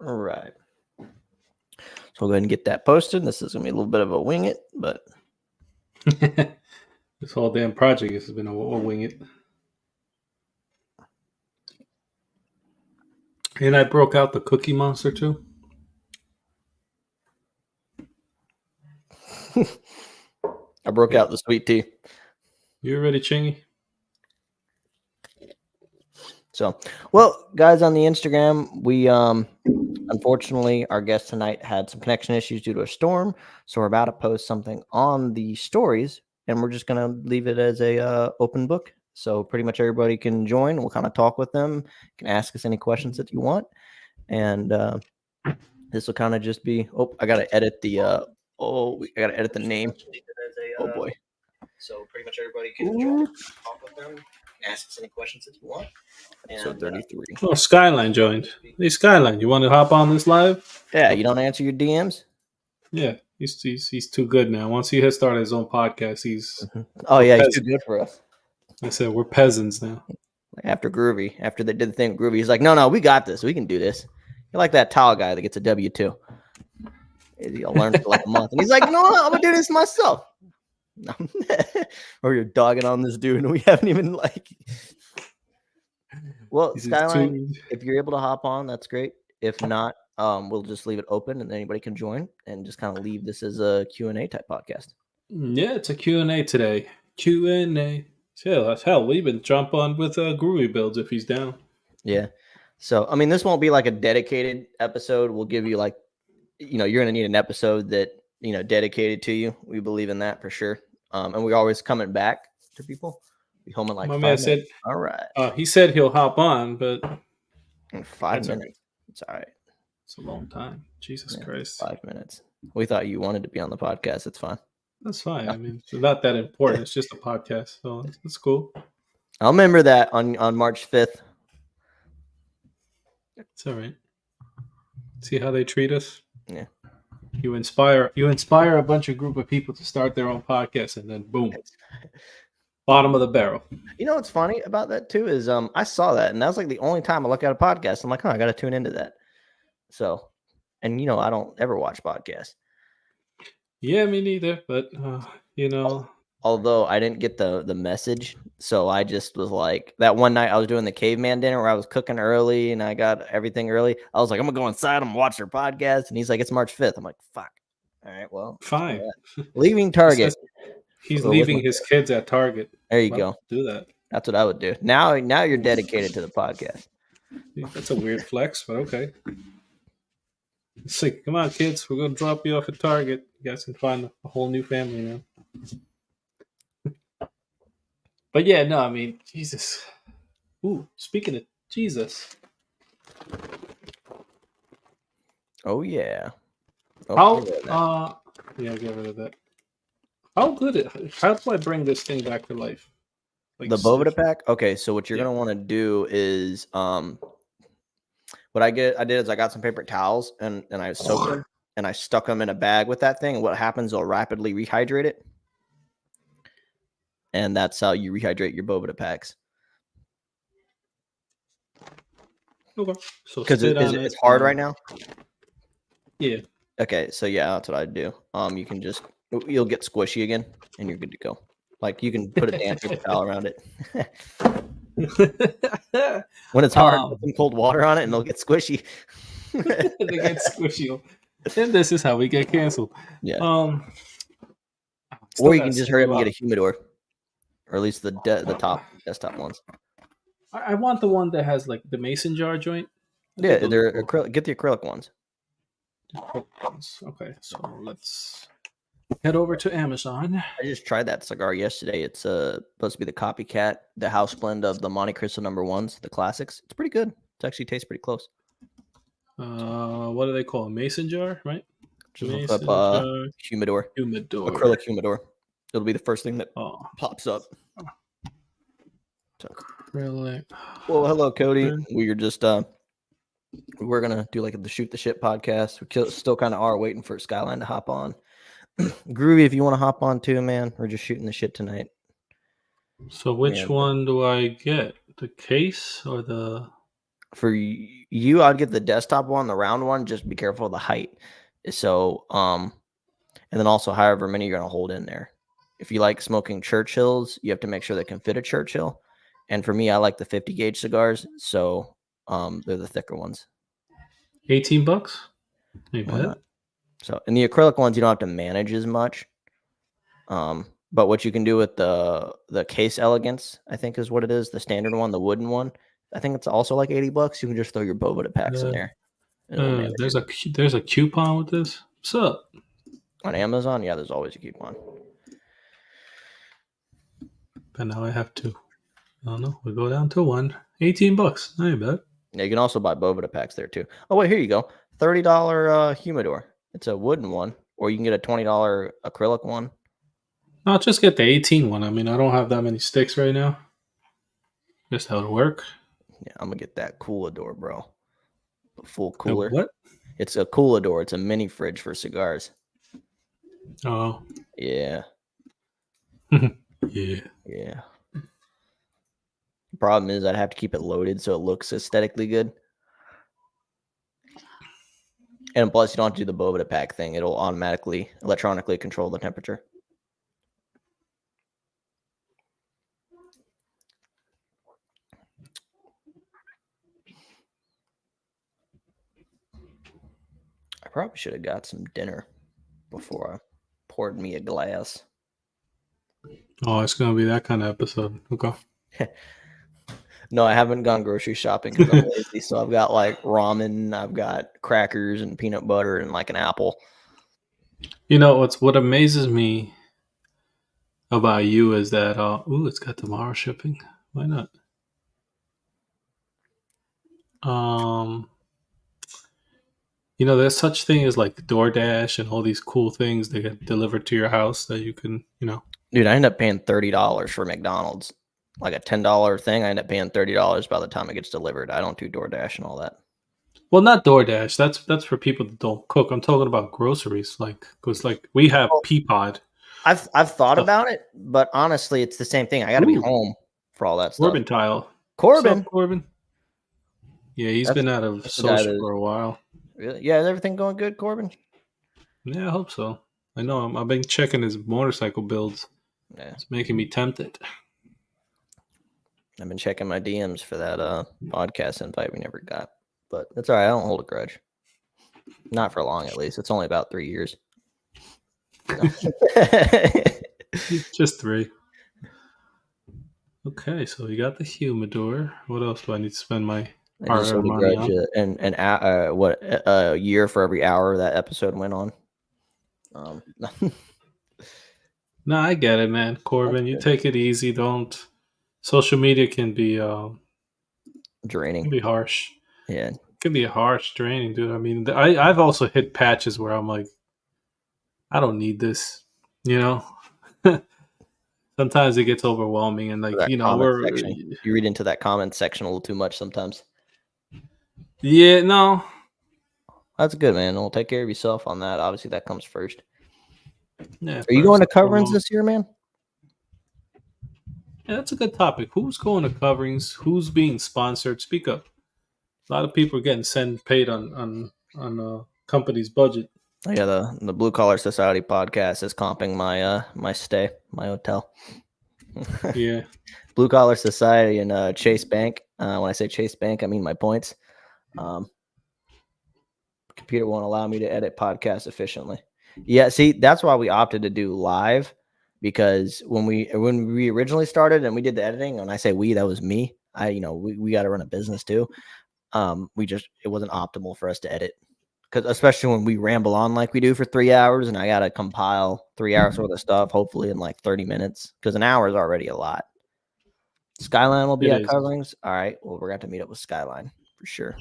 All right. So we'll go ahead and get that posted. This is going to be a little bit of a wing it, but this whole damn project has been a wing it. And I broke out the Cookie Monster too. I broke out the sweet tea. You ready, Chingy? So, well, guys, on the Instagram, we unfortunately our guest tonight had some connection issues due to a storm, so we're about to post something on the stories, and we're just gonna leave it as a open book. So pretty much everybody can join. We'll kind of talk with them. You can ask us any questions that you want, and this will kind of just be. Oh, I gotta edit the. I gotta edit the name. Oh boy. So pretty much everybody can join, talk with them, ask us any questions that you want. Episode 33. Oh, Skyline joined. Hey, Skyline, you want to hop on this live? Yeah, you don't answer your DMs? Yeah, he's too good now. Once he has started his own podcast, he's... Oh, yeah, he's too good for us. I said, we're peasants now. After Groovy, after they did the thing with Groovy, he's like, no, we got this. We can do this. You're like that tall guy that gets a W-2. He'll learn for like a month. And he's like, no, I'm going to do this myself. Or you're dogging on this dude and we haven't even like... Well, Skyline, if you're able to hop on, that's great. If not, we'll just leave it open and anybody can join and just kind of leave this as a Q&A type podcast. Yeah, it's a Q&A today. Q&A. Hell, we even jump on with Groovy Builds if he's down. Yeah. So, I mean, this won't be like a dedicated episode. We'll give you like, you're going to need an episode that, dedicated to you. We believe in that for sure. And we're always coming back to people. Be home in like my 5 man minutes. said, all right. He said he'll hop on, but in 5 minutes. It's all right. It's a long time. Jesus Christ. 5 minutes. We thought you wanted to be on the podcast. It's fine. That's fine. I mean, it's not that important. It's just a podcast. So it's cool. I'll remember that on March 5th. It's all right. See how they treat us? Yeah. You inspire a group of people to start their own podcast, and then boom, bottom of the barrel. You know what's funny about that too is I saw that, and that was like the only time I look at a podcast. I'm like, I got to tune into that. So, and I don't ever watch podcasts. Yeah, me neither. But although I didn't get the message, so I just was like, that one night I was doing the caveman dinner where I was cooking early and I got everything early. I was like, I'm gonna go inside, I'm gonna watch their podcast, and he's like, it's March 5th. I'm like, fuck. All right, well, fine. Leaving Target. He's leaving his kids at Target. There you go. Do that. That's what I would do. Now you're dedicated to the podcast. That's a weird flex, but okay. Let's see. Come on, kids. We're gonna drop you off at Target. You guys can find a whole new family now. But yeah, no, I mean, Jesus. Ooh, speaking of Jesus. Oh yeah. Yeah, get rid of that. How do I bring this thing back to life? Like the Boveda pack? Okay, so what you're gonna want to do is what I did is I got some paper towels and I soaked them and I stuck them in a bag with that thing. And what happens, it'll rapidly rehydrate it. And that's how you rehydrate your Boveda packs. Okay. So because it's hard right now. Yeah. Okay, so yeah, that's what I'd do. You'll get squishy again, and you're good to go. Like you can put a damp paper towel around it. When it's hard, put some cold water on it, and they'll get squishy. They get squishy, and this is how we get canceled. Yeah. Or you can just hurry up and get a humidor, or at least the top desktop ones. I want the one that has like the mason jar joint. Yeah, they're acrylic. Get the acrylic ones. Okay, so let's head over to Amazon. I just tried that cigar yesterday. It's supposed to be the copycat, the house blend of the Monte Cristo #1s, the classics. It's pretty good. It actually tastes pretty close. What do they call it? Mason jar, right? Just look up humidor. Acrylic humidor. It'll be the first thing that pops up. Acrylic. Well, hello, Cody. We're just we're gonna do like the Shoot the Shit podcast. We still kind of are waiting for Skyline to hop on. Groovy, if you want to hop on too, man. We're just shooting the shit tonight. So which one do I get? The case or the For you, I'd get the desktop one, the round one. Just be careful of the height. So, and then also however many you're gonna hold in there. If you like smoking Churchills, you have to make sure they can fit a Churchill. And for me, I like the 50 gauge cigars, so they're the thicker ones. $18. Ain't Why bad. not? So, and the acrylic ones, you don't have to manage as much. But what you can do with the Case Elegance, I think is what it is, the standard one, the wooden one. I think it's also like $80. You can just throw your Boveda packs in there. And it'll manage it. There's a coupon with this. What's up? On Amazon, yeah, there's always a coupon. But now I have two. I don't know. We go down to one. $18. Not bad. Yeah, you can also buy Boveda packs there too. Oh wait, here you go. $30 humidor. It's a wooden one, or you can get a $20 acrylic one. I'll just get the 18 one. I mean, I don't have that many sticks right now. Just how it work. Yeah, I'm gonna get that Coolador, bro. The full The cooler. what? It's a Coolador. It's a mini fridge for cigars. Oh. Yeah. Yeah. Yeah. The problem is I'd have to keep it loaded so it looks aesthetically good. And plus, you don't have to do the Boveda pack thing. It'll automatically, electronically control the temperature. I probably should have got some dinner before I poured me a glass. Oh, it's gonna be that kind of episode. Okay. No, I haven't gone grocery shopping because I'm lazy. So I've got like ramen, I've got crackers and peanut butter and like an apple. You know what amazes me about you is that it's got tomorrow shipping. Why not? There's such thing as like DoorDash and all these cool things that get delivered to your house that you can, Dude, I end up paying $30 for McDonald's. Like a $10 thing, I end up paying $30 by the time it gets delivered. I don't do DoorDash and all that. Well, not DoorDash. That's for people that don't cook. I'm talking about groceries, because we have Peapod. I've thought about it, but honestly, it's the same thing. I got to be home for all that stuff. Corbin Tile. Corbin. What's up, Corbin? Yeah, he's been out of social for a while. Really? Yeah, is everything going good, Corbin? Yeah, I hope so. I know. I've been checking his motorcycle builds. Yeah. It's making me tempted. I've been checking my DMs for that podcast invite we never got. But that's all right. I don't hold a grudge. Not for long, at least. It's only about 3 years. Just 3. Okay, so we got the humidor. What else do I need to spend my hard-earned money on? A year for every hour that episode went on. No, I get it, man. Corbin, you take it easy. Don't. Social media can be draining. Can be harsh. Yeah, it can be harsh, draining, dude. I mean, I've also hit patches where I'm like, I don't need this. Sometimes it gets overwhelming, and like you read into that comment section a little too much sometimes. Yeah, no, that's good, man. Well, take care of yourself on that. Obviously, that comes first. Yeah. Are you going to coverings this year, man? Yeah, that's a good topic. Who's going to coverings? Who's being sponsored? Speak up. A lot of people are getting paid on company's budget. Yeah, the Blue Collar Society podcast is comping my stay, my hotel. Yeah. Blue Collar Society and Chase Bank. When I say Chase Bank, I mean my points. Computer won't allow me to edit podcasts efficiently. Yeah, see, that's why we opted to do live, because when we originally started and we did the editing, and I say we, that was me. We got to run a business too. It wasn't optimal for us to edit, because especially when we ramble on like we do for 3 hours, and I got to compile 3 hours worth of stuff, hopefully in like 30 minutes, because an hour is already a lot. Skyline will be at coverings. All right. Well, we're going to have to meet up with Skyline for sure.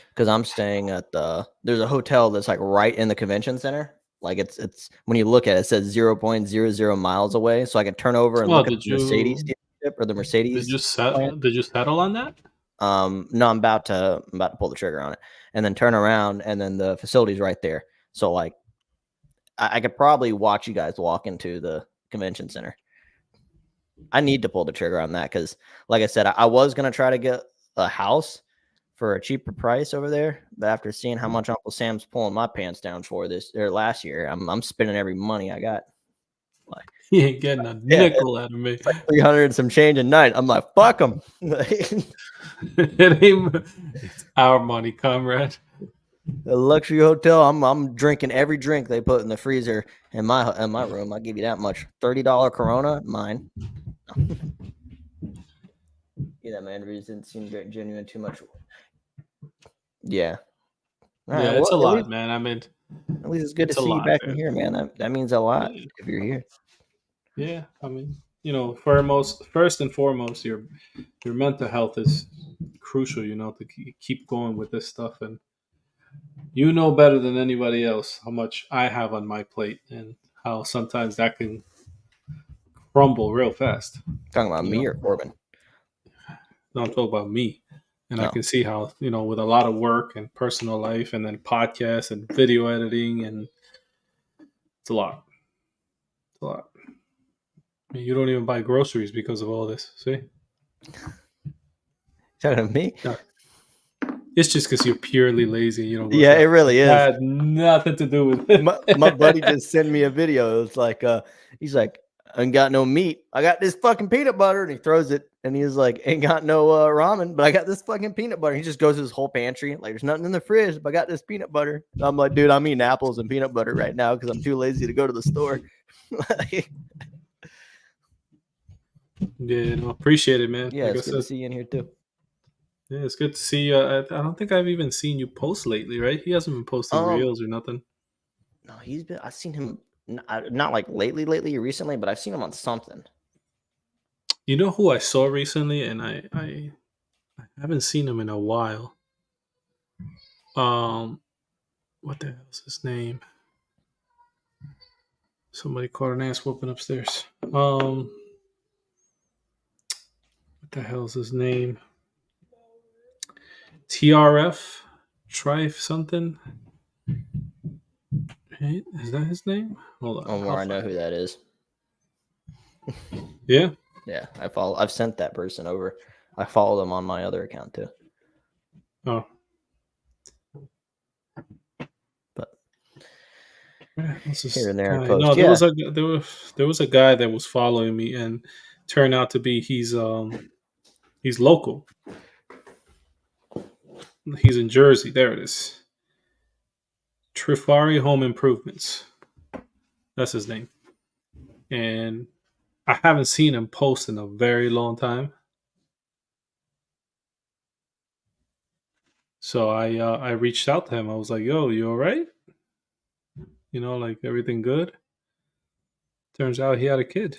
Because I'm staying at there's a hotel that's like right in the convention center. Like it's when you look at it, it says 0.00 miles away. So I can turn over and look at the Mercedes dealership or the Mercedes. Did you settle on that? No, I'm about to pull the trigger on it and then turn around, and then the facility's right there. So like I could probably watch you guys walk into the convention center. I need to pull the trigger on that because, like I said, I was gonna try to get a house for a cheaper price over there, but after seeing how much Uncle Sam's pulling my pants down for this or last year, I'm spending every money I got. Like, He ain't getting a yeah, nickel out of me. it's like 300 and some change a night. I'm like, fuck them. It ain't. It's our money, comrade. The luxury hotel, I'm drinking every drink they put in the freezer in my room. I'll give you that much. $30 Corona, mine. Yeah, that man didn't seem genuine too much. Yeah. All right. Yeah, it's Well, a lot, man. I mean, at least it's good to it's a see you lot, back in man. here, man. That means a lot Yeah. if you're here. Yeah, I mean, first and foremost, your mental health is crucial. To keep going with this stuff, and you know better than anybody else how much I have on my plate and how sometimes that can crumble real fast. Talking about You me know, or Corbin? no, I'm talking about me, and I No. can see how with a lot of work and personal life, and then podcasts and video editing, and it's a lot. It's a lot. I mean, you don't even buy groceries because of all this. See? Talking to me? No, it's just because you're purely lazy. You don't go Yeah, it shop. really is. That had nothing to do with it. My buddy just sent me a video. It's like, he's like, I ain't got no meat. I got this fucking peanut butter, and he throws it, and he's like, ain't got no ramen, but I got this fucking peanut butter. He just goes to his whole pantry, like, there's nothing in the fridge, but I got this peanut butter. And I'm like, dude, I'm eating apples and peanut butter right now because I'm too lazy to go to the store. Yeah, no, appreciate it, man. Yeah, Like I it's good to said, see you in here too. yeah, it's good to see you. I don't think I've even seen you post lately, right? He hasn't been posting reels or nothing. No, I've seen him not like lately, recently, but I've seen him on something. You know who I saw recently, and I haven't seen him in a while. What the hell is his name? Somebody caught an ass whooping upstairs. What the hell is his name? TRF, Trife something. Hey, is that his name? Hold on. Oh, more I know who that is. Yeah. Yeah, I've sent that person over. I follow them on my other account too. Oh. But here and there, post. No, there was a guy that was following me, and turned out to be he's local. He's in Jersey. There it is. Trifari Home Improvements. That's his name. And I haven't seen him post in a very long time. So I reached out to him. I was like, "Yo, you all right? Like everything good?" Turns out he had a kid.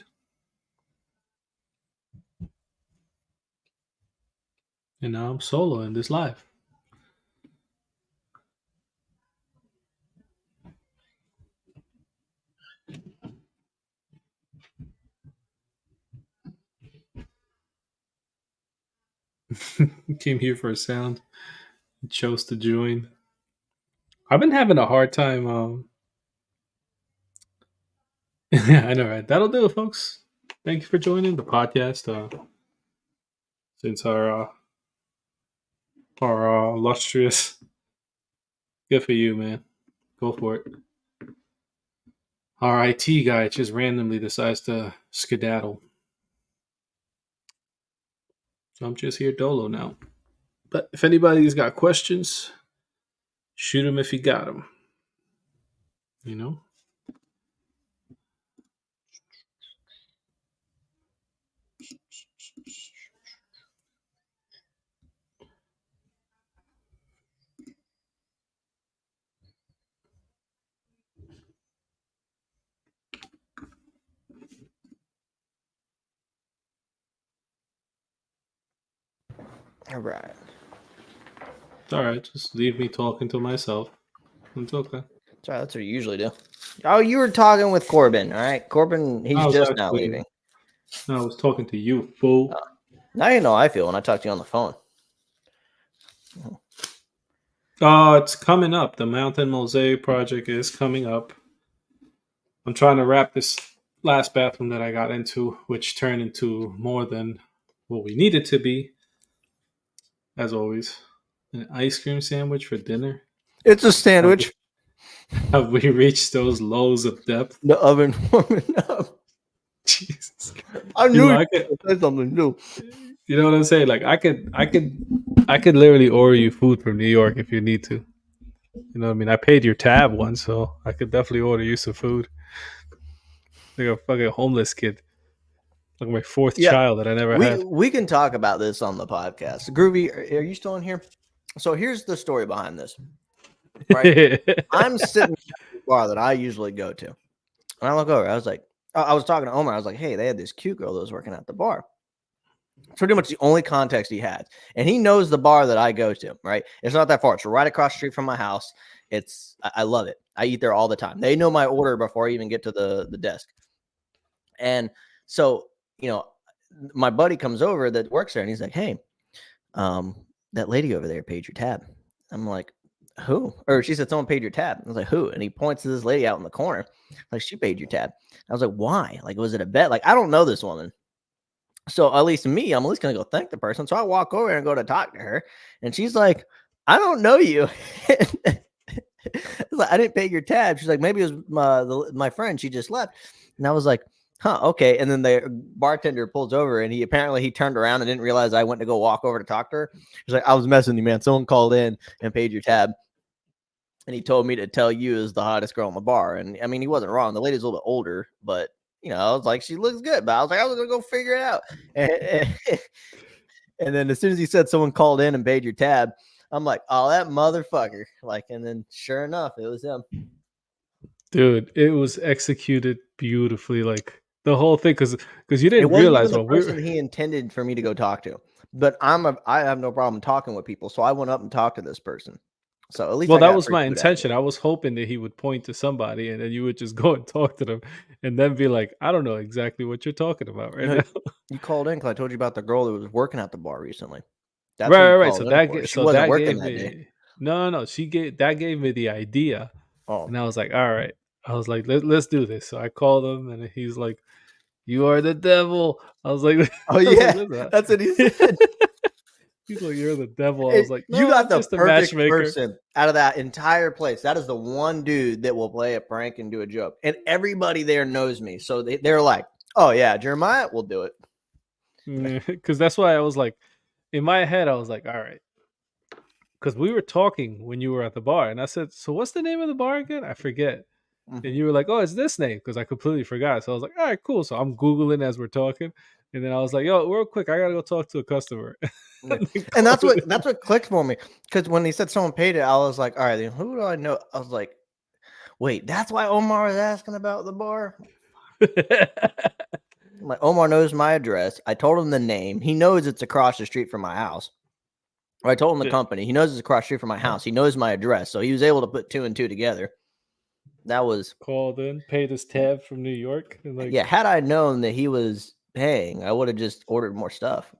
And now I'm solo in this life. Came here for a sound. Chose to join. I've been having a hard time. Yeah, I know, right? That'll do it, folks. Thank you for joining the podcast. Since our illustrious, good for you, man. Go for it. Our IT guy just randomly decides to skedaddle. So I'm just here dolo now. But if anybody's got questions, shoot them if you got them. all right. It's all right. Just leave me talking to myself. It's okay. Sorry, that's what you usually do. Oh, you were talking with Corbin. All right, Corbin. He's just now leaving. No, I was talking to you, fool. Now you know how I feel when I talk to you on the phone. It's coming up. The Mountain Mosaic project is coming up. I'm trying to wrap this last bathroom that I got into, which turned into more than what we needed to be, as always. An ice cream sandwich for dinner. It's a Have we, sandwich. have we reached those lows of depth? The oven warming up. Jesus. I You knew know, you I could. were gonna say something new. You know what I'm saying? Like I could literally order you food from New York if you need to. You know what I mean? I paid your tab once, so I could definitely order you some food. Like a fucking homeless kid. Like my fourth Yeah, child that I never we had. we can talk about this on the podcast. Groovy, are you still in here? So here's the story behind this. Right, I'm sitting at the bar that I usually go to, and I look over. I was like, I was talking to Omar. I was like, hey, they had this cute girl that was working at the bar. Pretty much the only context he had, and he knows the bar that I go to. Right, it's not that far. It's right across the street from my house. I love it. I eat there all the time. They know my order before I even get to the desk. And so, my buddy comes over that works there, and he's like, hey, that lady over there paid your tab. I'm like, who? Or she said someone paid your tab. I was like, who? And he points to this lady out in the corner, like, she paid your tab. I was like, why? Like, was it a bet? Like, I don't know this woman. So at least me, I'm at least gonna go thank the person. So I walk over and go to talk to her, and she's like, I don't know you. Like, I didn't pay your tab. She's like, maybe it was my friend. She just left. And I was like, huh, okay. And then the bartender pulls over, and he turned around and didn't realize I went to go walk over to talk to her. He's like, I was messing with you, man. Someone called in and paid your tab. And he told me to tell you as the hottest girl in the bar. And I mean, he wasn't wrong. The lady's a little bit older, but I was like, she looks good. But I was like, I was gonna go figure it out. And then as soon as he said someone called in and paid your tab, I'm like, oh, that motherfucker. Like, and then sure enough, it was him. Dude, it was executed beautifully. Like the whole thing, because you It didn't wasn't realize even the what we person were. he intended for me to go talk to. But I have no problem talking with people. So I went up and talked to this person. So at least Well, I that got was free my food out of intention. it. I was hoping that he would point to somebody, and then you would just go and talk to them, and then be like, "I don't know exactly what you're talking about right No, now." you called in because I told you about the girl that was working at the bar recently. That's who Right, you right, right. called in for. She So wasn't that working gave that day. me no. Gave me the idea, Oh, and I was like, "All right." I was like, "Let's do this." So I called him, and he's like, "You are the devil." I was like, oh "I was like, yeah, listen." that's what he said. He's like, "You're the devil." I was like, You "No, got I'm the just a perfect matchmaker." person out of that entire place. That is the one dude that will play a prank and do a joke, and everybody there knows me, so they're like, "Oh yeah, Jeremiah, we'll do it." Because that's why I was like, in my head, I was like, "All right." Because we were talking when you were at the bar, and I said, "So what's the name of the bar again?" I forget. And Mhm. you were like, "Oh, it's this name," because I completely forgot. So I was like, "All right, cool." So I'm googling as we're talking, and then I was like, "Yo, real quick, I gotta go talk to a customer." Yeah. And then And call that's what clicked for me because when he said someone paid it, I was like, "All right, then who do I know?" I was like, "Wait, that's why Omar was asking about the bar." it. Like, Omar knows my address. I told him the name. He knows it's across the street from my house. Or I told him the Yeah. company. He knows it's across the street from my house. He knows my address, so he was able to put two and two together. That was Called in, paid his tab from New York, and like, yeah. Had I known that he was paying, I would have just ordered more stuff.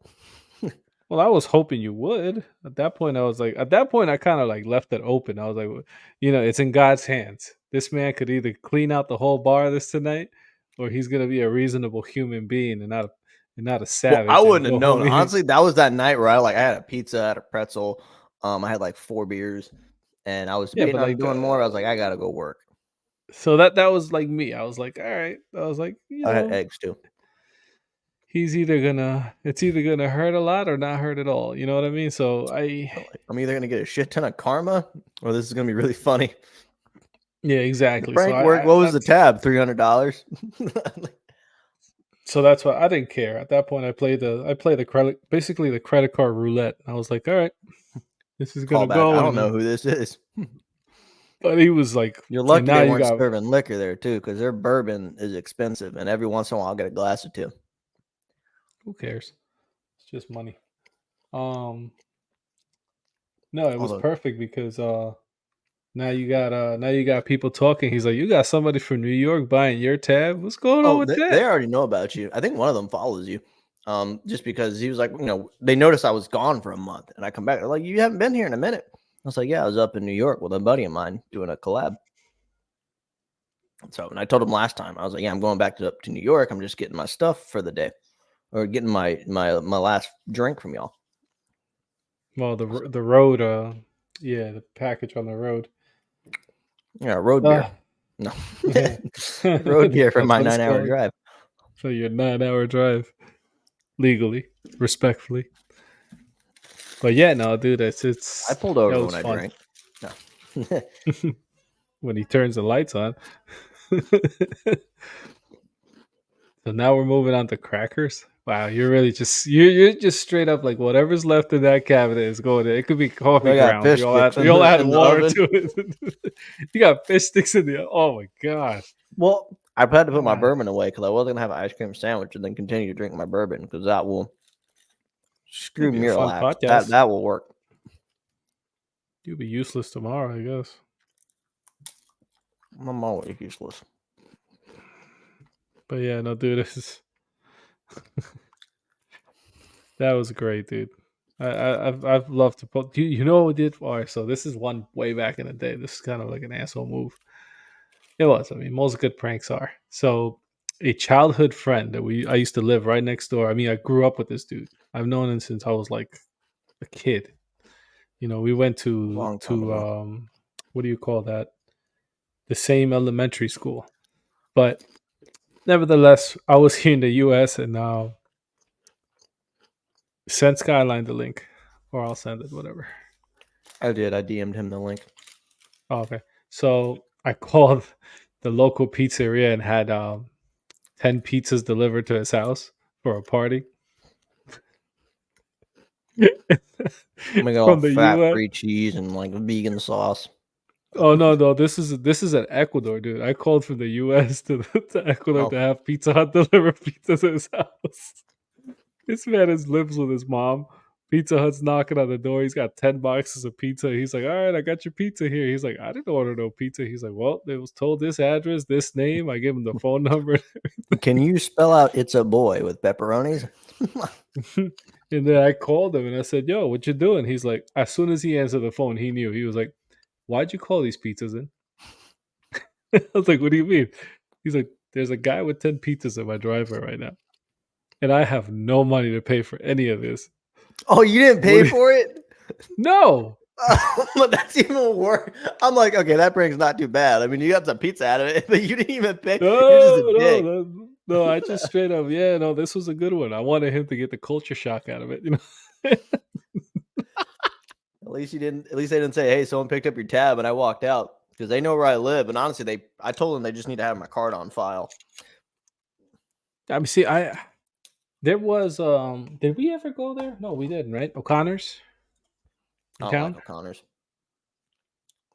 well, I was hoping you would. At that point, I kind of like left it open. I was like, it's in God's hands. This man could either clean out the whole bar this tonight, or he's gonna be a reasonable human being and not a Well, I savage and wouldn't have go known. home eating. Honestly, that was that night where I had a pizza, I had a pretzel. I had like 4 beers, and I was Yeah, debating but on like doing more. I was like, I gotta go work. so that was like me. I was like, all right. I was like, I had eggs too. it's either gonna hurt a lot or not hurt at all. You know what I mean? So I'm either gonna get a shit ton of karma, or this is gonna be really funny. yeah, The exactly. So prank worked. What was the that's tab? $300. so that's why I didn't care. At that point, I play the credit, basically the credit card roulette. I was like, all right, this is Call gonna back. I go. don't And know then, who this is. but he was like, You're and lucky now they you weren't got serving liquor there too, because their bourbon is expensive, and every once in a while I'll get a glass or two. who cares? It's just money. Um, no, it was Although, perfect because now you got people talking. He's like, you got somebody from New York buying your tab. What's going on oh, with they that? already know about you. I think one of them follows you, just because he was like, they noticed I was gone for a month, and I come back. They're like, you haven't been here in a minute. I was like, yeah, I was up in New York with a buddy of mine doing a collab. So, and I told him last time, I was like, yeah, I'm going back to New York. I'm just getting my stuff for the day, or getting my last drink from y'all. Well, the road, the package on the road. Yeah, road beer. No, road beer for my 9-hour drive. So your 9-hour drive, legally, respectfully. But yeah, no, dude, it's. I pulled over that when was I fun. drank. No. When he turns the lights on. So now we're moving on to crackers. Wow, you're really just you're just straight up like whatever's left in that cabinet is going in. It could be coffee I got grounds. fish You'll add, sticks in you'll the- add in the water oven. to it. You got fish sticks in the. Oh my god. Well, I had to put my God. bourbon away because I wasn't gonna have an ice cream sandwich and then continue to drink my bourbon because that will screw It'll be a fun Miralax. podcast. That will work. You'll be useless tomorrow, I guess. I'm always useless. But yeah, no, dude, this is. That was great, dude. I've loved to put. You know what we did? All right, so this is one way back in the day. This is kind of like an asshole move. It was. I mean, most good pranks are. So, a childhood friend that I used to live right next door. I mean, I grew up with this dude. I've known him since I was like a kid. You know, we went Long time ago. what do you call that? The same elementary school, but nevertheless, I was here in the U.S. and now send Skyline the link, or I'll send it. Whatever. I did. I DM'd him the link. Oh, okay. So I called the local pizzeria and had 10 pizzas delivered to his house for a party. I'm gonna go From the fat US. free cheese and like vegan sauce. Oh no, this is in Ecuador, dude. I called from the US to Ecuador Oh. to have Pizza Hut deliver pizza to his house. This man lives with his mom. Pizza Hut's knocking on the door. He's got 10 boxes of pizza. He's like, all right, I got your pizza here. He's like, I didn't order no pizza. He's like, well, it was told this address, this name. I gave him the phone number. Can you spell out "It's a Boy" with pepperonis? And then I called him and I said, yo, what you doing? He's like, as soon as he answered the phone, he knew. He was like, why'd you call these pizzas in? I was like, what do you mean? He's like, there's a guy with 10 pizzas in my driveway right now. And I have no money to pay for any of this. Oh, you didn't pay for it? No. But that's even worse. I'm like, okay, that prank's not too bad. I mean, you got some pizza out of it, but you didn't even pay. You're just a dick. No, I just straight up, this was a good one. I wanted him to get the culture shock out of it, you know. At least they didn't say, hey, someone picked up your tab and I walked out, because they know where I live. And honestly, I told them they just need to have my card on file. I mean, see, there was did we ever go there? No, we didn't, right? O'Connor's in I don't town? like O'Connor's.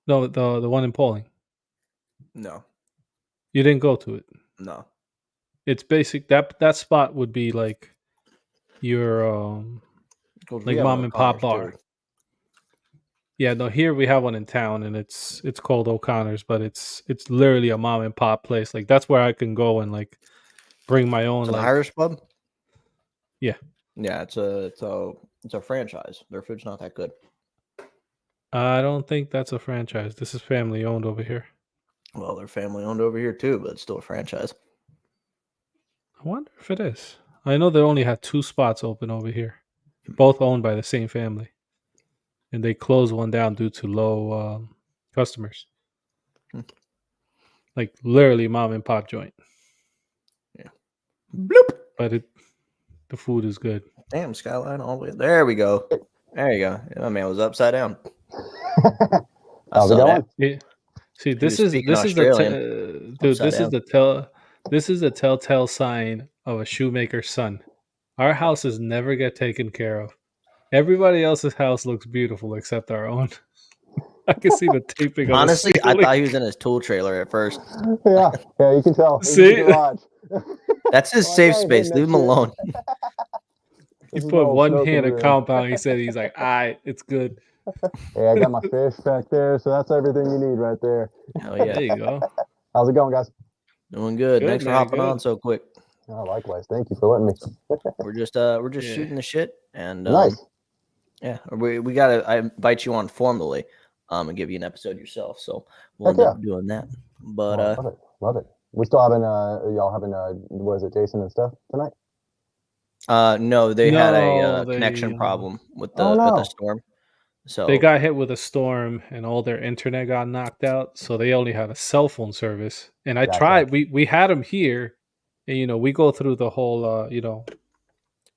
No, the one in Pauling. No. You didn't go to it. No. It's basic. That spot would be like your like mom and pop bar. Too. Yeah, no, here we have one in town and it's called O'Connor's, but it's literally a mom and pop place. Like that's where I can go and like bring my own It's an like Irish pub? Yeah. Yeah, it's a franchise. Their food's not that good. I don't think that's a franchise. This is family owned over here. Well, they're family owned over here too, but it's still a franchise. I wonder if it is. I know they only had 2 spots open over here, both owned by the same family, and they closed one down due to low customers. Like literally mom and pop joint. Yeah. Bloop. But the food is good. Damn, Skyline all the way. There we go. There you go. Yeah, my man was upside down. How's it going? Yeah. See, this is the telltale sign of a shoemaker's son. Our houses never get taken care of. Everybody else's house looks beautiful except our own. I can see the taping. Honestly, I thought he was in his tool trailer at first. Yeah, you can tell. See? That's his safe space. Leave him alone. He put one hand in compound. He said, he's like, all right, it's good. Yeah, I got my fish back there, so that's everything you need right there. Hell yeah. There you go. How's it going, guys? Doing good. Thanks for hopping on so quick. Oh, likewise. Thank you for letting me. We're just shooting the shit, and Nice. yeah, I invite you on formally. and give you an episode yourself. So we'll Heck end up doing that. But Oh, love it. Love it. We still having, y'all having, what is it, Jason and stuff tonight? no, they had No, a connection they problem with Oh, the no. storm. So they got hit with a storm and all their internet got knocked out, so they only had a cell phone service. And I Gotcha. tried. We had them here, and we go through the whole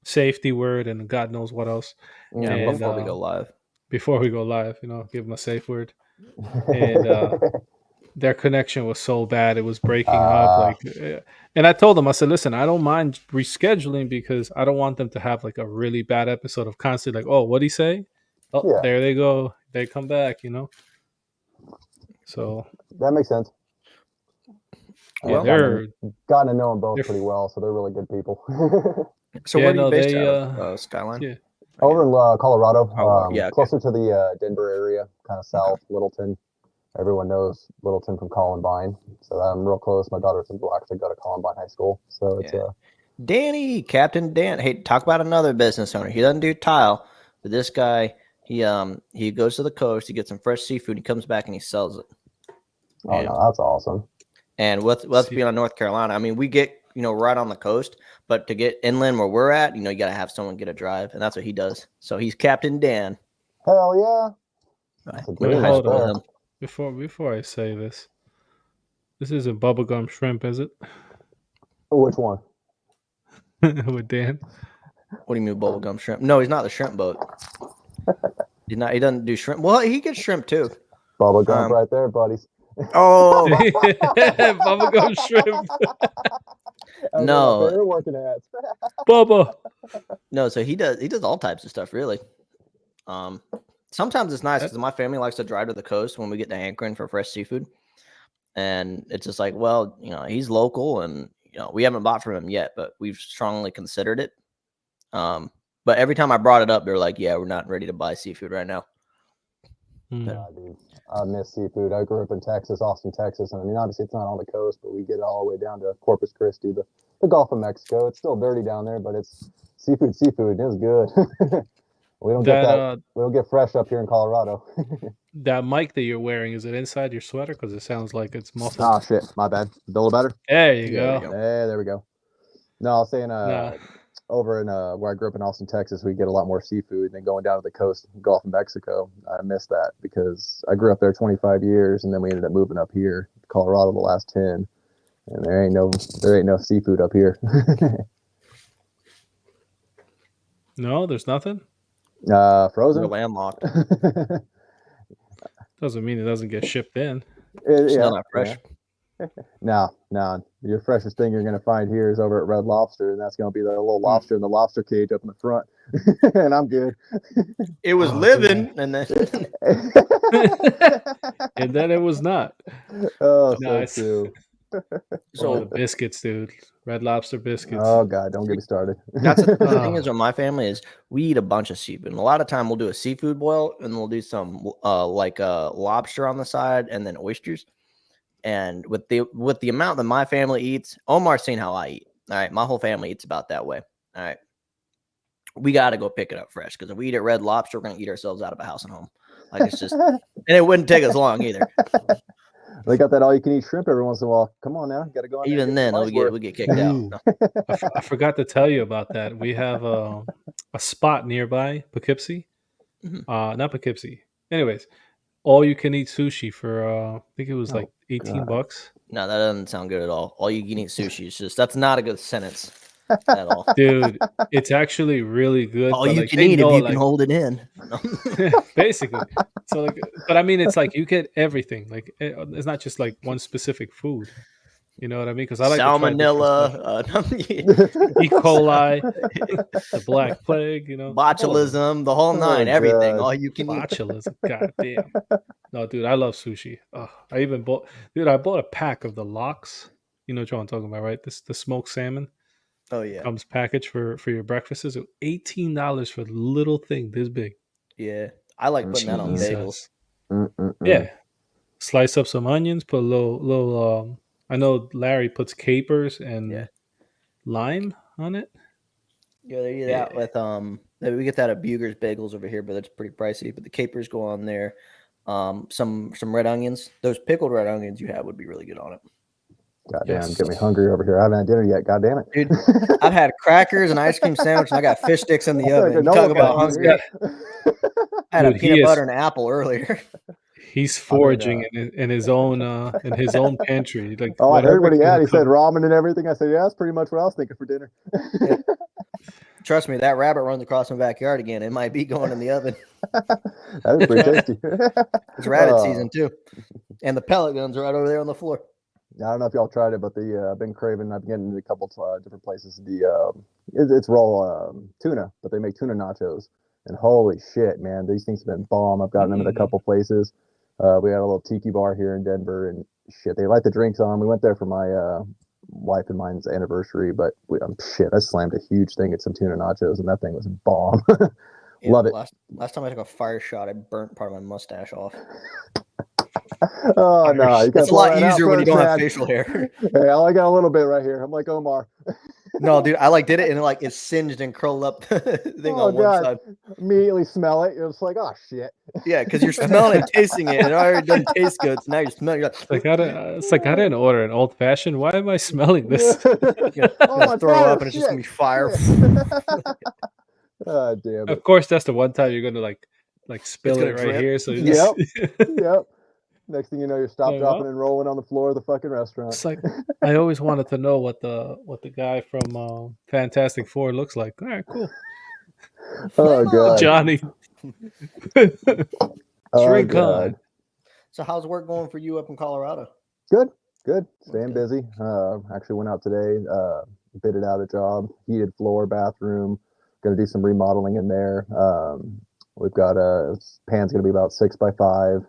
safety word and God knows what else. yeah, And before we go live. before we go live, give them a safe word. And their connection was so bad it was breaking up. And I told them, I said, listen, I don't mind rescheduling because I don't want them to have like a really bad episode of constantly like, oh, what'd he say? Oh, Yeah. there they go. They come back, So That makes sense. Well, I've they're gotten to know them both they're pretty well, so they're really good people. So Yeah, where are you no, based they, out of? Skyline? yeah. Over in Colorado, Colorado, yeah, okay. closer to the Denver area, kind of south, Littleton. Everyone knows Littleton from Columbine, so I'm real close. My daughter's will actually go to Columbine High School, so it's Danny, Captain Dan. Hey, talk about another business owner. He doesn't do tile, but this guy, he goes to the coast, he gets some fresh seafood, he comes back and he sells it. Oh no, that's awesome. And let's be on North Carolina. I mean, we get right on the coast, but to get inland where we're at, you got to have someone get a drive, and that's what he does. So he's Captain Dan. Hell yeah! That's a Went to good high one school with there. Before I say this isn't bubblegum shrimp, is it? Which one? With Dan. What do you mean bubblegum shrimp? No, he's not the shrimp boat. He doesn't do shrimp. Well, he gets shrimp too. Bubble gum right there, buddies. Oh, bubblegum shrimp. No. They're working at Bubba. No, so he does all types of stuff, really. Sometimes it's nice because my family likes to drive to the coast when we get to anchoring for fresh seafood. And it's just like, well, he's local and, we haven't bought from him yet, but we've strongly considered it. But every time I brought it up, they're like, yeah, we're not ready to buy seafood right now. Yeah, dude. I miss seafood. I grew up in Texas, Austin, Texas. And I mean, obviously it's not on the coast, but we get all the way down to Corpus Christi, the Gulf of Mexico. It's still dirty down there, but it's seafood. It is good. We don't get that. We don't get fresh up here in Colorado. That mic that you're wearing, is it inside your sweater? Because it sounds like it's muffled. Oh shit, my bad. A little better. There you go. There we go. No, I was saying over in where I grew up in Austin, Texas, we get a lot more seafood. And then going down to the coast, Gulf of Mexico, I miss that because I grew up there 25 years, and then we ended up moving up here, Colorado, the last 10, and there ain't no seafood up here. No, there's nothing. Frozen. We're landlocked. Doesn't mean it doesn't get shipped in. It's still not fresh. Yeah. No. Your freshest thing you're going to find here is over at Red Lobster, and that's going to be the little lobster in the lobster cage up in the front. And I'm good. It was living, and then and then it was not. Oh, Nice. so true. So the biscuits, dude. Red Lobster biscuits. Oh God, don't get me started. That's the thing is with my family is we eat a bunch of seafood. And a lot of time we'll do a seafood boil and we'll do some lobster on the side and then oysters. And with the amount that my family eats, Omar's seen how I eat. All right, my whole family eats about that way. All right, we got to go pick it up fresh because if we eat at Red Lobster, we're gonna eat ourselves out of a house and home. Like it's just, and it wouldn't take us long either. They got that all-you-can-eat shrimp every once in a while. Come on now, got to go. Even then, we get kicked out. I forgot to tell you about that. We have a spot nearby Poughkeepsie. Mm-hmm. Not Poughkeepsie. Anyways, all you can eat sushi for I think it was like $18. No, that doesn't sound good at all. All you can eat sushi is that's not a good sentence at all. Dude, it's actually really good. All you can eat if you can hold it in. Basically. So but I mean, it's like you get everything. Like it's not just like one specific food. You know what I mean? Because I like salmonella, E. coli, the Black Plague, botulism, the whole nine, everything. All you can eat. Botulism, goddamn. No, dude, I love sushi. I bought a pack of the lox. You know what I'm talking about, right? The smoked salmon. Oh yeah, comes packaged for your breakfast. Is $18 for the little thing this big. Yeah, I like putting that on bagels. Yeah, slice up some onions, put a little. I know Larry puts capers and lime on it. Yeah, they eat that with we get that at Buger's Bagels over here, but it's pretty pricey. But the capers go on there. some red onions. Those pickled red onions you have would be really good on it. Goddamn, Yes. get me hungry over here. I haven't had dinner yet. God damn it, Dude, I've had crackers and ice cream sandwich, and I got fish sticks in the It's like oven. You granola talk about cones, hungry. dude. I had a Dude, he peanut is- butter and apple earlier. He's foraging in his own pantry. Like, Oh, I heard what he whatever had. He can said ramen and everything. I said, yeah, that's pretty much what I was thinking for dinner. Trust me, that rabbit runs across my backyard again. It might be going in the oven. That is pretty tasty. It's rabbit Oh. season too, and the pellet guns are right over there on the floor. I don't know if y'all tried it, but I've been craving. I've been getting to a couple different places. It's raw tuna, but they make tuna nachos, and holy shit, man, these things have been bomb. I've gotten them at a couple places. We had a little tiki bar here in Denver, and shit, they light the drinks on. We went there for my wife and mine's anniversary, but I slammed a huge thing at some tuna nachos, and that thing was bomb. Yeah, Love it. Last time I took a fire shot, I burnt part of my mustache off. Oh no, you It's a lot easier when you don't have face. facial hair. Hey, I only got a little bit right here. I'm like Omar. No, dude, I did it and it singed and curled up the thing Oh, on one God. side. Immediately smell it. You're just like, oh shit. Yeah, because you're smelling and tasting it, and it already doesn't taste good. So now you're smelling. You're like, it's like I didn't order an old fashioned. Why am I smelling this? you're Oh, gonna my throw fire, up, and it's just gonna be shit, fire. Oh, damn it. Of course, that's the one time you're gonna like spill gonna it right drip. here. So you Yep. just- Yep. Next thing you know, you're stop, Like, dropping, well. and rolling on the floor of the fucking restaurant. It's like I always wanted to know what the guy from Fantastic Four looks like. All right, cool, Oh god. Johnny. Oh Drink god. on. So how's work going for you up in Colorado? Good. Staying busy. Actually went out today. Bidded out a job. Heated floor, bathroom. Going to do some remodeling in there. We've got a pan's going to be about 6 by 5.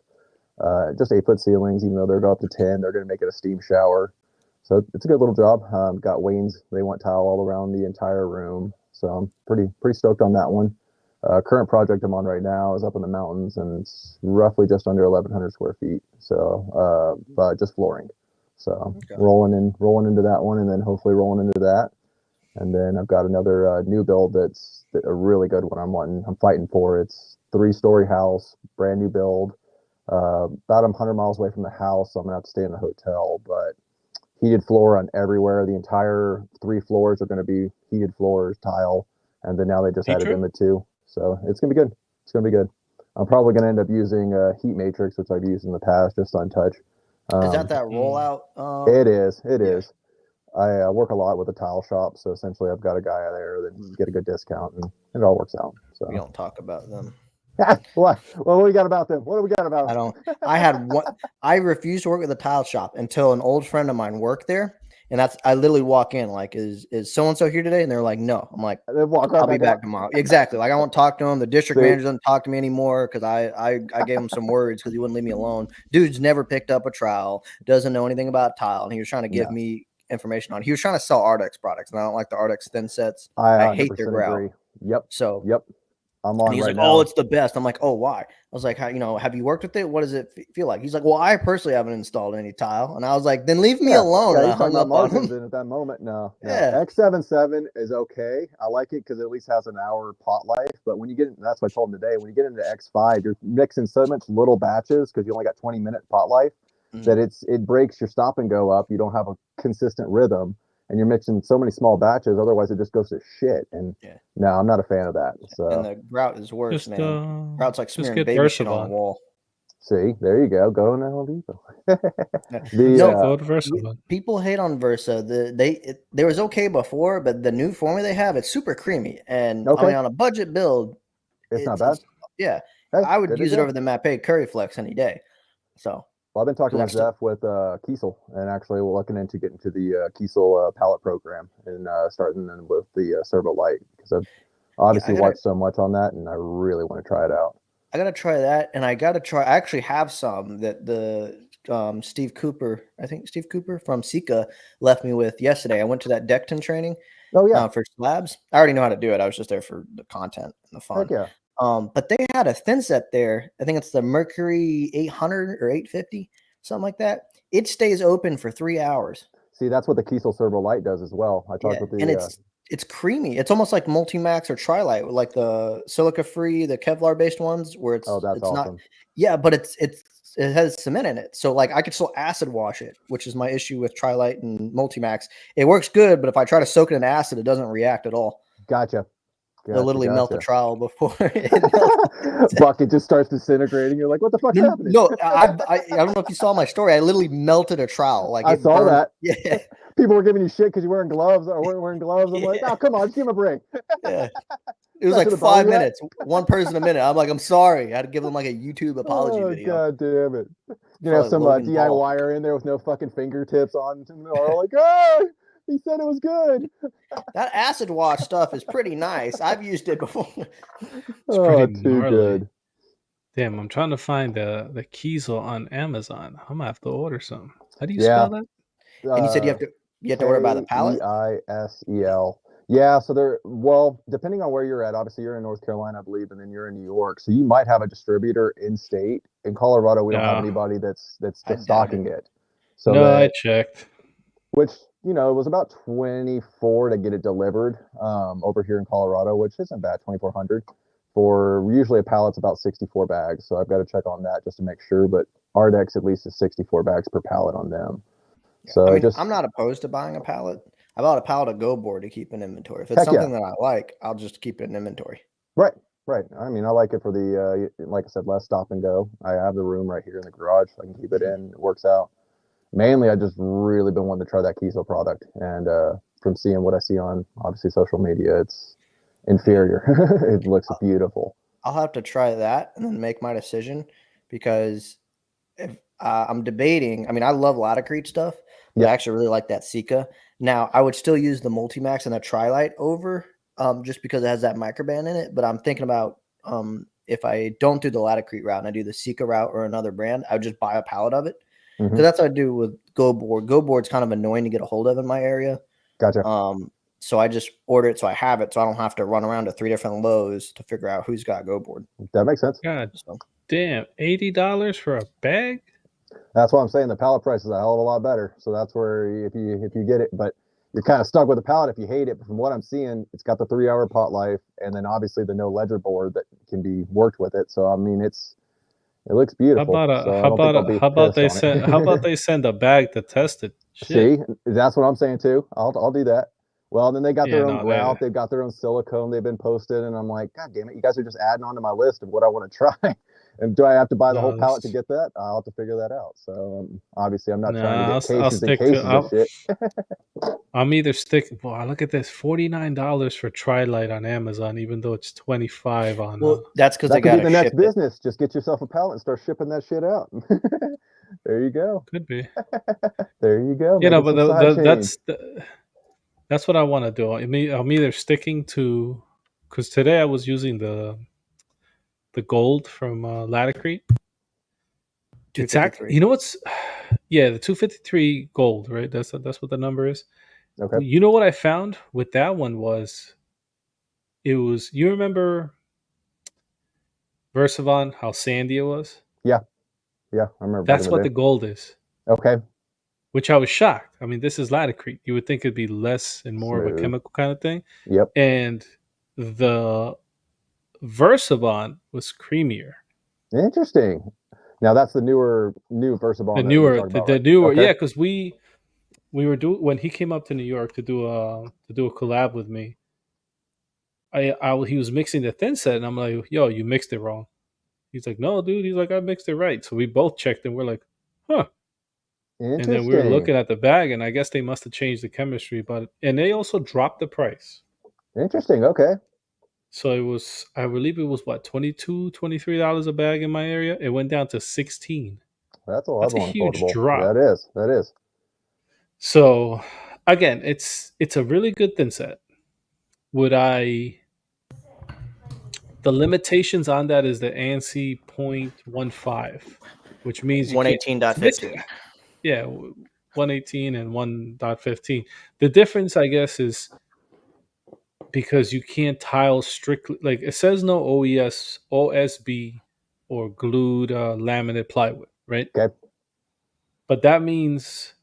Just 8-foot ceilings. Even though they're up to 10, they're going to make it a steam shower. So it's a good little job. Got Wayne's. They want tile all around the entire room. So I'm pretty stoked on that one. Current project I'm on right now is up in the mountains, and it's roughly just under 1,100 square feet. So, but just flooring. So Okay. rolling into that one, and then hopefully rolling into that. And then I've got another new build that's a really good one. I'm fighting for. It's 3-story house, brand new build. About 100 miles away from the house, so I'm gonna have to stay in the hotel. But heated floor on everywhere. The entire 3 floors are going to be heated floors, tile, and then now they just added in the 2. So it's gonna be good. It's gonna be good. I'm probably gonna end up using Heat Matrix, which I've used in the past, just on touch. Is that rollout? It is. yeah. I work a lot with a tile shop, so essentially I've got a guy there that get a good discount, and it all works out. So We don't talk about them. what? Well, what do we got about them? What do we got about I them? don't. I had one. I refused to work with a tile shop until an old friend of mine worked there, and I literally walk in like, is so and so here today? And they're like, no. I'm like, And then walk right I'll be back out. tomorrow. Exactly. Like I won't talk to him. The district See? manager doesn't talk to me anymore because I gave him some words because he wouldn't leave me alone. Dude's never picked up a trowel, doesn't know anything about tile, and he was trying to give me information on. He was trying to sell Ardex products, and I don't like the Ardex thin sets. I hate their 100% grout. agree. Yep. So Yep. I'm on and he's right like, now. "Oh, it's the best." I'm like, "Oh, why?" I was like, have you worked with it? What does it feel like?" He's like, "Well, I personally haven't installed any tile," and I was like, "Then leave me alone." Yeah, And I he's talking hung about up on margins him. and at that moment. No. Yeah. X77 is okay. I like it because it at least has an hour pot life. But when you get that's what I told him today. When you get into X5, you're mixing so much little batches because you only got 20-minute pot life that it breaks your stop and go up. You don't have a consistent rhythm, and you're mixing so many small batches. Otherwise, it just goes to shit. And no, I'm not a fan of that. So And the grout is worse, man. Grout's like smearing get baby shit Versavon. on a wall. see, there you go. Go in the Home Depot. Go to Versavon. People hate on Versa. They was okay before, but the new formula they have, it's super creamy. And I mean, on a budget build, it's not bad. Yeah, Hey, I would good to use it go. over the Mapei Curry Flex any day. So Well, I've been talking Cool with stuff. Zeph with Kiesel, and actually we're looking into getting to the Kiesel pallet program and starting then with the Servo Light because I've obviously watched so much on that, and I really want to try it out. I gotta try that, and I actually have some that the Steve Cooper from Sika left me with yesterday. I went to that Decton training. Oh yeah, for slabs. I already know how to do it. I was just there for the content and the fun. heck yeah. But they had a thin set there. I think it's the Mercury 800 or 850, something like that. It stays open for 3 hours. See, that's what the Kiesel Servo Light does as well. I talked with the and it's creamy. It's almost like Multimax or Trilite, like the silica free, the Kevlar based ones, where it's Oh, that's it's not. awesome. Yeah, but it has cement in it, so like I could still acid wash it, which is my issue with Trilite and Multimax. It works good, but if I try to soak it in acid, it doesn't react at all. Gotcha. They'll literally melt the gotcha. trowel before it melts. Bucket just starts disintegrating. You're like, what the fuck's happening? No, I don't know if you saw my story. I literally melted a trowel. Like I it saw burned. that. Yeah, People were giving you shit because you weren't gloves or weren't wearing gloves. I'm like, Yeah. oh, come on, just give him a break. yeah. It was Back like to the 5 bone yet? minutes. One person a minute. I'm like, I'm sorry. I had to give them like a YouTube apology Oh, video. God damn it. You Probably have some Logan DI Paul. wire in there with no fucking fingertips on. Or like, oh, he said it was good. That acid wash stuff is pretty nice. I've used it before. Oh, pretty too gnarly. good. Damn, I'm trying to find the Kiesel on Amazon. I'm gonna have to order some. How do you Yeah. spell that? And you said you have to order by the pallet. Kiesel. Yeah, so well, depending on where you're at, obviously you're in North Carolina, I believe, and then you're in New York. So you might have a distributor in state. In Colorado, we don't have No. anybody that's I doubt stocking it. So No, I that, checked. which, it was about $24 to get it delivered over here in Colorado, which isn't bad, $2,400. For usually a pallet's about 64 bags. So I've got to check on that just to make sure. But Ardex at least is 64 bags per pallet on them. So I mean, I'm not opposed to buying a pallet. I bought a pallet of Go Board to keep in inventory. If it's Heck yeah. something that I like, I'll just keep it in inventory. Right. I mean, I like it for the, like I said, less stop and go. I have the room right here in the garage. So I can keep it in. It works out. Mainly, I just really been wanting to try that Kiesel product. And from seeing what I see on, obviously, social media, it's inferior. It looks beautiful. I'll have to try that and then make my decision because if I'm debating, I mean, I love Laticrete stuff, but Yeah. I actually really like that Sika. Now, I would still use the Multimax and the Trilite over just because it has that microband in it. But I'm thinking about if I don't do the Laticrete route and I do the Sika route or another brand, I would just buy a pallet of it. Because that's what I do with Go Board. Go Board's kind of annoying to get a hold of in my area. Gotcha. So I just order it so I have it so I don't have to run around to 3 different Lowe's to figure out who's got Go Board. That makes sense. God So damn, $80 for a bag? That's why I'm saying the pallet price is a hell of a lot better. So that's where if you get it, but you're kind of stuck with the pallet if you hate it. But from what I'm seeing, it's got the 3-hour pot life, and then obviously the no ledger board that can be worked with it. So I mean, it looks beautiful. How about they send a bag to test it? Shit. See, that's what I'm saying too. I'll do that. Well, then they got their own no, grout. They've got their own silicone. They've been posted, and I'm like, God damn it, you guys are just adding on to my list of what I want to try. And do I have to buy the whole pallet to get that? I'll have to figure that out. So obviously, I'm not trying to get cases and cases of shit. I'm either sticking. Boy, look at this, $49 for Trilite on Amazon, even though it's $25 on. Well, that's because that they could got be the next business. Just get yourself a pallet and start shipping that shit out. There you go. Could be. There you go. You know, but that's what I want to do. I'm either sticking to, because today I was using the gold from Laticrete. It's you know what's, yeah, the 253 gold, right? That's what the number is. Okay. You know what I found with that one was, you remember Versavon, how sandy it was? Yeah, I remember. That's what the gold is. Okay. Which I was shocked. I mean, this is Laticrete. You would think it'd be less and more of a chemical kind of thing. Yep. And the Versavon was creamier. Interesting. Now that's the new Versavon. The newer, okay. Yeah, because we were when he came up to New York to do a collab with me. He was mixing the thin set, and I'm like, "Yo, you mixed it wrong." He's like, "No, dude." He's like, "I mixed it right." So we both checked, and we're like, "Huh." And then we were looking at the bag, and I guess they must have changed the chemistry, and they also dropped the price. Interesting. Okay. So it was, I believe it was what, $22, $23 a bag in my area. It went down to $16. That's a huge drop. That is. So again, it's a really good thin set. The limitations on that is the ANSI 0.15, which means 118.15. Yeah, 118 and 1.15. The difference, I guess, is because you can't tile strictly, like it says no OES, OSB, or glued laminate plywood, right? Okay. But that means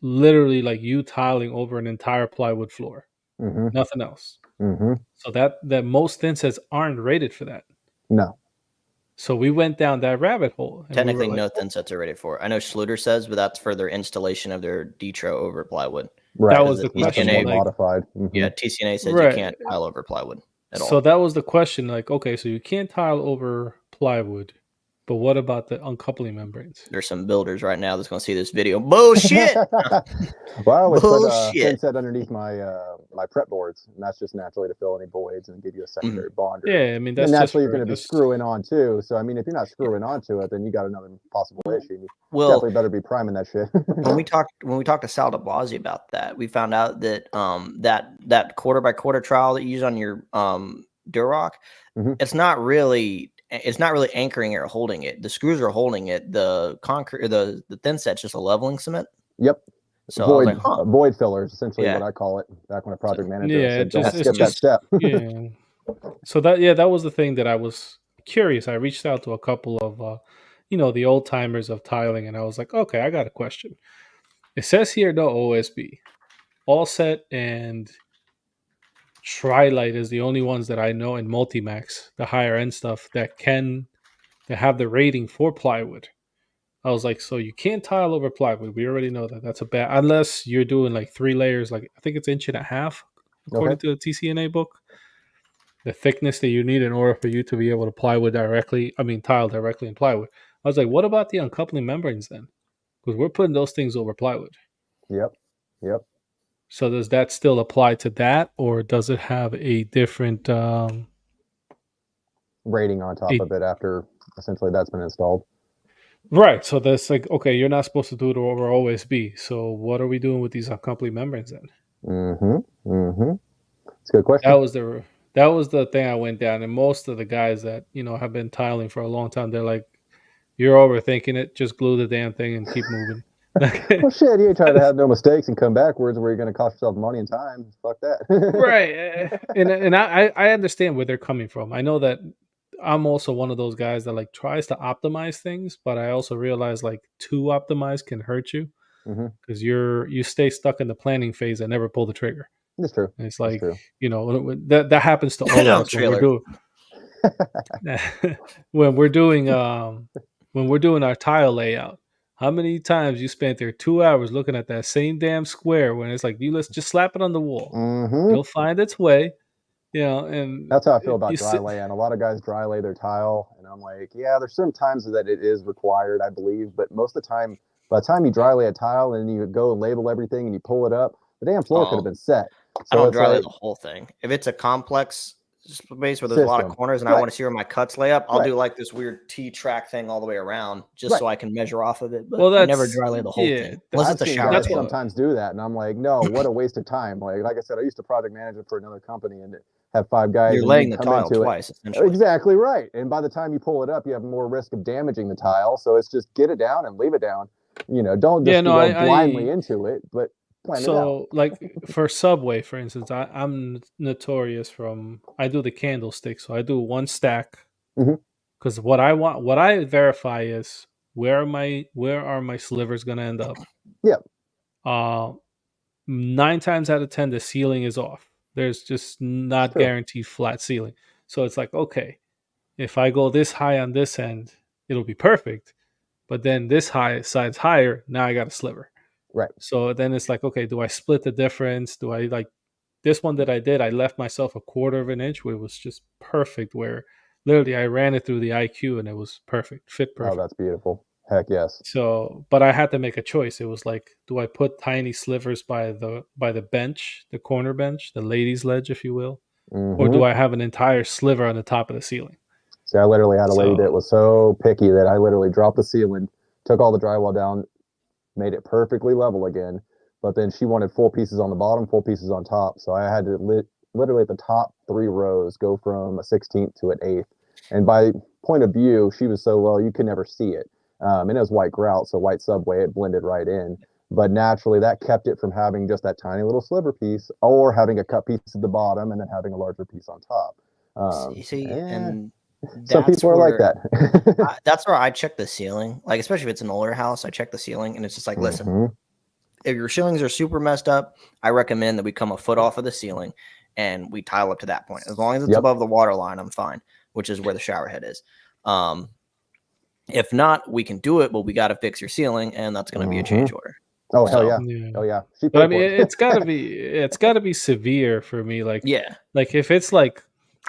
literally like you tiling over an entire plywood floor. Mm-hmm. Nothing else. Mm-hmm. So that most thin sets aren't rated for that. No. So we went down that rabbit hole. And Technically, we were no like, thin sets are rated for. I know Schluter says, but that's for their installation of their Detro over plywood. Right. That was Because the the question. TCNA, more Like, modified. Mm-hmm. yeah, TCNA says you Right. can't tile over plywood at so all. that was the question. Like, okay, so you can't tile over plywood, but what about the uncoupling membranes? There's some builders right now that's going to see this video. Bullshit. Well, I always put Bullshit. thin set underneath my my prep boards, and that's just naturally to fill any voids and give you a secondary bonder. Yeah, I mean that's and just naturally you're for going to be this- screwing on too. So I mean, if you're not screwing onto it, then you got another possible issue. You Well, definitely better be priming that shit. when we talked to Sal DeBlasi about that, we found out that that quarter by quarter trowel that you use on your Durock, Mhm. it's not really anchoring it or holding it. The screws are holding it. The concrete, the thin set's just a leveling cement. Yep. So I was Void like, huh. void fillers, essentially Yeah. what I call it. Back when a project manager Yeah, said, don't it's skip that just- step. yeah. So that was the thing that I was curious. I reached out to a couple of the old timers of tiling, and I was like, okay, I got a question. It says here no OSB. All Set and Trilite is the only ones that I know, and Multimax, the higher end stuff that have the rating for plywood. I was like, so you can't tile over plywood. We already know that. That's a bad, unless you're doing like 3 layers, like I think it's 1.5 inches, according to the TCNA book. The thickness that you need in order for you to be able to tile directly in plywood. I was like, what about the uncoupling membranes then? Because we're putting those things over plywood. Yep. So does that still apply to that, or does it have a different? Rating on top of it after essentially that's been installed. Right. So that's like, okay, you're not supposed to do it over OSB. So what are we doing with these uncoupling membranes then? Mm-hmm. Mm-hmm. It's a good question. That was the thing I went down, and most of the guys that have been tiling for a long time, they're like, "You're overthinking it. Just glue the damn thing and keep moving." Well, shit, you ain't trying to have no mistakes and come backwards where you're going to cost yourself money and time. Fuck that. Right. And I understand where they're coming from. I know that I'm also one of those guys that like tries to optimize things, but I also realize like too optimized can hurt you because you stay stuck in the planning phase and never pull the trigger. It's true. And it's like, true. that happens to all of us when we're doing our tile layout. How many times you spent there 2 hours looking at that same damn square when it's like, let's just slap it on the wall. Mm-hmm. It'll find its way, and that's how I feel about dry laying. A lot of guys dry lay their tile, and I'm like, yeah, there's certain times that it is required, I believe, but most of the time, by the time you dry lay a tile and you go and label everything and you pull it up, the damn floor could have been set. So I don't dry lay the whole thing. If it's a complex space where there's a lot of corners and I want to see where my cuts lay up, I'll do like this weird T-track thing all the way around just so I can measure off of it. But I never dry lay the whole thing. Unless it's a shower. Guys sometimes do that, and I'm like, no, what a waste of time. Like I said, I used to project manage for another company and have 5 guys. You're laying the tile twice, essentially. Exactly right. And by the time you pull it up, you have more risk of damaging the tile. So it's just get it down and leave it down. Don't just go blindly into it, but so like for Subway, for instance, I'm notorious I do the candlestick, so I do 1 stack because what I verify is where are my slivers going to end up. 9 times out of 10 the ceiling is off. There's just not guaranteed flat ceiling, so it's like, okay, if I go this high on this end, it'll be perfect, but then this side's higher, now I got a sliver. Right. So then it's like, okay, do I split the difference? Do I like this one that I did? I left myself a 1/4 inch where it was just perfect, where literally I ran it through the IQ and it was perfect, fit perfect. Oh, that's beautiful. Heck yes. So, but I had to make a choice. It was like, do I put tiny slivers by the bench, the corner bench, the ladies' ledge, if you will, or do I have an entire sliver on the top of the ceiling? See, I literally had a lady that was so picky that I literally dropped the ceiling, took all the drywall down, made it perfectly level again, but then she wanted full pieces on the bottom, full pieces on top. So I had to literally at the top 3 rows go from a 16th to an 1/8. And by point of view, she was so low you could never see it. And it was white grout, so white Subway, it blended right in. But naturally, that kept it from having just that tiny little sliver piece, or having a cut piece at the bottom and then having a larger piece on top. And some people are like that. That's where I check the ceiling. Like, especially if it's an older house, I check the ceiling, and it's just like, listen, if your ceilings are super messed up, I recommend that we come a foot off of the ceiling and we tile up to that point. As long as it's above the water line, I'm fine, which is where the shower head is. If not, we can do it, but we got to fix your ceiling, and that's going to be a change order. Oh, hell yeah. Oh, yeah. But I mean, it's got to be severe for me. Like, like if it's like,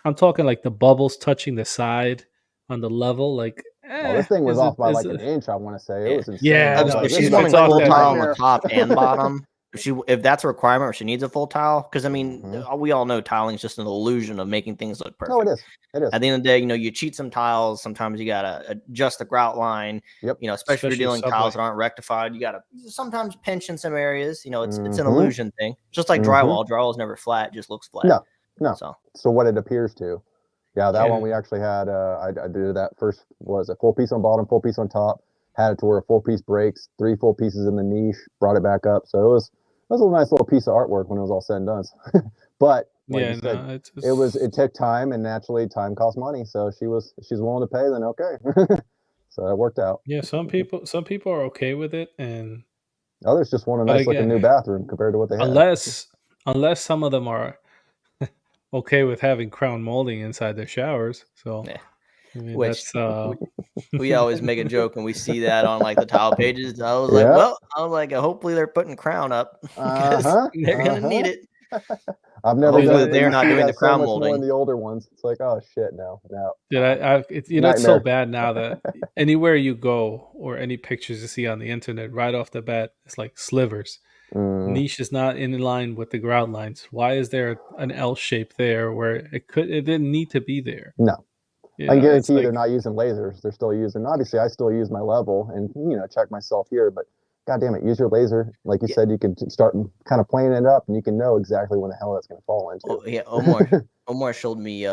I'm talking like the bubbles touching the side on the level, like, this thing was off by like an inch, I want to say. It was insane. Yeah. If she's wanting full tile on the top and bottom, if that's a requirement or she needs a full tile, because I mean, we all know tiling is just an illusion of making things look perfect. No, it is. It is. At the end of the day, you cheat some tiles. Sometimes you gotta adjust the grout line. Yep. Especially if you're dealing tiles that aren't rectified, you gotta sometimes pinch in some areas. It's an illusion thing. Just like drywall. Drywall is never flat; it just looks flat. No. So what it appears to. Yeah, that one we actually had. I did that first. Was a full piece on bottom, full piece on top. Had it to where a full piece breaks, 3 full pieces in the niche. Brought it back up. So it was a nice little piece of artwork when it was all said and done. But like it took time, and naturally time costs money. So she's willing to pay, then okay. So it worked out. Yeah, some people are okay with it, and others just want a nice looking new bathroom compared to what they have. Unless some of them are okay with having crown molding inside their showers. So I mean, which we always make a joke when we see that on like the tile pages. I was like, hopefully they're putting crown up because they're gonna need it. I've never done they're not doing the crown molding. In the older ones, it's like, oh shit, no. Yeah, it's so bad now that anywhere you go or any pictures you see on the internet, right off the bat, it's like slivers. Niche is not in line with the ground lines. Why is there an L shape there where it didn't need to be there? No. I can guarantee you they're not using lasers. They're still using, obviously I still use my level and check myself here, but God damn it, use your laser. Like you said, you can start kind of playing it up and you can know exactly when the hell that's going to fall into. Oh, yeah, Omar showed me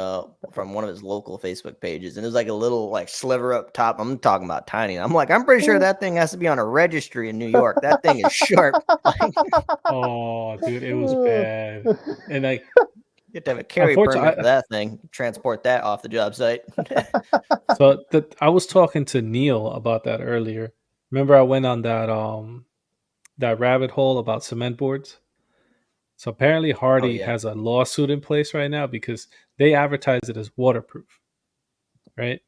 from one of his local Facebook pages, and it was like a little like sliver up top. I'm talking about tiny. I'm like, I'm pretty sure that thing has to be on a registry in New York. That thing is sharp. Oh, dude, it was bad. And like, you have to have a carry permit for that thing. Transport that off the job site. So I was talking to Neil about that earlier. Remember I went on that rabbit hole about cement boards? So apparently Hardy has a lawsuit in place right now because they advertise it as waterproof, right?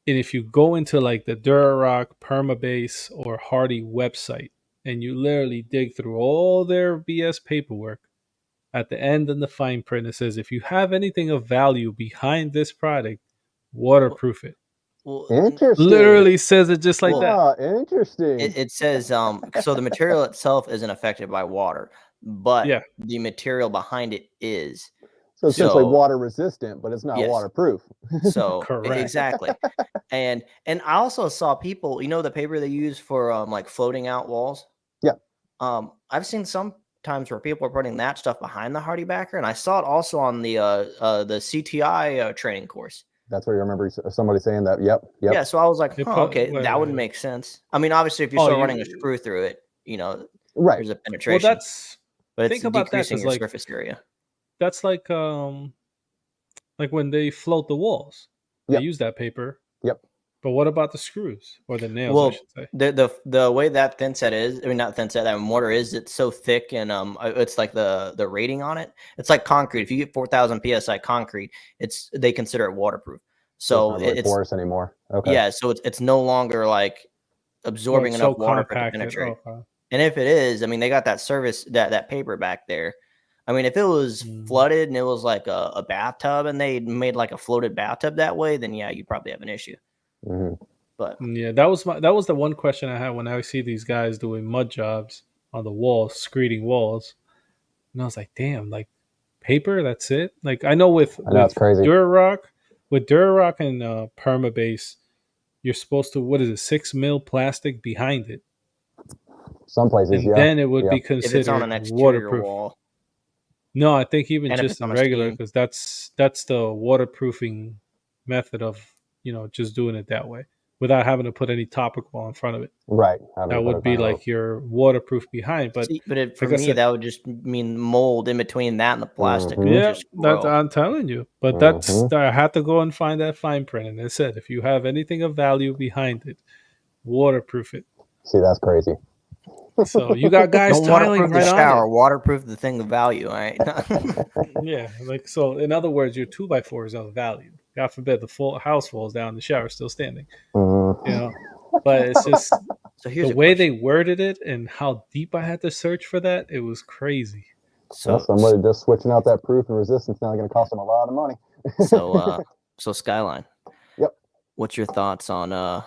And if you go into like the Durarock, Permabase, or Hardy website and you literally dig through all their BS paperwork, at the end in the fine print it says, if you have anything of value behind this product, waterproof it. Well, interesting. Literally says it just like that. Interesting. It says so the material itself isn't affected by water, but the material behind it is. So essentially water resistant, but it's not waterproof. So correct. Exactly. And I also saw people, the paper they use for like floating out walls. Yeah. I've seen some times where people are putting that stuff behind the Hardy backer, and I saw it also on the CTI training course. That's where you remember somebody saying that. Yep. Yeah, so I was like, okay, that would make sense. I mean, obviously, if you start running a screw through it, there's a penetration. Well, but think it's about decreasing that, your like, surface area. That's like when they float the walls. They use that paper. Yep. But what about the screws or the nails? Well, I should say. the way that thin set is, I mean, not thin set, that mortar is, it's so thick, and it's like the rating on it. It's like concrete. If you get 4,000 psi concrete, they consider it waterproof. So it's not really porous anymore. Okay. Yeah, so it's no longer like absorbing enough water for it to penetrate. Okay. And if it is, I mean, they got that that paper back there. I mean, if it was flooded and it was like a bathtub and they made like a floated bathtub that way, then yeah, you'd probably have an issue. Mm-hmm. But yeah, that was the one question I had when I see these guys doing mud jobs on the walls, screeding walls, and I was like, damn, like paper, that's it. Like I know with crazy. Durarock and Permabase, you're supposed to, what is it, 6 mil plastic behind it. Some places, and then it would be considered if it's on an exterior waterproof. Wall. No, I think even just in regular, because that's the waterproofing method of just doing it that way without having to put any topical in front of it. Right. That would be like your waterproof behind. But for me, that would just mean mold in between that and the plastic. Mm-hmm. Yeah, I'm telling you. But I had to go and find that fine print, and it said if you have anything of value behind it, waterproof it. See, that's crazy. So you got guys Don't tiling waterproof the right on shower. Waterproof the thing of value. All right. it. Yeah, like so. In other words, your 2x4 is of value. God forbid the full house falls down, the shower's still standing. Mhm. You know, but it's just So here's the a way question. they worded it and how deep I had to search for that. It was crazy. Well, So somebody just switching out that proof and resistance now going to cost them a lot of money. so Skyline. Yep. What's your thoughts on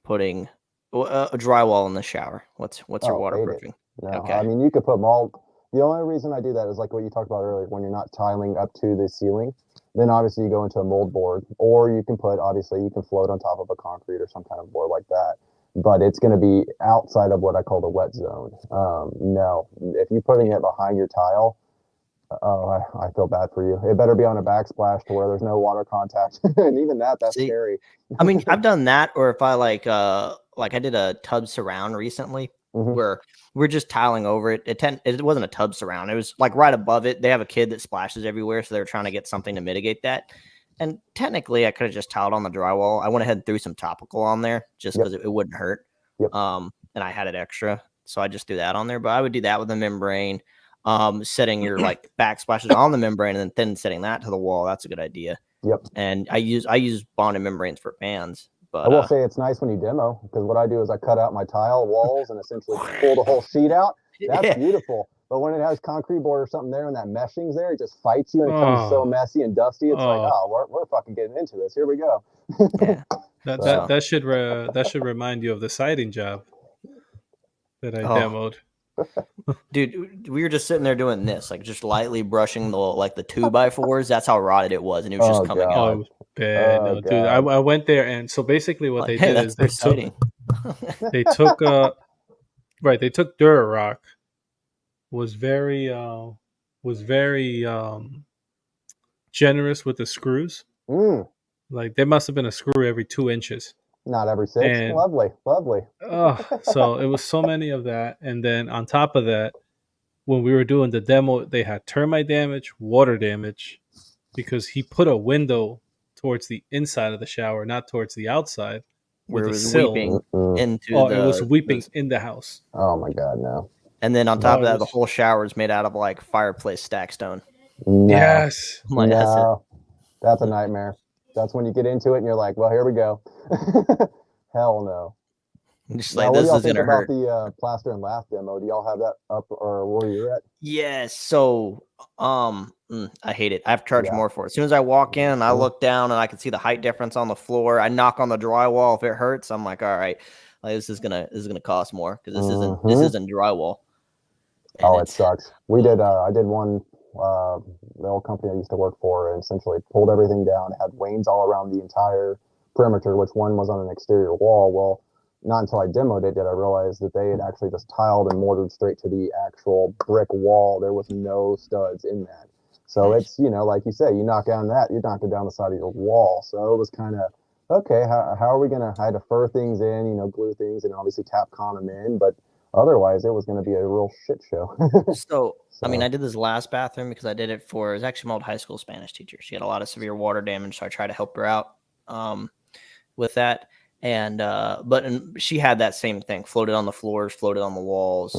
putting a drywall in the shower? What's your Hate it. waterproofing? No, Okay. I mean, you could put mold. The only reason I do that is like what you talked about earlier, when you're not tiling up to the ceiling, then obviously you go into a mold board, or you can put, obviously you can float on top of a concrete or some kind of board like that, but it's going to be outside of what I call the wet zone. No, if you're putting it behind your tile, I feel bad for you. It better be on a backsplash to where there's no water contact. And even that's See, scary. I mean, I've done that, or if I like I did a tub surround recently Mhm. where we're just tiling over it. It wasn't a tub surround. It was like right above it. They have a kid that splashes everywhere, so they were trying to get something to mitigate that. And technically, I could have just tiled on the drywall. I went ahead and threw some topical on there just Yep. because it wouldn't hurt. Yep. And I had it extra, so I just threw that on there. But I would do that with the membrane. Setting your like backsplashes on the membrane and then setting that to the wall. That's a good idea. Yep. And I use bonded membranes for fans. But I will say it's nice when you demo, because what I do is I cut out my tile walls and essentially pull the whole sheet out. That's yeah. beautiful. But when it has concrete board or something there and that meshing's there, it just fights you and it becomes so messy and dusty. It's like, we're fucking getting into this. Here we go. Yeah. That should remind you of the siding job that I demoed. Dude, we were just sitting there doing this, like just lightly brushing the 2x4s. That's how rotted it was, and it was just coming God. Oh, out. it was bad. Oh, No, dude, I went there, and so basically what they Hey, did is that's exciting. they took Durarock, was very generous with the screws. Like there must have been a screw every 2 inches. Not every 6. And- Lovely. So it was so many of that, and then on top of that, when we were doing the demo, they had termite damage, water damage, because he put a window towards the inside of the shower, not towards the outside, Where with it a was sill. weeping into Oh, it was weeping in the house. Oh my God, no. And then on top of it that, the was- whole shower is made out of like fireplace stack stone. No. Yes. I'm like, that's it. No. That's a nightmare. That's when you get into it and you're like, well, here we go. Hell no. Just Now, like what do this y'all is think gonna about hurt. the plaster and lath demo? Do y'all have that up or where you're at? Yes. So I hate it. I have to charge Yeah. more for it. As soon as I walk in, I Mhm. look down and I can see the height difference on the floor. I knock on the drywall. If it hurts, I'm like, all right, like, this is gonna cost more because this isn't drywall. And Oh, it sucks. We did. I did one. The old company I used to work for, and essentially pulled everything down. Had wains all around the entire perimeter, which one was on an exterior wall. Well, not until I demoed it did I realize that they had actually just tiled and mortared straight to the actual brick wall. There was no studs in that. So it's, like you say, you knock down that, you're knocking down the side of your wall. So it was kind of, okay, how are we going to, I had to fur things in, glue things and obviously Tapcon them in, but otherwise it was going to be a real shit show. So, I mean, I did this last bathroom because I did it for, it was actually my old high school Spanish teacher. She had a lot of severe water damage, so I tried to help her out with that. And she had that same thing, floated on the floors, floated on the walls.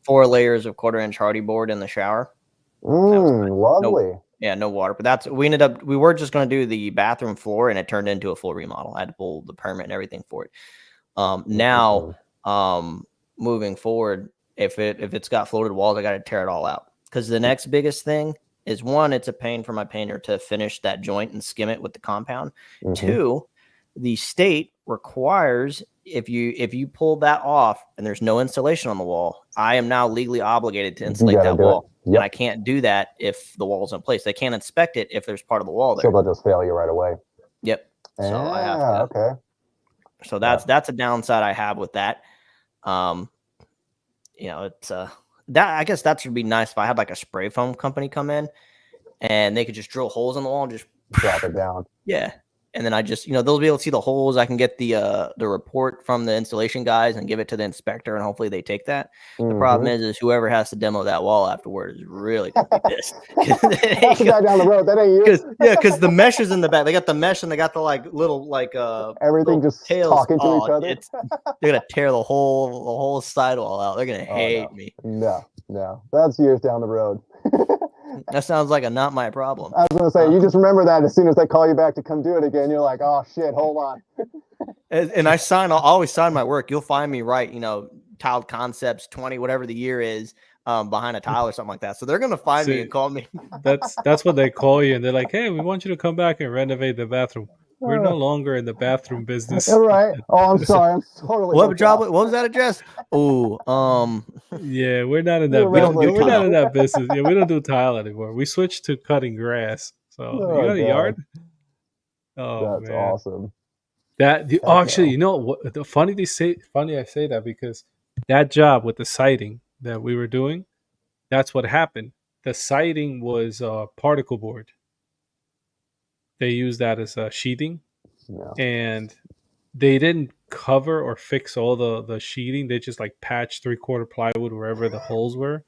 4 layers of 1/4-inch hardy board in the shower. Lovely. No water. But we were just going to do the bathroom floor, and it turned into a full remodel. I had to pull the permit and everything for it. Now, moving forward, if it's got floated walls, I got to tear it all out, because the next biggest thing is, one, it's a pain for my painter to finish that joint and skim it with the compound. 2, the state requires, if you pull that off and there's no insulation on the wall, I am now legally obligated to insulate that wall. Yep. And I can't do that if the wall's in place. They can't inspect it if there's part of the wall there. So they'll just fail you right away. Yep. So I have to. Okay. So that's a downside I have with that. It's that, I guess that would be nice if I had like a spray foam company come in and they could just drill holes in the wall and just drop it down. Yeah. and then I just, they'll be able to see the holes. I can get the report from the installation guys and give it to the inspector, and hopefully they take that. The problem is whoever has to demo that wall afterward is really gonna be pissed. That's the guy down the road. That ain't you. Because the mesh is in the back. They got the mesh and they got the little everything little just tails. talking to each other. They're gonna tear the whole sidewall out. They're gonna hate me. No, that's years down the road. That sounds like a not my problem. I was gonna say, you just remember that as soon as they call you back to come do it again, you're like, oh shit, hold on. And I always sign my work. You'll find me right, Tiled Concepts 20, whatever the year is, behind a tile or something like that. So they're gonna find me and call me. That's what they call you, and they're like, hey, we want you to come back and renovate the bathroom. We're no longer in the bathroom business. All right. Oh, I'm sorry. I'm totally. What job? What was that address? Oh, yeah, we're not in that. We're not in that business. Yeah, we don't do tile anymore. We switched to cutting grass. So you got a yard? Oh, that's man. awesome. Actually, you know what? Funny I say that because that job with the siding that we were doing, that's what happened. The siding was particle board. They used that as sheathing, and they didn't cover or fix all the sheeting. They just patched 3/4 plywood wherever the holes were.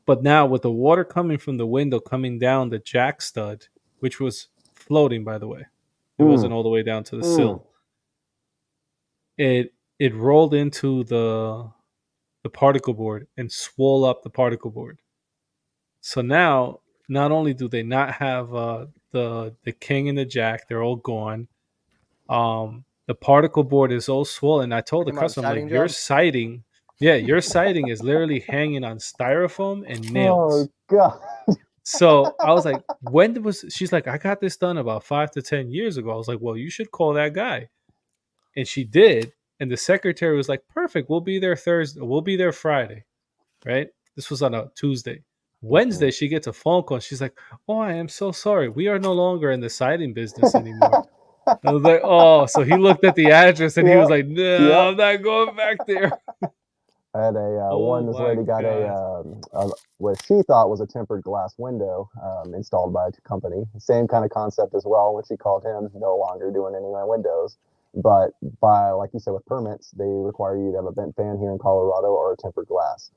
But now with the water coming from the window coming down the jack stud, which was floating, by the way, it wasn't all the way down to the sill. It rolled into the particle board and swole up the particle board. So now, not only do they not have the king and the jack, they're all gone. The particle board is all swollen. I told the customer, your siding is literally hanging on styrofoam and nails. Oh god. So I was like, she's like, I got this done about 5 to 10 years ago. I was like, well, you should call that guy. And she did. And the secretary was like, perfect. We'll be there Thursday. We'll be there Friday. Right? This was on a Tuesday. Wednesday, she gets a phone call. She's like, oh, I am so sorry. We are no longer in the siding business anymore. I was like, oh. So he looked at the address and he was like, no, I'm not going back there. I had this lady got what she thought was a tempered glass window installed by a company. Same kind of concept as well. When she called him, no longer doing any windows. But by, like you said, with permits, they require you to have a vent fan here in Colorado or a tempered glass.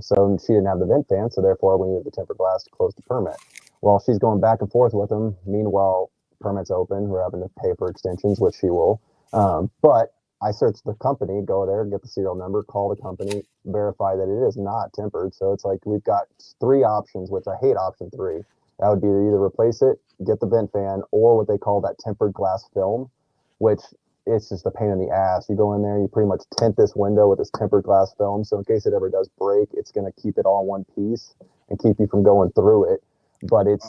So she didn't have the vent fan, so therefore we needed the tempered glass to close the permit. Well, she's going back and forth with them. Meanwhile, permit's open. We're having to pay for extensions, which she will. But I searched the company, go there, get the serial number, call the company, verify that it is not tempered. So it's like we've got 3 options, which I hate option 3. That would be to either replace it, get the vent fan, or what they call that tempered glass film, which it's just a pain in the ass. You go in there, you pretty much tint this window with this tempered glass film. So in case it ever does break, it's going to keep it all in one piece and keep you from going through it. But it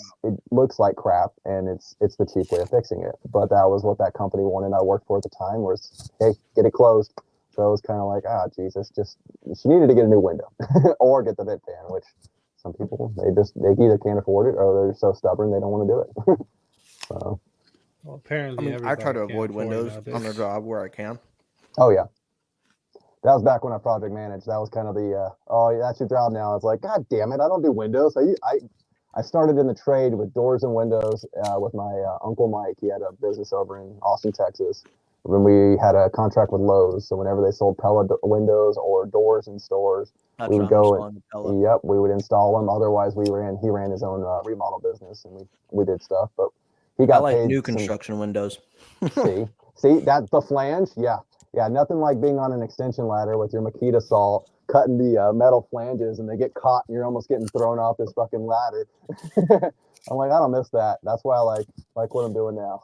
looks like crap, and it's the cheap way of fixing it. But that was what that company wanted. I worked for at the time was, hey, get it closed. So it was kind of like, Jesus, just she needed to get a new window or get the vent fan, which some people they either can't afford it or they're so stubborn they don't want to do it. So. Well, apparently, I try to avoid windows on the job where I can. Oh yeah, that was back when I project managed. That was kind of the that's your job now. It's like, God damn it, I don't do windows. I started in the trade with doors and windows with my uncle Mike. He had a business over in Austin, Texas. When we had a contract with Lowe's, so whenever they sold Pella windows or doors in stores, we would go and we would install them. Otherwise, he ran his own remodel business, and we did stuff. But he got paid new construction windows. see that the flange, yeah, nothing like being on an extension ladder with your Makita saw cutting the metal flanges, and they get caught, and you're almost getting thrown off this fucking ladder. I'm like, I don't miss that. That's why I like what I'm doing now.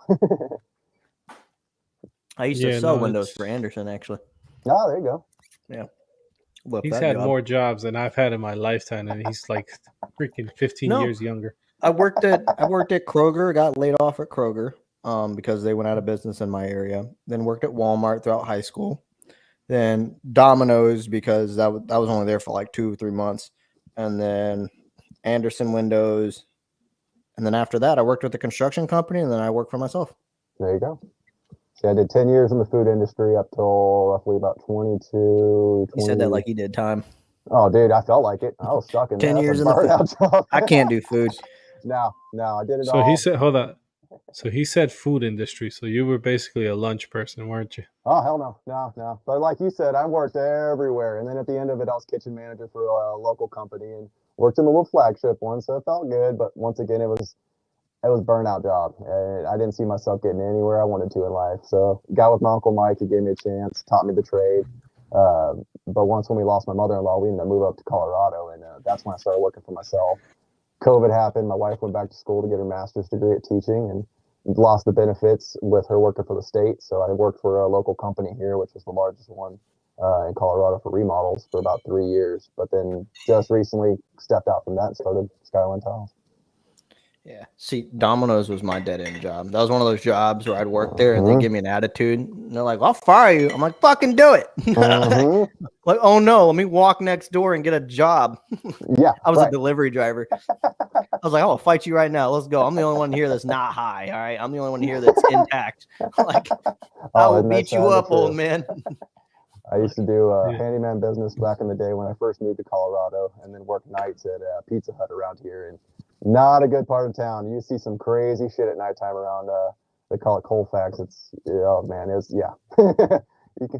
I used to sell windows for Anderson, actually. Oh, there you go. Yeah. He's had more jobs than I've had in my lifetime, and he's like freaking 15 years younger. I worked at Kroger, got laid off at Kroger because they went out of business in my area. Then worked at Walmart throughout high school. Then Domino's because that was only there for like 2 or 3 months. And then Anderson Windows. And then after that, I worked with the construction company, and then I worked for myself. There you go. Yeah, I did 10 years in the food industry up till roughly about 22. 20. You said that like you did time. Oh, dude, I felt like it. I was stuck in 10 years in the food. I can't do food. No, I did it all. So he said, hold on. So he said food industry. So you were basically a lunch person, weren't you? Oh hell no. But like you said, I worked everywhere, and then at the end of it, I was kitchen manager for a local company and worked in the little flagship one, so it felt good. But once again, it was burnout job, and I didn't see myself getting anywhere I wanted to in life. So got with my uncle Mike, he gave me a chance, taught me the trade. But once when we lost my mother-in-law, we ended up moving up to Colorado, and that's when I started working for myself. COVID happened. My wife went back to school to get her master's degree at teaching, and lost the benefits with her working for the state. So I worked for a local company here, which was the largest one in Colorado for remodels for about 3 years. But then just recently stepped out from that and started Skyline Tiles. Yeah. See, Domino's was my dead end job. That was one of those jobs where I'd work there and they give me an attitude. And they're like, I'll fire you. I'm like, fucking do it. Like, oh no, let me walk next door and get a job. Yeah. I was a delivery driver. I was like, I'll fight you right now. Let's go. I'm the only one here that's not high. All right. I'm the only one here that's intact. Like, I will beat you up, old man. I used to do handyman business back in the day when I first moved to Colorado, and then work nights at Pizza Hut around here. And not a good part of town. You see some crazy shit at nighttime around. They call it Colfax. It's oh man,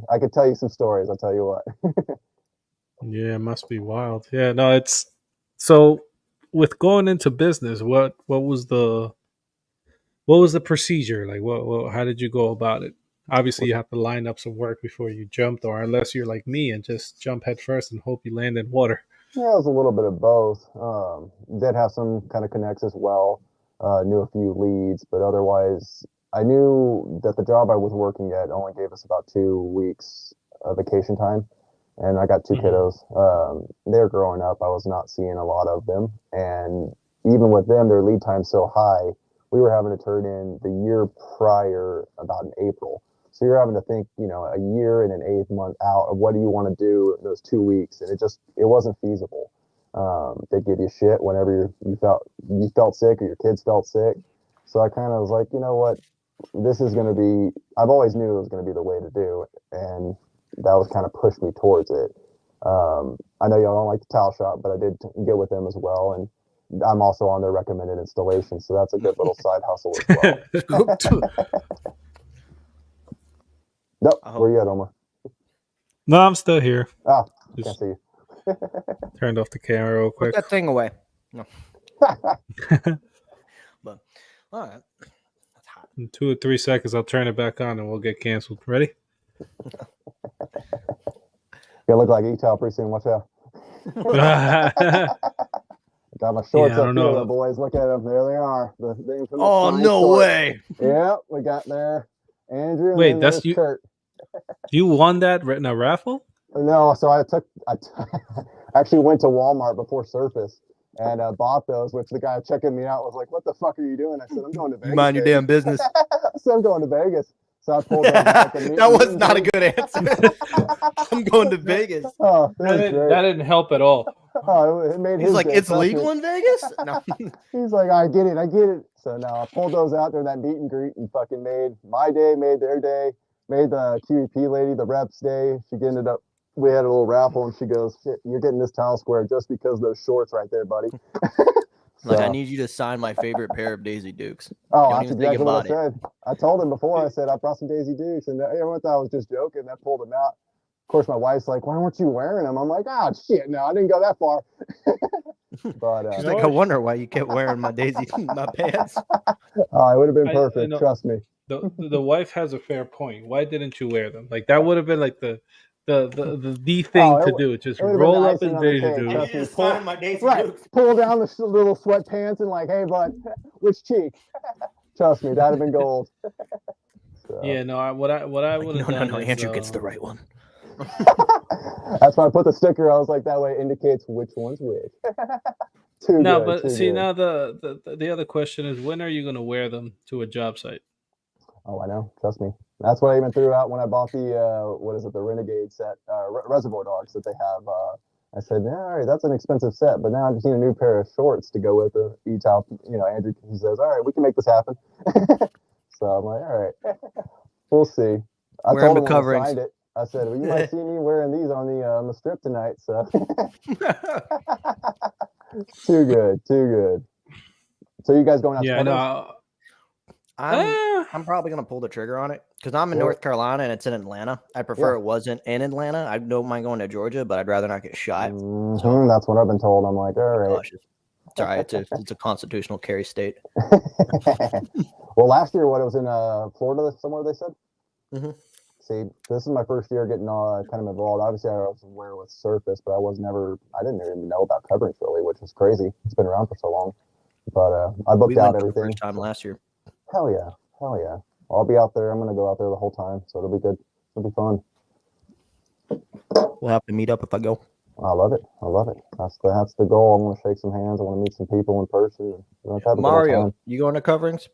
I could tell you some stories. I'll tell you what. Yeah, it must be wild. Yeah, no, it's so with going into business. What was the procedure like? What how did you go about it? Obviously, you have to line up some work before you jumped, or unless you're like me and just jump head first and hope you land in water. Yeah, it was a little bit of both. Did have some kind of connects as well. Knew a few leads, but otherwise, I knew that the job I was working at only gave us about 2 weeks of vacation time, and I got 2 kiddos. They were growing up. I was not seeing a lot of them, and even with them, their lead time's so high. We were having to turn in the year prior, about in April. So you're having to think, a year and an 8th month out of what do you want to do in those 2 weeks, and it wasn't feasible. They give you shit whenever you felt sick or your kids felt sick. So I kind of was like, you know what, this is going to be. I've always knew it was going to be the way to do it, and that was kind of pushed me towards it. I know y'all don't like the towel shop, but I did get with them as well, and I'm also on their recommended installation, so that's a good little side hustle as well. Nope. Where you at, Omar? No, I'm still here. Oh, can't see you. Turned off the camera real quick. Put that thing away. No. But all right. That's hot. In 2 or 3 seconds, I'll turn it back on and we'll get canceled. Ready? Gonna look like E-Town pretty soon. Watch out. Got my shorts up here, boys. Look at them. There they are. Oh, no way. Yeah, we got there. Andrew. Wait, that's you. Kurt. You won that in a raffle? No, so I actually went to Walmart before Surface and bought those, which the guy checking me out was like, what the fuck are you doing? I said, I'm going to Vegas. Mind your damn business. I said, I'm going to Vegas. So I pulled those out. That was not a good answer. I'm going to Vegas. Oh, that didn't help at all. Oh, it made He's like, it's legal in Vegas? No. He's like, I get it. So now I pulled those out there in that meet and greet and fucking made my day, made their day, made the QEP lady, the rep's day. She ended up, we had a little raffle and she goes, shit, you're getting this tile square just because of those shorts right there, buddy. Like, I need you to sign my favorite pair of Daisy Dukes. Oh, that's exactly what I said. I told him before, I said, I brought some Daisy Dukes, and everyone thought I was just joking. I pulled them out. Of course, my wife's like, why weren't you wearing them? I'm like, oh, shit, no, I didn't go that far. But she's like, I wonder why you kept wearing my my pants. Oh, it would have been perfect. Trust me. The wife has a fair point. Why didn't you wear them? Like, that would have been like the thing to do. Just roll up in Daisy Dukes. Pull down the little sweatpants and like, hey, bud, which cheek? Trust me, that'd have been gold. So. Yeah, no. What I would have done. No. Andrew gets the right one. That's why I put the sticker. I was like, that way it indicates which one's which. No, but see, now the other question is, when are you going to wear them to a job site? Oh, I know. Trust me. That's what I even threw out when I bought the Renegade set, Reservoir Dogs that they have. I said, all right, that's an expensive set, but now I just need a new pair of shorts to go with the E-Top. Andrew, he says, all right, we can make this happen. So I'm like, all right, we'll see. I told him when I signed it, I said, well, you might see me wearing these on the strip tonight. So too good. So you guys going out? Yeah, no. I'm probably gonna pull the trigger on it because I'm in North Carolina and it's in Atlanta. I prefer it wasn't in Atlanta. I don't mind going to Georgia, but I'd rather not get shot. So that's what I've been told. I'm like, all right. Cautious. It's all right. It's a constitutional carry state. Well, last year, what it was in Florida somewhere, they said. Mm-hmm. See, this is my first year getting kind of involved. Obviously, I was aware with Surface, but I didn't even know about Coverings really, which was crazy. It's been around for so long. But I booked out everything. First time last year. Hell yeah. I'll be out there. I'm gonna go out there the whole time, so it'll be good. It'll be fun. We'll have to meet up if I go. I love it. That's the goal. I want to shake some hands. I want to meet some people in person. Mario, you going to Coverings?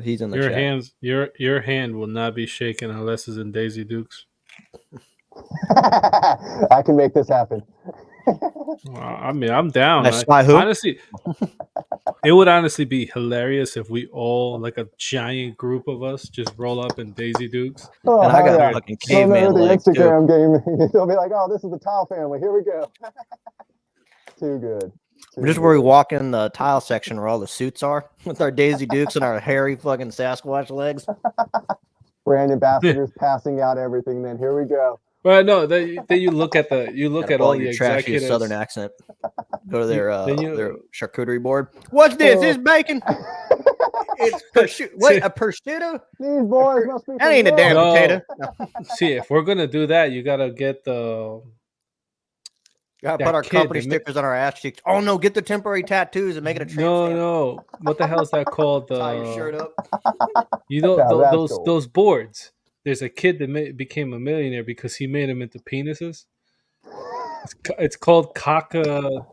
He's in the chat. Your hand will not be shaken unless it's in Daisy Dukes. I can make this happen. I mean, I'm down. Honestly, it would honestly be hilarious if we all, like a giant group of us, just roll up in Daisy Dukes. Oh, and I got fucking caveman legs the Instagram game. They'll be like, "Oh, this is the Tile family. Here we go." Too good. Just where we walk in the tile section where all the suits are with our Daisy Dukes and our hairy fucking Sasquatch legs. Brand ambassadors passing out everything. Then here we go. Well, no. Then you look at all the trashy executives. Southern accent. Go to their charcuterie board. What's this? This bacon. It's a prosciutto. These boys must be. That ain't a damn potato. See, if we're gonna do that, you gotta get the. Gotta put our company stickers on our ass cheeks. Oh no, get the temporary tattoos and make it a tramp stamp. No. What the hell is that called? Tie your shirt up. You know those boards. There's a kid that became a millionaire because he made them into penises. It's called Kaka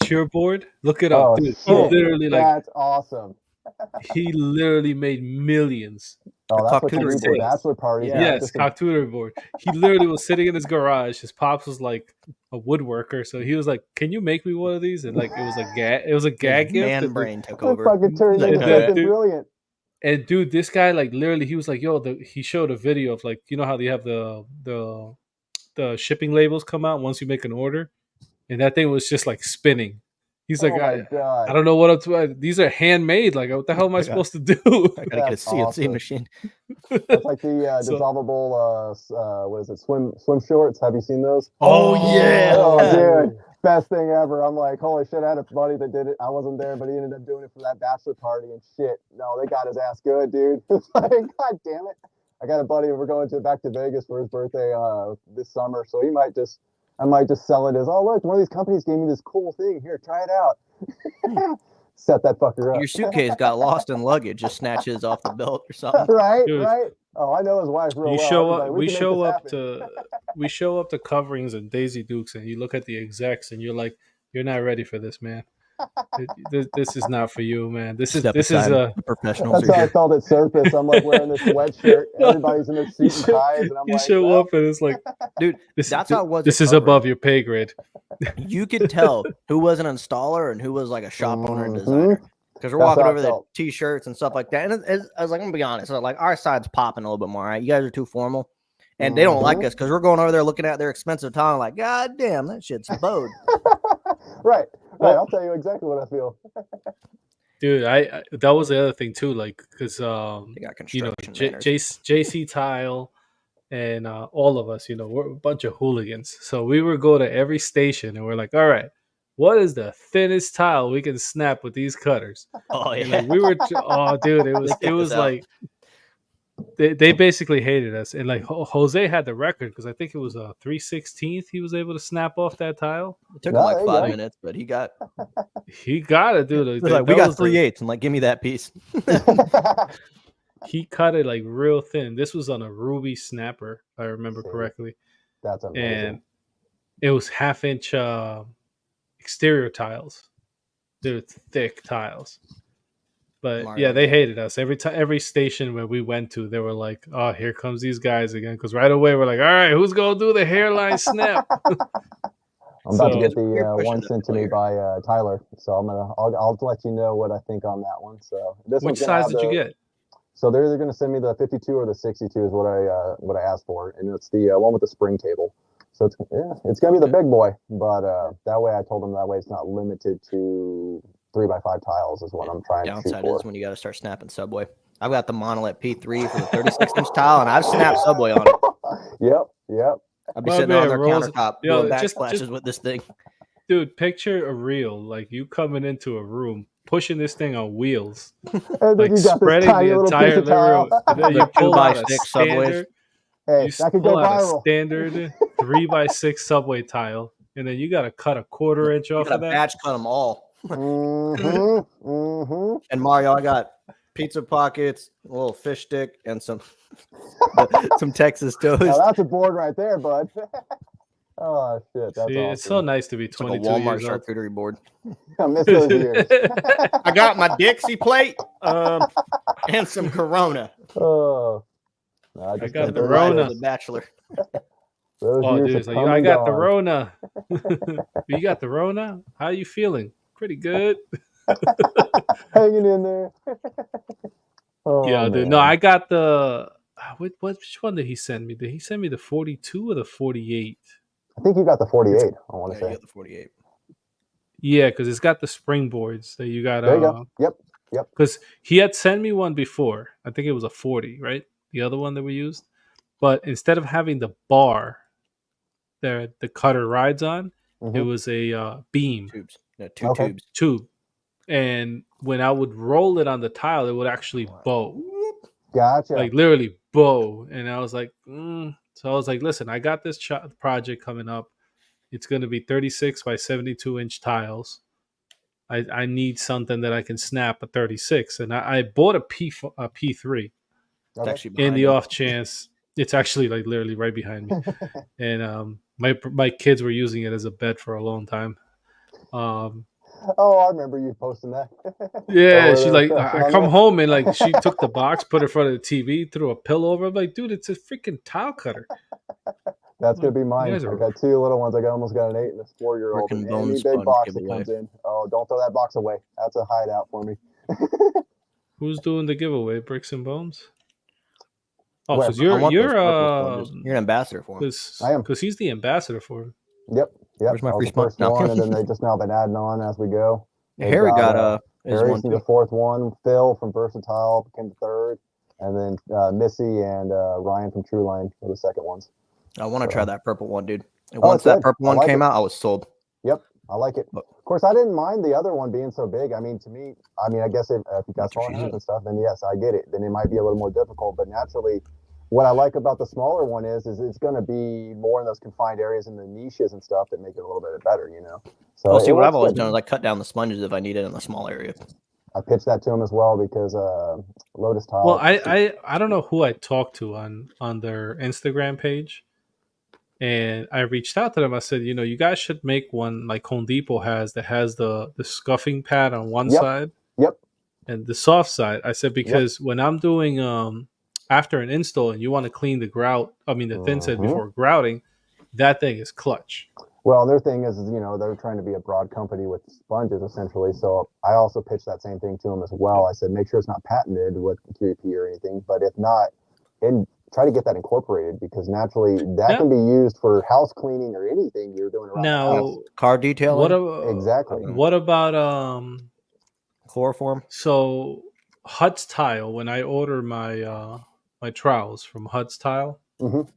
Cheerboard. Look it up, dude. He literally that's awesome. He literally made millions. Oh, that's what you do for bachelor parties. Yes, charcuterie board. He literally was sitting in his garage. His pops was like a woodworker, so he was like, "Can you make me one of these?" And like it was a gag gift. Man brain took over. Fucking turned into something brilliant. And dude, this guy like literally, he was like, "Yo," he showed a video of like, you know how they have the shipping labels come out once you make an order, and that thing was just like spinning. He's like, I don't know what up to. These are handmade. Like, what the hell am I supposed to do? I gotta get a CNC machine. That's like the dissolvable. What is it? Swim shorts. Have you seen those? Oh yeah. Oh dude, best thing ever. I'm like, holy shit! I had a buddy that did it. I wasn't there, but he ended up doing it for that bachelor party and shit. No, they got his ass good, dude. It's like, god damn it. I got a buddy. We're going back to Vegas for his birthday this summer, so I might just sell it as, oh, look, one of these companies gave me this cool thing. Here, try it out. Set that fucker up. Your suitcase got lost in luggage. Just snatch his off the belt or something. Right. Oh, I know his wife real well. We show up to Coverings and Daisy Dukes, and you look at the execs, and you're like, you're not ready for this, man. This is not for you, man. This is a professional. That's how I felt at Surface. I'm like wearing this sweatshirt. Everybody's in their suit and ties, and I'm you show up and it's like, dude, that's how it was. This is above your pay grade. You could tell who was an installer and who was like a shop owner and designer because we're walking over the t-shirts and stuff like that. And I was like, I'm gonna be honest, like our side's popping a little bit more. Right, you guys are too formal, and they don't like us because we're going over there looking at their expensive tile. Like, god damn, that shit's bowed. Right. I'll tell you exactly what I feel. Dude, I that was the other thing too, like because they got construction JC Tile and all of us, we're a bunch of hooligans. So we would go to every station and we're like, all right, what is the thinnest tile we can snap with these cutters? Oh yeah, and like, we were dude, it was like they basically hated us, and like Jose had the record because I think it was a 3/16 he was able to snap off that tile. It took him like 5 minutes, but he got it, dude. Like, we got 3/8 and like, give me that piece. He cut it like real thin. This was on a Ruby snapper, if I remember correctly. That's amazing. And it was 1/2-inch exterior tiles. They're thick tiles. But yeah, they hated us. Every station where we went to, they were like, "Oh, here comes these guys again." Because right away we're like, "All right, who's gonna do the hairline snap?" I'm about to get the one sent to me by Tyler, so I'll let you know what I think on that one. So which size did you get? So they're either going to send me the 52 or the 62 is what I asked for, and it's the one with the spring table. So it's going to be the big boy, but that way I told them that way it's not limited to 3x5 tiles is what I'm trying to shoot for. Downside is when you got to start snapping Subway. I've got the Monolith P3 for the 36-inch tile, and I've snapped Subway on it. Yep. I'd be My sitting on man their rolls- countertop Yo, doing just- backsplashes with this thing. Dude, picture a reel like you coming into a room, pushing this thing on wheels, And then like you got this spreading tiny the little entire piece of living room, tile. and then you The pull out a 2x6 Subways. standard. Hey, You that could go pull out a viral. standard 3x6 Subway tile, and then you got to cut a 1/4 inch You off got of to that. batch cut them all. Mm-hmm. And Mario, I got pizza pockets, a little fish stick, and some Texas toast. Now that's a board right there, bud. Oh shit, that's See, awesome. it's so nice to be It's like a 22 Walmart years old. charcuterie board. I miss those years. I got my Dixie plate and some Corona. Oh, I just got can't the believe Rona. of the Bachelor. Those Oh, years dude, have it's like, come yo, I and got the gone. Rona. You got the Rona? How you feeling? Pretty good. Hanging in there. Oh, Yeah, dude. man. No, I got the. Which one did he send me? Did he send me the 42 or the 48? I think you got the 48. I want Yeah, to you say. got the 48. Yeah, because it's got the springboards that you got. There you go. Yep. Because he had sent me one before. I think it was a 40, right? The other one that we used. But instead of having the bar that the cutter rides on, it Mhm. was a beam Tubes. No, two Okay. tubes. tube. And when I would roll it on the tile, it would actually bow. Gotcha. Like literally bow. And I was like, So I was like, listen, I got this project coming up. It's going to be 36 by 72 inch tiles. I need something that I can snap a 36. And I bought a P3 It's Okay. actually in behind the you. off chance. It's actually like literally right behind me. And my kids were using it as a bed for a long time. Oh, I remember you posting that. Yeah, Oh, she's they're like, crushing I on come that. home and like she took the box, put it in front of the TV, threw a pillow over. I'm like, dude, it's a freaking tile cutter. That's gonna be mine. guys I are- got two little ones. I got almost got an 8 and a 4-year-old. Freaking And bone any big sponge box that giveaway. comes in. Oh, don't throw that box away. That's a hideout for me. Who's doing the giveaway? Bricks and Bones. Oh, Where? because I want those you're purple sponges. You're an ambassador for him. I am. because he's the ambassador for him. Yep. Where's my That was free the spot? first No. one, and then they just now been adding on as we go. They've Harry got, got his Harry's one the too. fourth one. Phil from Versatile became the third, and then Missy and Ryan from True Line were the second ones. I want to try that purple one, dude. And Oh, once it's that good. purple I one like came it. out, I was sold. I like it. But- Of course, I didn't mind the other one being so big. I mean, to me, I guess if you got That's what small she hands said. and stuff, then yes, I get it. Then it might be a little more difficult. But naturally, what I like about the smaller one is it's going to be more in those confined areas and the niches and stuff that make it a little bit better, you know. So Well, see, it what I've works always good. done is I cut down the sponges if I need it in a small area. I pitched that to him as well because Lotus Tile. Well, I don't know who I talked to on their Instagram page, and I reached out to them. I said, you guys should make one like Home Depot has that has the scuffing pad on one Yep. side, Yep. and the soft side. I said because when I'm doing after an install and you want to clean the thin set Mhm. before grouting, that thing is clutch. Well, their thing is, they're trying to be a broad company with sponges essentially. So I also pitched that same thing to them as well. I said, make sure it's not patented with QEP or anything, but if not, and try to get that incorporated because naturally that Yeah. can be used for house cleaning or anything you're doing around the Now, house. Car detailing, Exactly. What about chloroform. So Hut's Tile, when I order my my trowels from Hut's Tile, Mhm.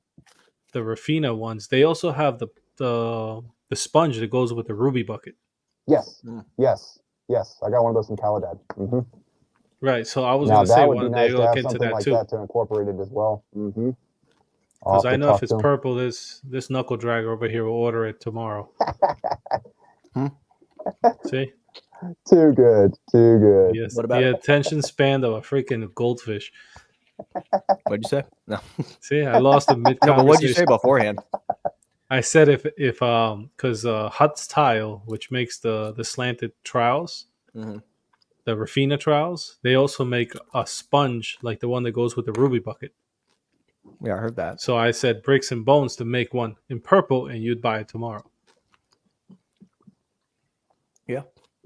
the Rafina ones, they also have the sponge that goes with the Ruby bucket. Yes. Mm. Yes. I got one of those from Caladad. Mm-hmm. Right. So I was Now going to that say would be one nice day to look have into something that like too. that to incorporate it as well. Mm-hmm. Because I know if it's purple, this knuckle dragger over here will order it tomorrow. See? Too good. Yes. What about the it? attention span of a freaking goldfish. What'd you say? No. See, I lost the mid No, but what'd you say conversation. beforehand? I said if because Hut's Tile, which makes the slanted trowels, Mhm. the Rafina trowels, they also make a sponge like the one that goes with the Ruby bucket. Yeah, I heard that. So I said Bricks and Bones to make one in purple, and you'd buy it tomorrow.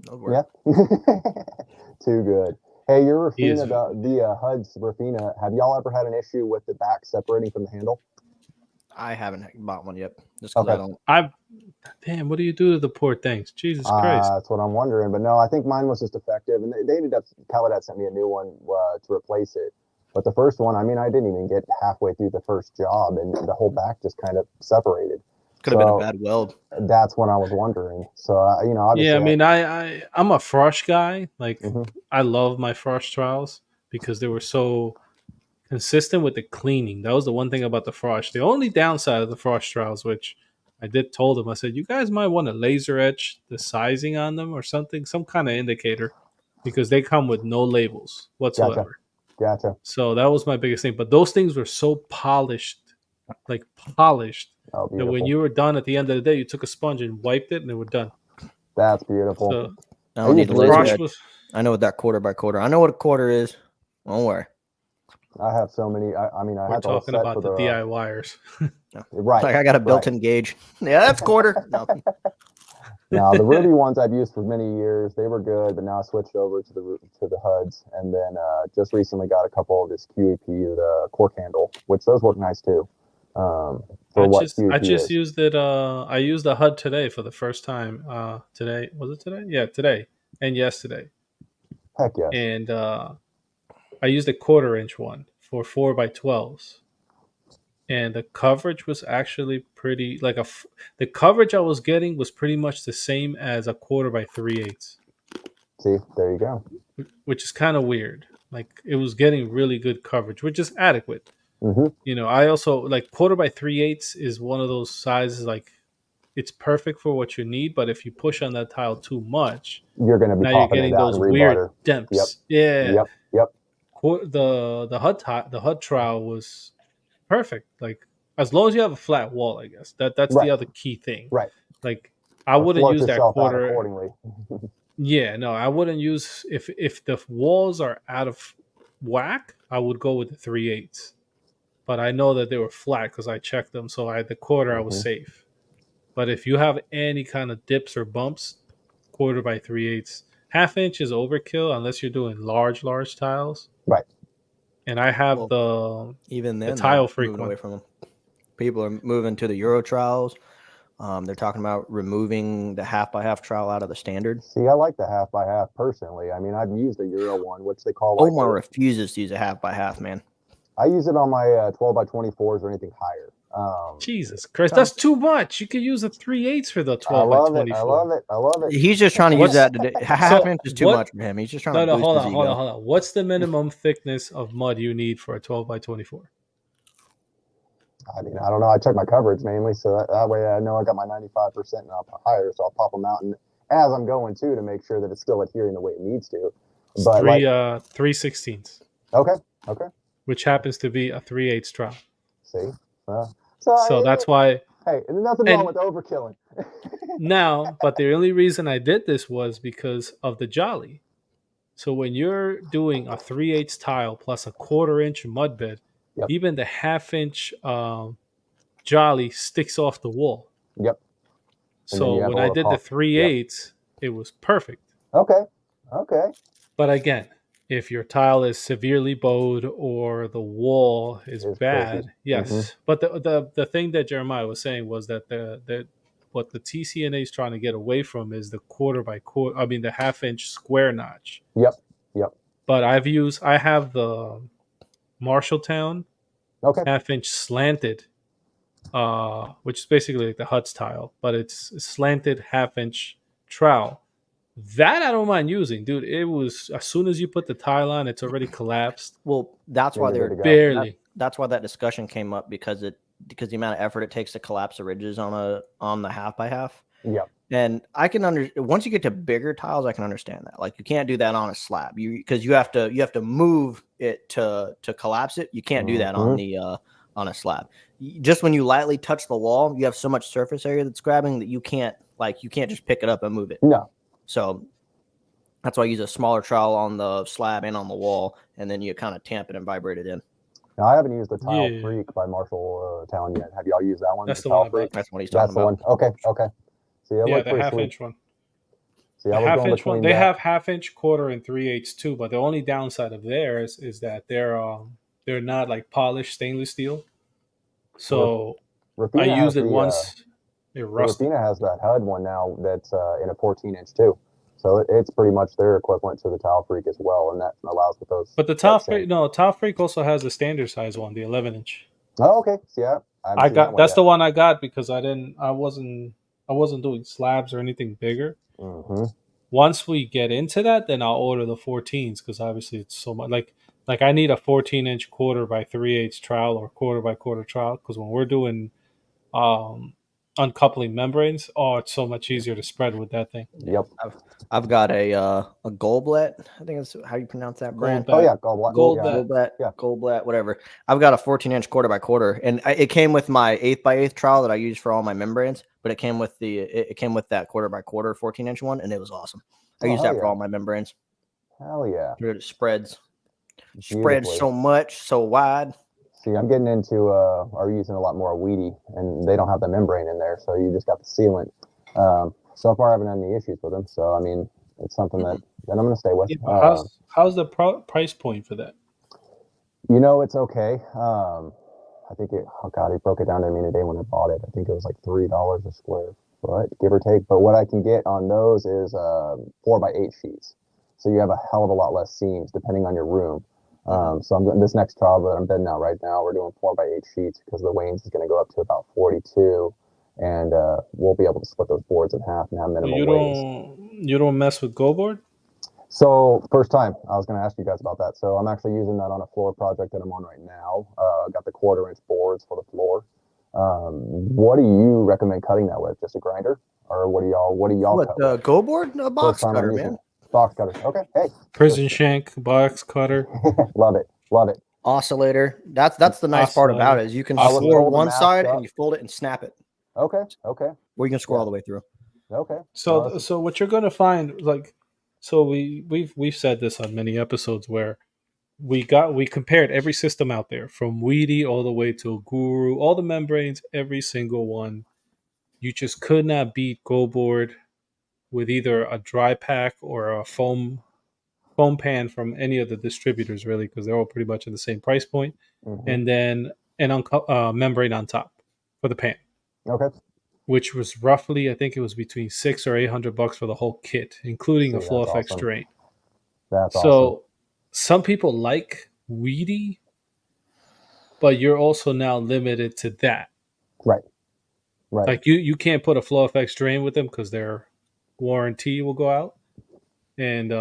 That would work. Yeah. Too good. Hey, your He is- Rafina, the HUD's Rafina, have y'all ever had an issue with the back separating from the handle? I haven't bought one yet. Just because Okay. I don't. Damn, what do you do to the poor things? Jesus Christ. That's what I'm wondering. But no, I think mine was just defective, and they ended up. Caladat sent me a new one to replace it. But the first one, I mean, I didn't even get halfway through the first job, and the whole back just kind of separated. Could have been a bad weld. That's when I was wondering. So obviously, Yeah, I mean, I'm a Frosch guy. Like, Mhm. I love my Frosch trials because they were so consistent with the cleaning. That was the one thing about the Frosch. The only downside of the Frosch trials, which I did told them, I said, you guys might want to laser etch the sizing on them or something, some kind of indicator, because they come with no labels whatsoever. Gotcha. So that was my biggest thing. But those things were so polished, like polished, Oh, that beautiful. when you were done at the end of the day, you took a sponge and wiped it and they were done. That's beautiful. So I don't need to Frosch laser Frosch etch. I know what that quarter by quarter. I know what a quarter is. Don't worry. I have so many. I mean, I we're had the whole talking set about for the DIYers. right. Like I got a built-in gauge. Yeah, that's quarter. No. Now the Ruby ones I've used for many years. They were good, but now I switched over to the HUDs, and then just recently got a couple of this QEP, the cork handle, which those work nice too. For what QEP I just is. used it. I used the HUD today for the first time. Today was it today? Yeah, today and yesterday. Heck yes. And I used a 1/4 inch one for 4x12s, and the coverage was actually pretty. The coverage I was getting was pretty much the same as a 1/4 by 3/8, See, there you go. which is kind of weird. Like it was getting really good coverage, which is adequate. hmm I also like 1/4 by 3/8 is one of those sizes like it's perfect for what you need, but if you push on that tile too much, You're going to be now you're popping it getting out those and weird rebutter. demps. Yeah. Yep. The HUD trial was perfect. Like as long as you have a flat wall, I guess that's Right. the other key thing. Right. Like I wouldn't Float use that yourself out quarter. accordingly. Yeah, no, I wouldn't use if the walls are out of whack. I would go with the 3/8. But I know that they were flat because I checked them. So I the 1/4 I was Mhm. safe. But if you have any kind of dips or bumps, 1/4 by 3/8, 1/2 inch is overkill unless you're doing large tiles. Right. And I have Even then, tile they're freak moving one. away from them. People are moving to the Euro trials. They're talking about removing the 1/2 by 1/2 trowel out of the standard. See, I like the 1/2 by 1/2 personally. I mean, I've used the Euro one, which they call Omar refuses to use a 1/2 by 1/2, man. I use it on my 12 by 24s or anything higher. Jesus Christ, that's too much. You could use a 3/8 for the 12 by 24. I love it. He's just trying to use that today. 1/2 inch is too what- much for him. He's just trying to boost hold his ego. on. What's the minimum thickness of mud you need for a 12 by 24? I mean, I don't know. I check my coverage mainly, so that way I know I got my 95% and I'll higher, so I'll pop them out and as I'm going to make sure that it's still adhering the way it needs to. But 3/16. Okay. Which happens to be a 3/8 trowel. See, so that's why. Hey, there's nothing wrong with overkilling. Now, but the only reason I did this was because of the jolly. So when you're doing a 3/8 tile plus a 1/4 inch mud bed, even the 1/2 inch jolly sticks off the wall. Yep. So when I did the 3/8, it was perfect. Okay. But again, if your tile is severely bowed or the wall is bad, crazy. Yes. Mm-hmm. But the thing that Jeremiah was saying was that what the TCNA is trying to get away from is the 1/4 by 1/4. I mean the 1/2 inch square notch. Yep. But I have the Marshalltown 1/2 inch slanted, which is basically like the HUD's tile, but it's slanted 1/2 inch trowel. That I don't mind using, dude. It was as soon as you put the tile on, it's already collapsed. Well, that's why they're barely. That's why that discussion came up because the amount of effort it takes to collapse the ridges on the 1/2 by 1/2. Yeah. And I can once you get to bigger tiles, I can understand that. Like you can't do that on a slab. Because you have to move it to collapse it. You can't do that on a slab. Just when you lightly touch the wall, you have so much surface area that's grabbing that you can't just pick it up and move it. No. So that's why I use a smaller trowel on the slab and on the wall, and then you kind of tamp it and vibrate it in. Now, I haven't used the Tile Freak by Marshalltown yet. Have y'all used that one? That's the one. That's what he's talking about. That's the one. Okay. See, the 1/2 inch one. See, the 1/2 inch one. They have 1/2 inch, 1/4, and 3/8 too. But the only downside of theirs is that they're not like polished stainless steel. So I used it once. They're rusty. Cortina has that HUD one now that's in a 14-inch too. So it's pretty much their equivalent to the Tile Freak as well, and that allows with those. But the Tile Freak, no, Tile Freak also has the standard size one, the 11-inch. Oh, okay. So, yeah, I got that's the one I got because I wasn't doing slabs or anything bigger. Mm-hmm. Once we get into that, then I'll order the 14s because obviously it's so much like I need a 14-inch 1/4 by 3/8 trowel or 1/4 by 1/4 trowel because when we're doing uncoupling membranes, it's so much easier to spread with that thing. Yep. I've got a Goldblatt. I think that's how you pronounce that brand. Oh yeah, Goldblatt, whatever. I've got a 14-inch 1/4 by 1/4, and it came with my 8 by 8 trowel that I use for all my membranes. But it came with that 1/4 by 1/4 14-inch one, and it was awesome. I use that for all my membranes. Hell yeah! It spreads so much, so wide. See, I'm getting into are using a lot more Weedy, and they don't have the membrane in there, so you just got the sealant. So far, I haven't had any issues with them. So I mean, it's something that I'm going to stay with. Yeah, how's the price point for that? You know, it's okay. I think he broke it down to me today when I bought it. I think it was like $3 a square foot, give or take. But what I can get on those is 4x8 sheets, so you have a hell of a lot less seams depending on your room. So I'm doing this next trial that I'm bidding out right now. We're doing 4x8 sheets because the Wayne's is going to go up to about 42, and we'll be able to split those boards in half and have minimal weights. You don't mess with GoBoard? So first time, I was going to ask you guys about that. So I'm actually using that on a floor project that I'm on right now. Got the 1/4-inch boards for the floor. What do you recommend cutting that with? Just a grinder, or what do y'all cut with? GoBoard? A box cutter, man. Box cutter. Okay. Hey. Prison shank, box cutter. Love it. Oscillator. That's the nice part about it is you can score one side and you fold it and snap it. Okay. Or you can score all the way through. Okay. So what you're gonna find, we've said this on many episodes where we compared every system out there from Weedy all the way to Guru, all the membranes, every single one. You just could not beat GoBoard with either a dry pack or a foam pan from any of the distributors, really, because they're all pretty much in the same price point. Mm-hmm. And then membrane on top for the pan. Okay. Which was roughly, I think it was between $600 or $800 for the whole kit, including a FlowFX drain. That's so awesome. Some people like Weedy, but you're also now limited to that. Right. Like you can't put a FlowFX drain with them because their warranty will go out, and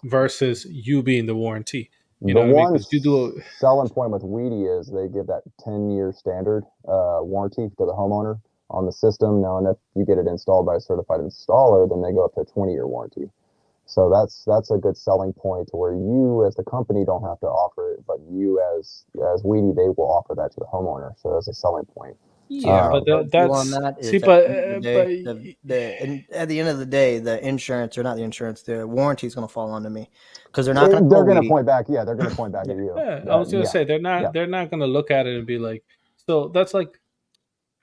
versus you being the warranty. You know what I mean? Because you do a selling point with Weedy is they give that 10-year standard warranty to the homeowner on the system. Now, and if you get it installed by a certified installer, then they go up to a 20-year warranty. So that's a good selling point to where you as the company don't have to offer it, but you as Weedy, they will offer that to the homeowner. So that's a selling point. Yeah, but that's on that is at the end of the day, the insurance or not the insurance, the warranty is going to fall onto me because they're not going to. They're going to point back. Yeah, they're going to point back at you. Yeah, I was going to say they're not going to look at it and be like. So that's like,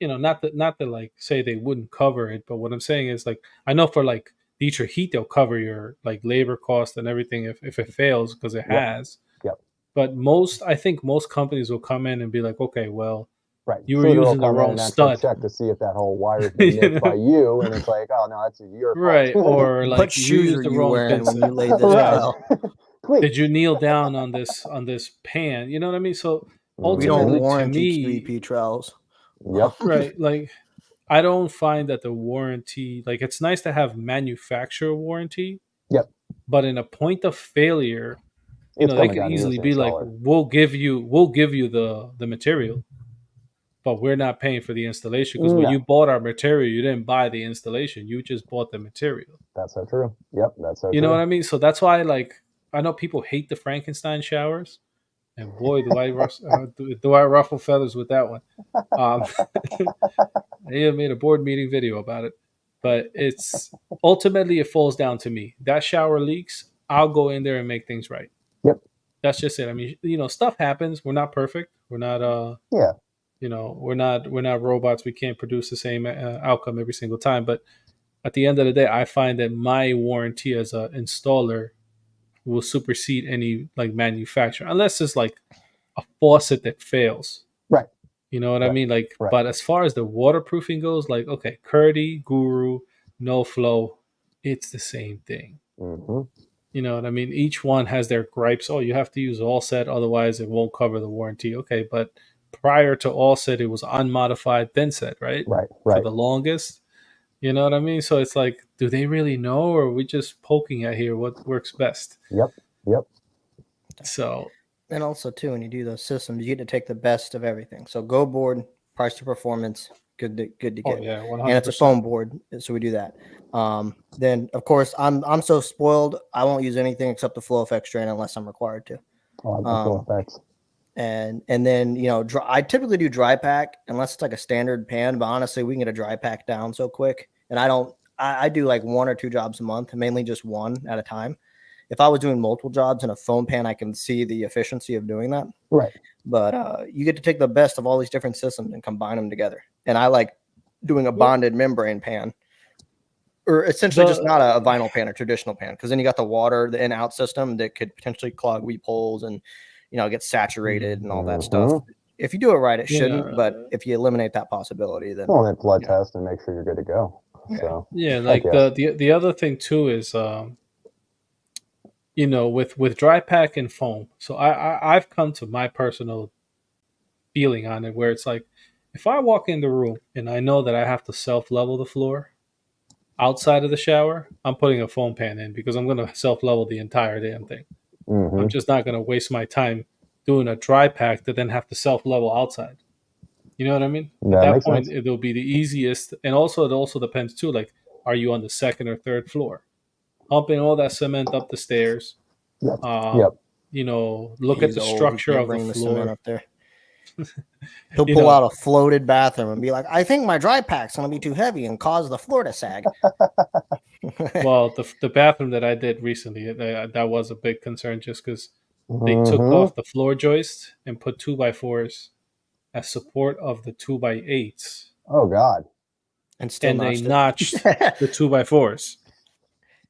not that like say they wouldn't cover it, but what I'm saying is like I know for like Dietrich Heat they'll cover your like labor cost and everything if it fails because it has. Yep. But I think most companies will come in and be like, okay, well. Right. You were using the wrong stud. Check to see if that whole wire's been nicked by you, and it's like, oh no, that's your fault. Right. Or like what shoes are you wearing when you laid this out? Did you kneel down on this pan? You know what I mean? So ultimately, we don't warranty QEP trowels. Yep. Right. Like I don't find that the warranty, like it's nice to have manufacturer warranty. Yep. But in a point of failure, they could easily be like, we'll give you the material. But we're not paying for the installation because when you bought our material, you didn't buy the installation. You just bought the material. That's so true. Yep, that's so true. You know what I mean? So that's why, I know people hate the Frankenstein showers. And boy, do I ruffle feathers with that one. I made a board meeting video about it. But ultimately, it falls down to me. That shower leaks, I'll go in there and make things right. Yep. That's just it. I mean, stuff happens. We're not perfect. We're not... we're not robots. We can't produce the same outcome every single time. But at the end of the day, I find that my warranty as an installer will supersede any manufacturer, unless it's like a faucet that fails. Right. You know what I Right. mean? Like, Right. but as far as the waterproofing goes, like, okay, Curdy, Guru, No Flow, it's the same thing. hmm You know what I mean? Each one has their gripes. Oh, you have to use All Set, otherwise it won't cover the warranty. Okay, but prior to All Set, it was unmodified then set, right? Right. For Right. the longest. You know what I mean? So it's like, do they really know, or are we just poking at here what works best? Yep. Yep. So And also too, when you do those systems, you get to take the best of everything. So Go board, price to performance, good to oh get. yeah, 100%. And it's a foam board, so we do that. Then of course I'm so spoiled, I won't use anything except the Flow Effects strain unless I'm required to. I like the Flow Effects. And then I typically do dry pack unless it's like a standard pan, but honestly we can get a dry pack down so quick. And I do like 1 or 2 jobs a month, mainly just one at a time. If I was doing multiple jobs in a foam pan, I can see the efficiency of doing that. Right. But you get to take the best of all these different systems and combine them together. And I like doing a bonded membrane pan, or essentially just not a vinyl pan or traditional pan, because then you got the water, the in-out system that could potentially clog weep holes and get saturated and all that stuff. If you do it right, it shouldn't. But if you eliminate that possibility, then then blood test and make sure you're good to go. So yeah, like the other thing too is with dry pack and foam. So I've come to my personal feeling on it where it's like, if I walk in the room and I know that I have to self level the floor outside of the shower, I'm putting a foam pan in because I'm going to self level the entire damn thing. I'm just not going to waste my time doing a dry pack to then have to self level outside. You know what I mean? Yeah, at that point, it'll be the easiest. And also, it also depends too. Like, are you on the 2nd or 3rd floor? Humping all that cement up the stairs. Yep. Look at the structure of the floor. Cement up there. He'll pull out a floated bathroom and be like, I think my dry pack's going to be too heavy and cause the floor to sag. Well, the bathroom that I did recently, that was a big concern just because they took off the floor joist and put 2x4s as support of the 2x8s. Oh, God. And they notched the 2x4s.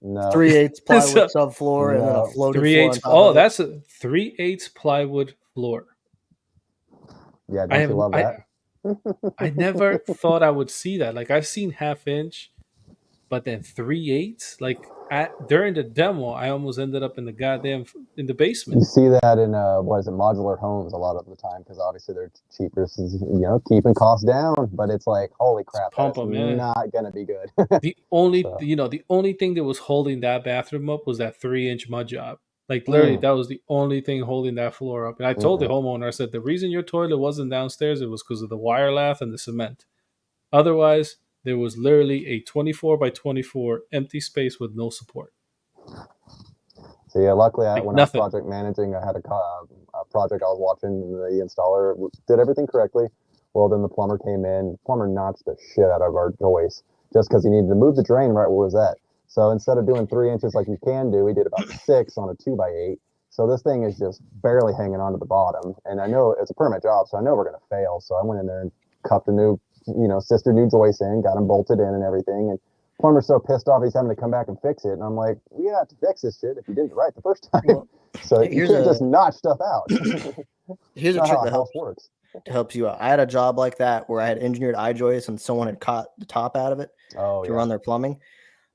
No. 3/8 plywood subfloor and then a floated 3/8. floor. That's a 3/8 plywood floor. Yeah, don't you love that? I never thought I would see that. Like, I've seen 1/2 inch, but then 3/8. Like, during the demo, I almost ended up in the basement. You see that in modular homes a lot of the time because obviously they're cheaper, keeping costs down. But it's like, holy crap, that's not gonna be good. The only thing that was holding that bathroom up was that 3-inch mud job. Like, literally, that was the only thing holding that floor up. And I told the homeowner, I said, the reason your toilet wasn't downstairs, it was because of the wire lath and the cement. Otherwise, there was literally a 24 by 24 empty space with no support. So yeah, luckily when I was project managing, I had a project I was watching, and the installer did everything correctly. Well, then the plumber came in. Plumber notched the shit out of our joist just because he needed to move the drain right where it was at. So instead of doing 3 inches like you can do, we did about 6 on a 2x8. So this thing is just barely hanging on to the bottom. And I know it's a permit job, so I know we're going to fail. So I went in there and cupped a new, sister new joist in, got them bolted in and everything. And plumber's so pissed off he's having to come back and fix it. And I'm like, we have to fix this shit if you did it right the first time. Well, so you can't just notch stuff out. Here's a trick that works. To help you out. I had a job like that where I had engineered I-joists and someone had caught the top out of it to run their plumbing.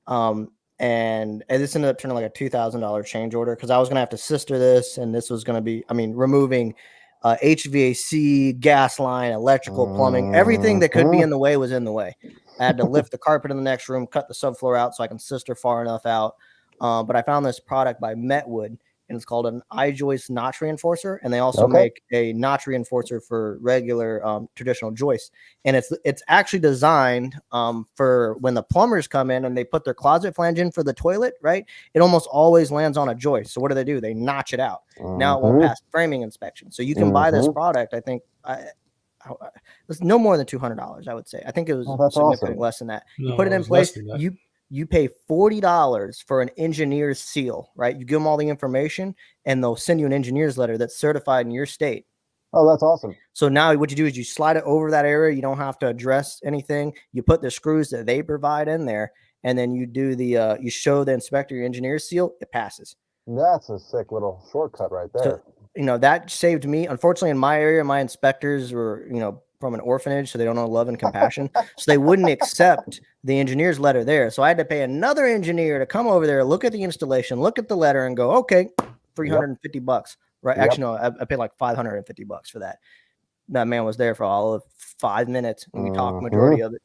And this ended up turning like a $2,000 change order because I was going to have to sister this, and this was going to be, removing HVAC, gas line, electrical, plumbing, everything that could be in the way was in the way. I had to lift the carpet in the next room, cut the subfloor out so I can sister far enough out. But I found this product by Metwood, and it's called an I-joist notch reinforcer, and they also make a notch reinforcer for regular traditional joists. And it's actually designed for when the plumbers come in and they put their closet flange in for the toilet, right? It almost always lands on a joist. So what do? They notch it out. Now it won't pass framing inspection. So you can buy this product. I think it's no more than $200. I would say. I think it was significantly less than that. You put it in place. You pay $40 for an engineer's seal, right? You give them all the information and they'll send you an engineer's letter that's certified in your state. Oh, that's awesome. So now what you do is you slide it over that area. You don't have to address anything. You put the screws that they provide in there, and then you do you show the inspector your engineer's seal, it passes. That's a sick little shortcut right there. So, that saved me. Unfortunately, in my area, my inspectors were, from an orphanage, so they don't know love and compassion. So they wouldn't accept the engineer's letter there. So I had to pay another engineer to come over there, look at the installation, look at the letter, and go, okay, $350. Right? Yep. Actually, no, I paid like $550 for that. That man was there for all of 5 minutes, and we talked majority of it.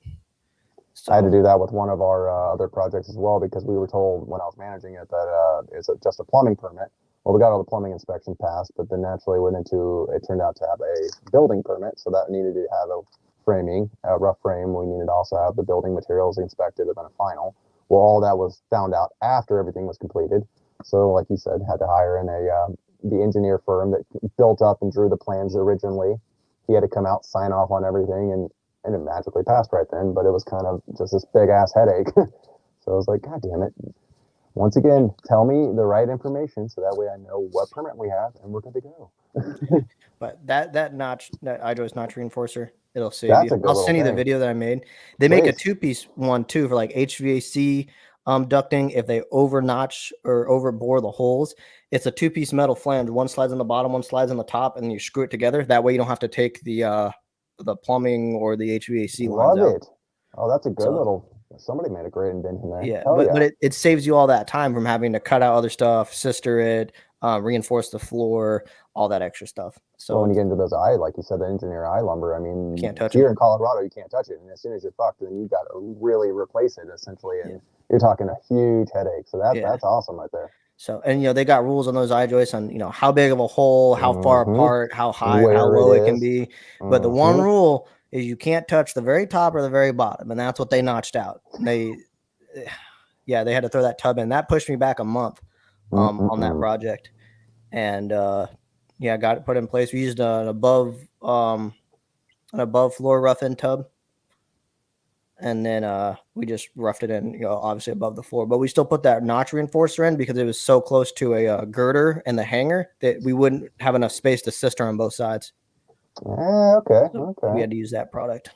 So, I had to do that with one of our other projects as well, because we were told when I was managing it that it's just a plumbing permit. Well, we got all the plumbing inspection passed, but then naturally it turned out to have a building permit, so that needed to have a rough frame. We needed to also have the building materials inspected and then a final. Well, all that was found out after everything was completed. So, like you said, had to hire in the engineer firm that built up and drew the plans originally. He had to come out, sign off on everything, and it magically passed right then. But it was kind of just this big ass headache. So I was like, God damn it. Once again, tell me the right information so that way I know what permit we have and we're good to go. But that notch, that iJoyce notch reinforcer, it'll save That's you. a good I'll little send you the thing. video that I made. They make a Please. 2-piece one too for like HVAC ducting. If they over notch or over bore the holes, it's a 2-piece metal flange. One slides on the bottom, one slides on the top, and you screw it together. That way you don't have to take the plumbing or the HVAC lines Love out. it. Oh, that's a good So- little. Somebody made a great invention there. Yeah, Hell but it saves you all that time from having to cut out other stuff, sister it, reinforce the floor, all that extra stuff. So So when you get into those like you said, the engineer lumber, I mean, Can't touch here it. in Colorado, you can't touch it. And as soon as you're fucked, then you've got to really replace it essentially. And Yeah. you're talking a huge headache. So Yeah. that's awesome right there. So, and they got rules on those iJoists on how big of a hole, how far Mhm. apart, how high, Where how it low it can is. be. But the one Mhm. rule is you can't touch the very top or the very bottom, and that's what they notched out. They had to throw that tub in. That pushed me back a month on that project, and got it put in place. We used an above floor rough in tub. And then we just roughed it in, obviously above the floor. But we still put that notch reinforcer in because it was so close to a girder and the hanger that we wouldn't have enough space to sister on both sides. Okay. We Okay. had to use that product.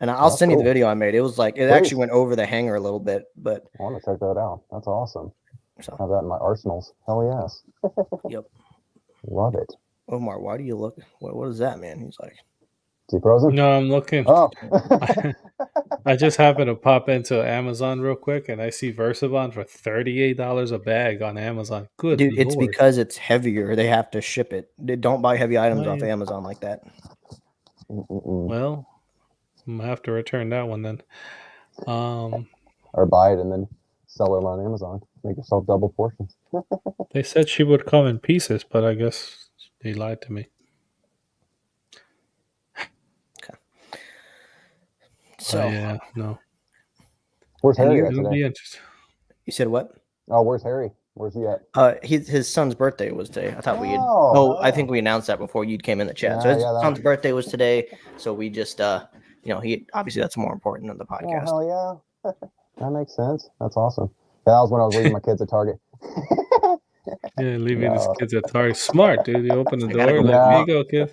And I'll That's send you the cool. video I made. It was like, it Please. actually went over the hanger a little bit, but I want to check that out. That's awesome. so, Have that in my arsenals. Hell yes. yep. Love it. Omar, why do you look? What is that, man? He's like, Is he frozen? No, I'm looking. Oh. I just happened to pop into Amazon real quick, and I see Versabon for $38 a bag on Amazon. Good dude, it's Lord. because it's heavier. They have to ship it. They don't buy heavy items off yeah. Amazon like that. Well, I'm gonna have to return that one then. Or buy it and then sell it on Amazon. Make yourself double portions. They said she would come in pieces, but I guess they lied to me. So, yeah, no. Where's And Harry at It'll today? be interesting. you said what? Oh, where's Harry? Where's he at? His son's birthday was today. I thought we had. Oh, Oh, I oh. think we announced that before you came in the chat. So Yeah, his yeah, that son's was- birthday was today. So we just, he obviously that's more important than the Oh, podcast. hell yeah. That makes sense. That's awesome. Yeah, that was when I was leaving my kids at Target. Yeah, leaving his No. kids at Target. Smart, dude. You open the I gotta door, go like, here now. you go, kid.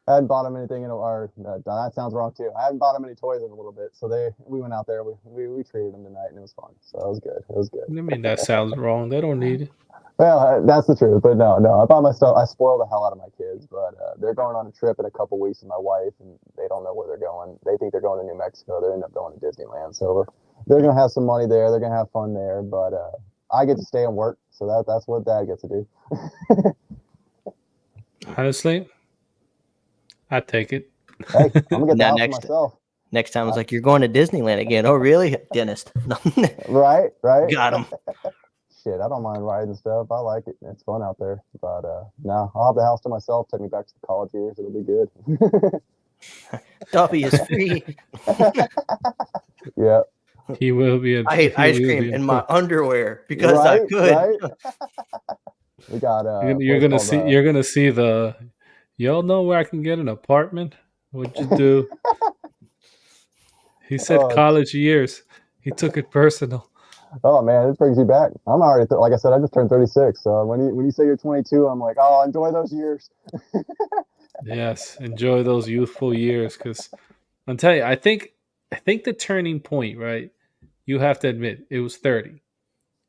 I hadn't bought them anything that sounds wrong too. I hadn't bought them any toys in a little bit, so we went out there. We treated them tonight, and it was fun. So it was good. It was good. I mean, that sounds wrong. They don't need it. Well, that's the truth. But no, I bought my stuff. I spoiled the hell out of my kids, but they're going on a trip in a couple weeks with my wife, and they don't know where they're going. They think they're going to New Mexico. They end up going to Disneyland. So they're gonna have some money there. They're gonna have fun there. But I get to stay and work, so that's what Dad gets to do. Honestly, I'd take it. Hey, I'm gonna get the Now house to next- myself. Next time it's like, you're going to Disneyland again. Oh, really? Dentist. Right. Got him. Shit, I don't mind riding stuff. I like it. It's fun out there. But no, I'll have the house to myself. Take me back to the college years. It'll be good. Duffy is free. Yeah. He will be. I ate ice cream in my underwear because I Right, could. right? We got You're gonna see. You're gonna see the. Y'all know where I can get an apartment? What'd you do? He said Oh, college years. He took it personal. Oh man, it brings you back. I'm already like I said, I just turned 36. So when you say you're 22, I'm like, oh, enjoy those years. Yes, enjoy those youthful years, because I'm telling you, I think the turning point, right? You have to admit, it was 30.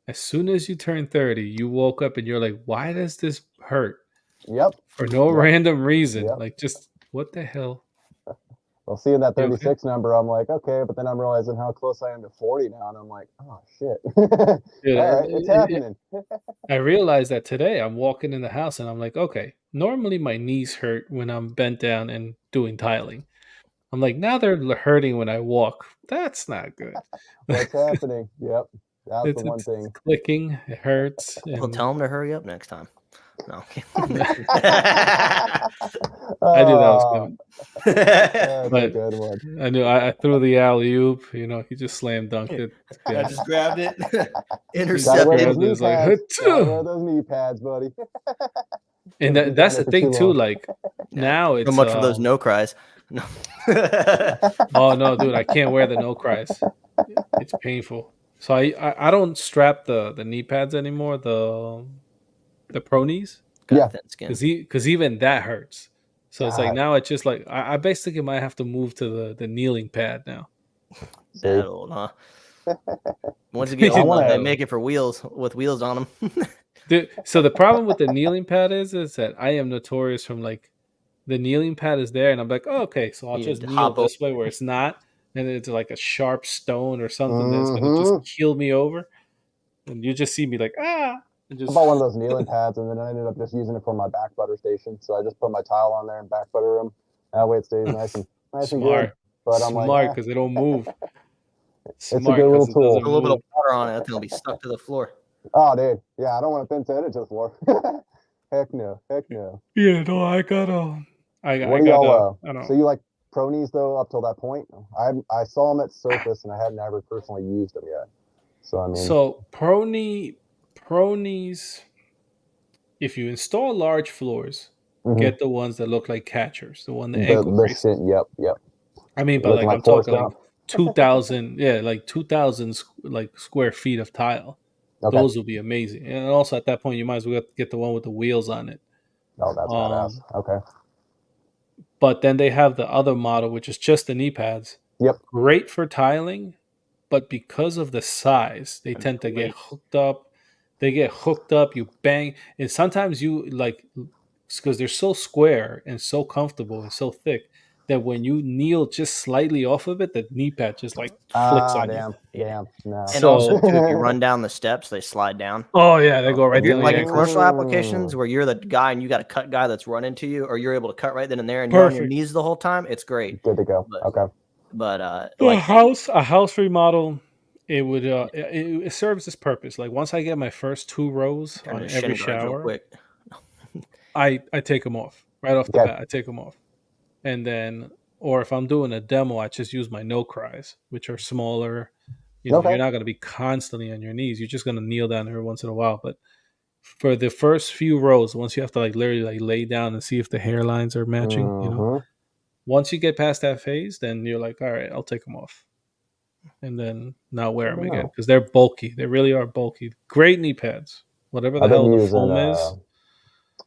As soon as you turn 30, you woke up and you're like, why does this hurt? Yep. For no Yep. random reason. Yep. Like, just what the hell? Well, seeing that You okay? 36 number, I'm like, okay, but then I'm realizing how close I am to 40 now, and I'm like, oh shit. Dude, All right, it's happening. I realized that today I'm walking in the house and I'm like, okay, normally my knees hurt when I'm bent down and doing tiling. I'm like, now they're hurting when I walk. That's not good. What's happening? Yep, that's the one It's thing. clicking. It hurts. Well, And tell them to hurry up next time. No. I knew that was Oh, coming. that's a But good one. I knew I threw the alley oop. You know, he just slam dunked it. I Yeah. just grabbed it, Gotta intercepted. wear Yeah, those knee it's like, pads. Gotta wear "Hut-too." those knee pads, buddy. And Couldn't that's the keep it thing too too. long. Like now So it's much for those no cries. No. oh no, dude, I can't wear the no cries. It's painful. So I don't strap the knee pads anymore. The pro knees. Got Yeah. thin skin. Because even that hurts. So it's like God. now it's just like I basically might have to move to the kneeling pad now. See? That old, huh? Once you get I old enough, wanna- they make it for wheels with wheels on them. So the problem with the kneeling pad is that I am notorious from like the kneeling pad is there and I'm like, oh, okay, so I'll You just just kneel hop this way where it's not, and it's like a sharp stone or something that's gonna Mhm. just keel me over, and you just see me like and I just bought one of those kneeling pads, and then I ended up just using it for my back butter station. So I just put my tile on there and back butter them. That way it stays nice and good. smart, But I'm like, smart because they don't move. a Smart good little 'cause it tool. doesn't Put a little bit move. of water on it, it'll be stuck to the floor. oh, dude, yeah, I don't want to pin it to the floor. Heck no, heck no. Yeah, no, I got I What do got y'all? I don't So you like pro knees though up till that point? I saw them at Surface, and I hadn't ever personally used them yet. So I mean, So pro knees, if you install large floors, mhm. get the ones that look like catchers, the one the the ankle braces. shit. Yep. I mean, but Looking like like I'm Forrest talking like Gump. 2,000, yeah, like 2,000 like square feet of tile. Okay. Those will be amazing. And also at that point, you might as well get the one with the wheels on it. Oh, that's badass. Okay. But then they have the other model, which is just the knee pads. Yep. Great for tiling, but because of the size, they tend to get hooked up. They get hooked up. You bang, and sometimes you like because they're so square and so comfortable and so thick that when you kneel just slightly off of it, the knee pad just like flicks on Damn. you. Damn. No. And So- also, too, if you run down the steps, they slide down. Oh yeah, they go right If you're down like the in ankle. commercial applications where you're the guy and you got a cut guy that's running to you, or you're able to cut right then and there, and you're on your Perfect. knees the whole time, it's great. Good to go. But- Okay. But a like house remodel, it would it serves its purpose. Like once I get my first 2 rows turn on the every shin guards real shower, quick. I take them off right off the Okay. bat. I take them off, and then or if I'm doing a demo, I just use my no cries, which are smaller. You know, Okay. you're not going to be constantly on your knees. You're just going to kneel down every once in a while. But for the first few rows, once you have to like literally like lay down and see if the hairlines are matching, you know, Mhm. once you get past that phase, then you're like, all right, I'll take them off, and then not wear them again Wow. because they're bulky. They really are bulky. Great knee pads, whatever the I've been hell the using, foam is.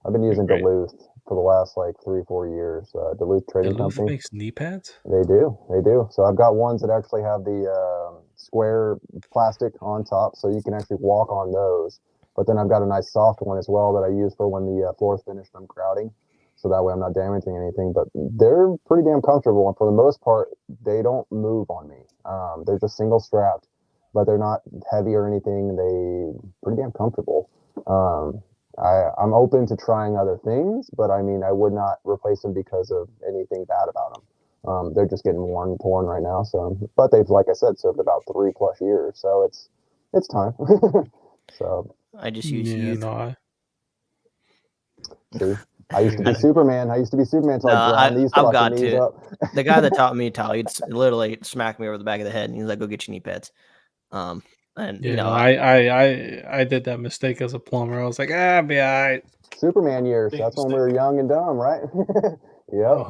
I've been using Great. Duluth for the last like 3-4 years. Duluth Trading Duluth Company. makes knee pads. They do. So I've got ones that actually have the square plastic on top, so you can actually walk on those. But then I've got a nice soft one as well that I use for when the floor's finished and I'm crowding, so that way I'm not damaging anything. But they're pretty damn comfortable, and for the most part, they don't move on me. They're just single strapped, but they're not heavy or anything. They pretty damn comfortable. I'm open to trying other things, but I mean, I would not replace them because of anything bad about them. They're just getting worn and torn right now. So, but they've, like I said, served about 3+ years, so it's time. So, I just use youth. No, see, I used to be Superman. So No, I grind these I've fucking got knees to. up. The guy that taught me tile, he'd literally smack me over the back of the head, and he's like, "Go get your knee pads." And yeah, you know, no, I did that mistake as a plumber. I was like, I'll be all right. Superman years. That's when we were young and dumb, right? Yep.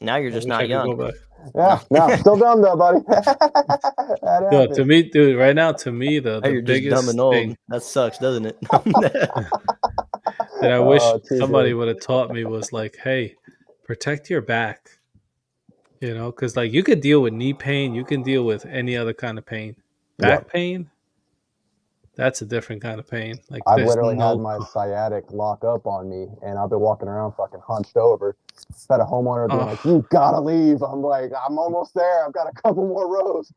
now you're just not young. Yeah, no, still dumb though, buddy. That No, happened. to me, dude, right now, to me, Now the you're just dumb biggest and old. thing That sucks, doesn't it? that I wish too somebody good. would have taught me was like, hey, protect your back. You know, because like you could deal with knee pain, you can deal with any other kind of pain. Back pain, that's a different kind of pain. Like I've there's literally no had my sciatic lock up on me, and I've been walking around fucking hunched over. Had a homeowner being like, "You gotta leave." I'm like, "I'm almost there. I've got a couple more rows."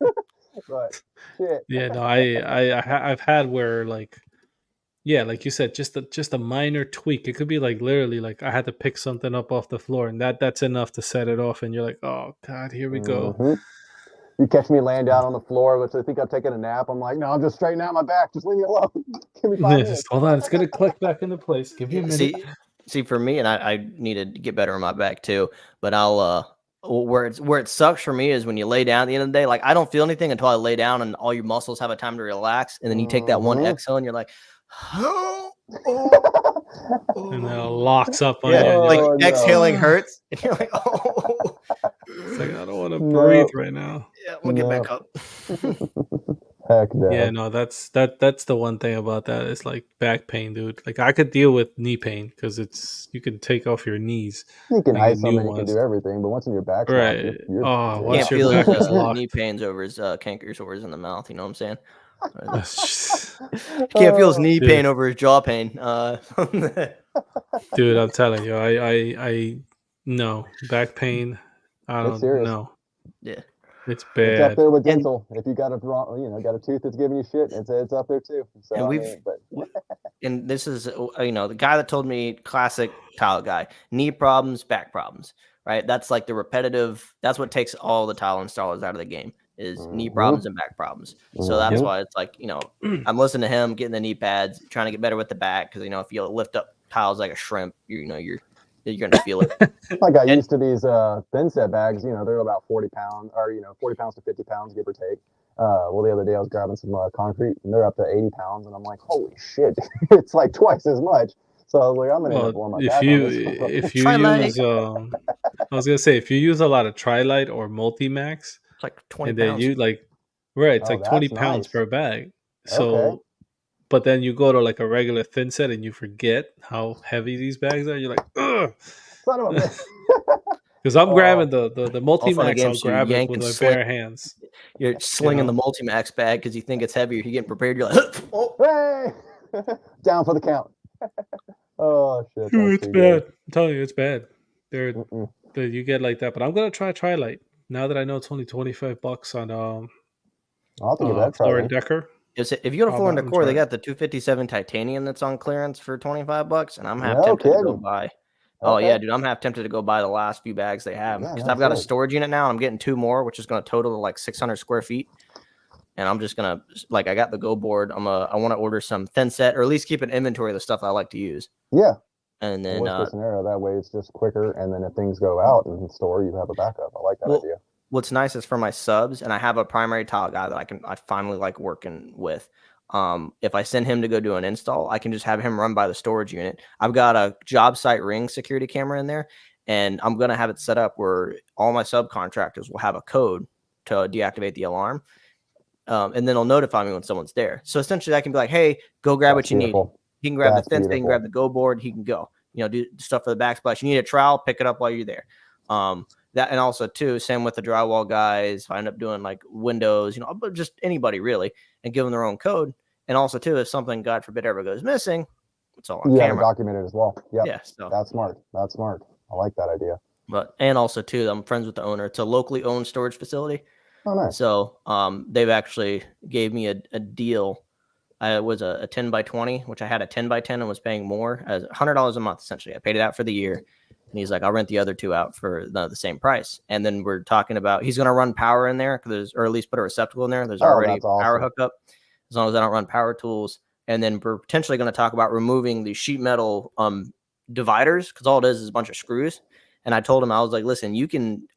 But shit. Yeah, no, I've had where like, yeah, like you said, just a minor tweak. It could be like literally like I had to pick something up off the floor, and that's enough to set it off. And you're like, oh God, here we go. Mhm. You catch me laying down on the floor, which I think I'm taking a nap. I'm like, "No, I'm just straightening out my back. Just leave me alone. Give me 5 Yeah, minutes." just hold on, it's gonna click back into place. Give me a minute. See, for me, and I need to get better on my back too. But I'll where it sucks for me is when you lay down at the end of the day. Like I don't feel anything until I lay down and all your muscles have a time to relax, and then you take that one Mhm. exhale and you're like, oh, And then it locks up on yeah, you. And like you're Oh, no. exhaling hurts, and you're like, oh, it's like I don't want to No. breathe right now. yeah, I'm gonna get back up. Heck no. Yeah, no, that's the one thing about that. It's like back pain, dude. Like I could deal with knee pain because you can take off your knees. You can Like ice new them and you can ones. do everything, but once in your back's Right. locked, you're Oh, you're once Can't your feel back his is locked. knee pains over his canker sores in the mouth. You know what I'm saying? That's just- Can't feel his Oh, knee Dude. pain over his jaw pain. dude, I'm telling you, I no back pain. I It's don't serious. know. Yeah. It's It's up bad. there with And- dental. If you got a got a tooth that's giving you shit, it's up there too. So And I we've- mean, but And this is, the guy that told me, classic tile guy, knee problems, back problems, right? That's like the repetitive. That's what takes all the tile installers out of the game is knee Mhm. problems and back problems. So that's Mhm. why it's like, I'm listening to him, getting the knee pads, trying to get better with the back because if you lift up tiles like a shrimp, you're gonna feel it. I got And- used to these thin set bags. They're about 40 pounds, or 40 pounds to 50 pounds, give or take. Well, the other day I was grabbing some concrete, and they're up to 80 pounds, and I'm like, holy shit, it's like twice as much. So I was like, I'm gonna end up blowing my If back on you this. if you Tri-Lite. use I was gonna say if you use a lot of Tri-Lite or Multimax, It's like 20 and then pounds. you like it's Oh, like 20 that's pounds nice. per bag. So, Okay. but then you go to like a regular thin set and you forget how heavy these bags are. You're like, ugh. Son of a bitch. Because I'm Oh. grabbing the All fun and Multimax, I'll games, you grab it yank with and my sling. bare hands. You're slinging know? the Multimax bag because you think it's heavier. You're getting prepared. You're like, oh. Hey, down for the count. Oh shit, Dude, that's it's too bad. good. I'm telling you, it's bad. Mm-mm. You get like that, but I'm gonna try Tri-Lite now that I know it's only $25 on I'll have to give that a try. Floor then. and Decker. If you go to How Floor and about we Decor, they try it? got the 257 titanium that's on clearance for $25, and I'm half No tempted to go kidding. buy. Oh yeah, Okay. dude, I'm half tempted to go buy the last few bags they have Yeah, because no I've got a shit. storage unit now. And I'm getting 2 more, which is going to total to like 600 square feet. And I'm just gonna I got the Go board. I want to order some thin set or at least keep an inventory of the stuff I like to use. Yeah. And then Worst case scenario, that way it's just quicker, and then if things go out in the store, you have a backup. I like that Well, idea. what's nice is for my subs, and I have a primary tile guy that I finally like working with. If I send him to go do an install, I can just have him run by the storage unit. I've got a job site ring security camera in there, and I'm gonna have it set up where all my subcontractors will have a code to deactivate the alarm. And then it'll notify me when someone's there. So essentially I can be like, hey, go grab That's what you need. beautiful. He can grab That's the fence, they can beautiful. grab the Go board, he can go, do stuff for the backsplash. You need a trowel, pick it up while you're there. That, and also too, same with the drywall guys. If I end up doing like windows, but just anybody really, and give them their own code. And also too, if something, God forbid, ever goes missing, it's all on You have it camera. documented as well. Yep. Yeah. So, That's smart. That's smart. I like that idea. and also too, I'm friends with the owner. It's a locally owned storage facility. Oh, nice. So they've actually gave me a deal. It was a 10 by 20, which I had a 10 by 10 and was paying more as $100 a month. Essentially, I paid it out for the year, and he's like, "I'll rent the other 2 out for the same price." And then we're talking about he's going to run power in there or at least put a receptacle in there. There's already that's power awesome. hookup, as long as I don't run power tools. And then we're potentially going to talk about removing the sheet metal dividers because all it is a bunch of screws. And I told him, I was like, "Listen,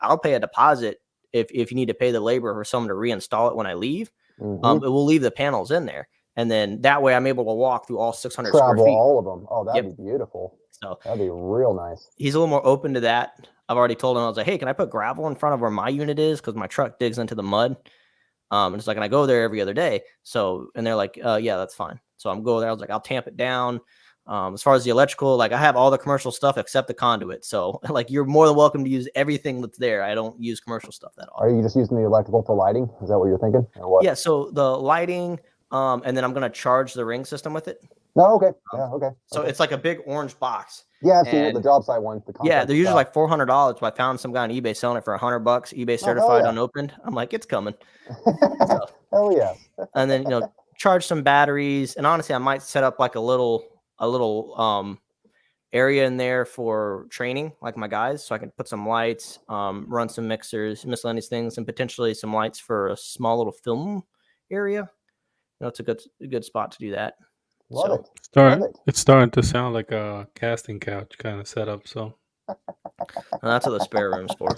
I'll pay a deposit if you need to pay the labor for someone to reinstall it when I leave. Mhm. It will leave the panels in there." And then that way I'm able to walk through all 600 square Travel feet. all of them. Oh, that'd Yep. be beautiful. So That'd be real nice. he's a little more open to that. I've already told him, I was like, hey, can I put gravel in front of where my unit is? Because my truck digs into the mud. And it's like, and I go there every other day. So, and they're like, yeah, that's fine. So I'm going there. I was like, I'll tamp it down. As far as the electrical, like I have all the commercial stuff except the conduit. So like, you're more than welcome to use everything that's there. I don't use commercial stuff that often. Are you just using the electrical for lighting? Is that what you're thinking, or what? Yeah. So the lighting, and then I'm going to charge the ring system with it. No. Okay. Yeah. Okay. So Okay. it's like a big orange box, Yeah, I've seen it, the And job site one. The yeah, contract they're usually stuff. like $400. But I found some guy on eBay selling it for $100, eBay hell certified, yeah. unopened. I'm like, it's coming. Hell yes. And then charge some batteries. And honestly, I might set up like a little area in there for training, like my guys, so I can put some lights, run some mixers, miscellaneous things, and potentially some lights for a small little film area. It's a good spot to do that. Love it. It's starting to sound like a casting couch kind of setup. So And that's what the spare room's for.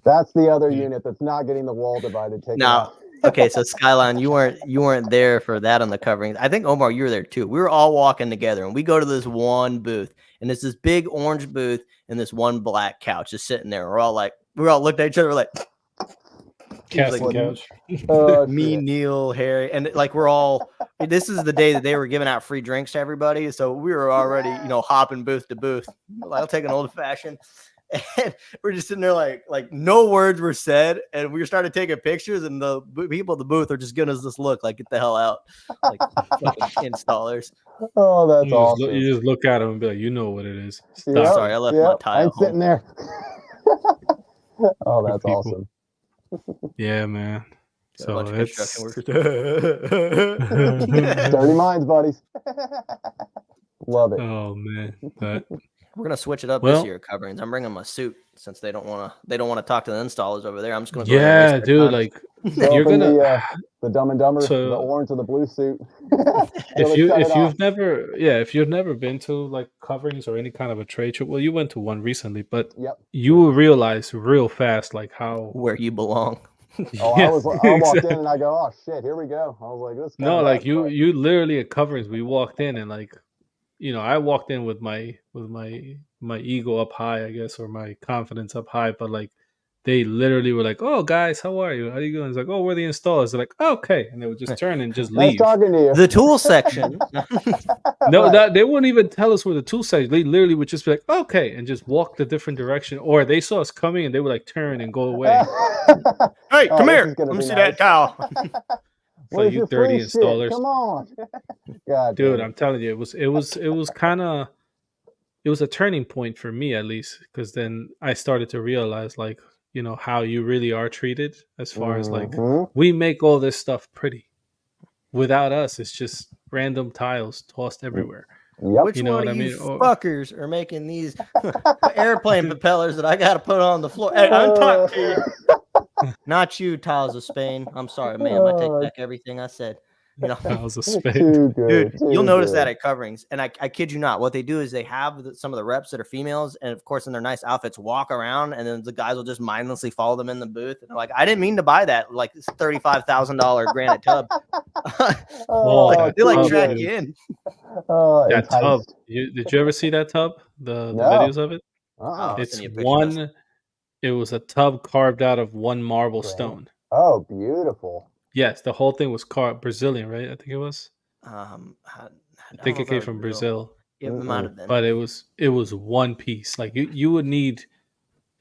That's the other unit that's not getting the wall divided. Take it out. Okay, so Skyline, you weren't there for that on the coverings. I think Omar, you were there too. We were all walking together, and we go to this one booth, and it's this big orange booth and this one black couch just sitting there. We all looked at each other like casting couch. Me, Neil, Harry, and like we're all. This is the day that they were giving out free drinks to everybody, so we were already hopping booth to booth. I'll take an old fashioned. And we're just sitting there like no words were said, and we started taking pictures, and the people at the booth are just giving us this look like, get the hell out, like fucking installers. Oh, that's awesome. You just look at them and be like, you know what it is. Stop. Yep, Sorry, I left my tie I'm at home. sitting there. Oh, that's awesome. Yeah, man. So it's dirty minds, buddies. Love it. Oh man, but we're gonna switch it up this year. Coverings. I'm bringing my suit since they don't want to talk to the installers over there. I'm just gonna go yeah, dude. Like you're gonna the Dumb and Dumber, the orange or the blue suit. if you've never been to like coverings or any kind of a trade show, well, you went to one recently, but you will realize real fast like where you belong. Oh, yeah, I walked in and I go, oh shit, here we go. I was like, this. No, like you literally at coverings. We walked in and like, I walked in with my ego up high, I guess, or my confidence up high. But like, they literally were like, "Oh, guys, how are you? How are you doing?" It's like, "Oh, we're the installers." They're like, oh, "Okay," and they would just turn and just leave. Nice talking to you. The tool section. No, they wouldn't even tell us where the tool section. They literally would just be like, "Okay," and just walk the different direction. Or they saw us coming and they would like turn and go away. Hey, come here. Let me see that towel. So you dirty installers. Come on. God, dude, I'm telling you, it was a turning point for me, at least, because then I started to realize like, how you really are treated as far as like, we make all this stuff pretty. Without us, it's just random tiles tossed everywhere. Yep. Which one of you fuckers are making these airplane propellers that I got to put on the floor? Hey, I'm talking to you. Not you, Tiles of Spain. I'm sorry, ma'am. I take back everything I said. Tiles of Spain. Dude, you'll notice that at coverings. And I kid you not. What they do is they have some of the reps that are females, and of course in their nice outfits walk around, and then the guys will just mindlessly follow them in the booth. And they're like, I didn't mean to buy that like $35,000 granite tub. They drag you in. That tub. Did you ever see that tub? The videos of it? It's one. It was a tub carved out of one marble stone. Oh, beautiful. Yes, the whole thing was carved Brazilian, right? I think it was. I think it came from Brazil. Yeah, it might have been. But it was one piece. Like you would need,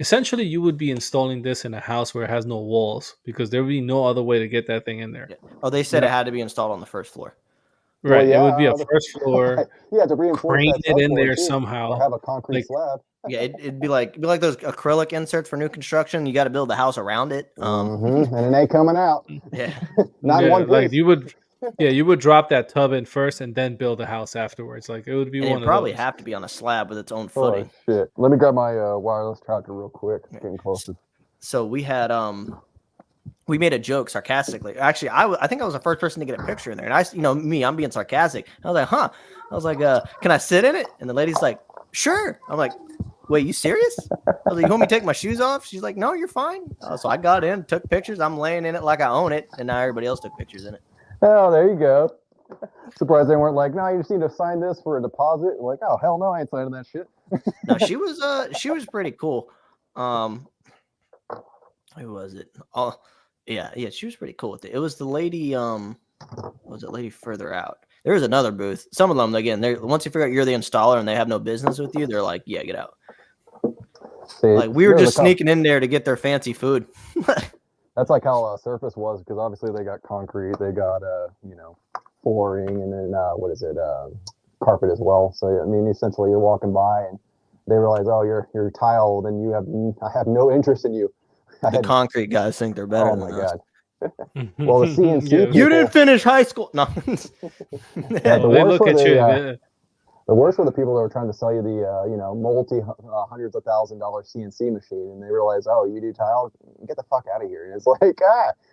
essentially, you would be installing this in a house where it has no walls because there would be no other way to get that thing in there. Yeah. Oh, they said it had to be installed on the first floor. Right, it would be a first floor. Yeah, to reinforce crane it in there somehow. Or have a concrete slab. Yeah, it'd be like those acrylic inserts for new construction. You got to build the house around it. And it ain't coming out. Yeah, not one piece. Like you would drop that tub in first and then build a house afterwards. Like it would be one of probably those. have to be on a slab with its own footing. Oh, shit. Let me grab my wireless charger real quick. It's getting closer. So we had we made a joke sarcastically. Actually, I think I was the first person to get a picture in there, and I'm being sarcastic. I was like, huh? I was like, can I sit in it? And the lady's like, sure. I'm like, wait, you serious? I was like, you want me to take my shoes off? She's like, no, you're fine. So I got in, took pictures. I'm laying in it like I own it, and now everybody else took pictures in it. Oh, there you go. Surprised they weren't like, no, you just need to sign this for a deposit. Like, oh, hell no, I ain't signing that shit. No, she was pretty cool. Who was it? Oh, yeah, she was pretty cool with it. It was the lady. Was it lady further out? There was another booth. Some of them, again, once you figure out you're the installer and they have no business with you, they're like, yeah, get out. See, like we were just sneaking in there to get their fancy food. That's like how Surface was, because obviously they got concrete, they got flooring, and then carpet as well. So I mean, essentially, you're walking by and they realize, oh, you're tiled, and I have no interest in you. The concrete guys think they're better Oh than my us. god. Well, the CNC Yeah. people, You didn't finish high school. No. Yeah, Oh, they look at you. the worst were the people that were trying to sell you the multi hundreds of $1,000 CNC machine, and they realize, oh, you do tile, get the fuck out of here. And it's like,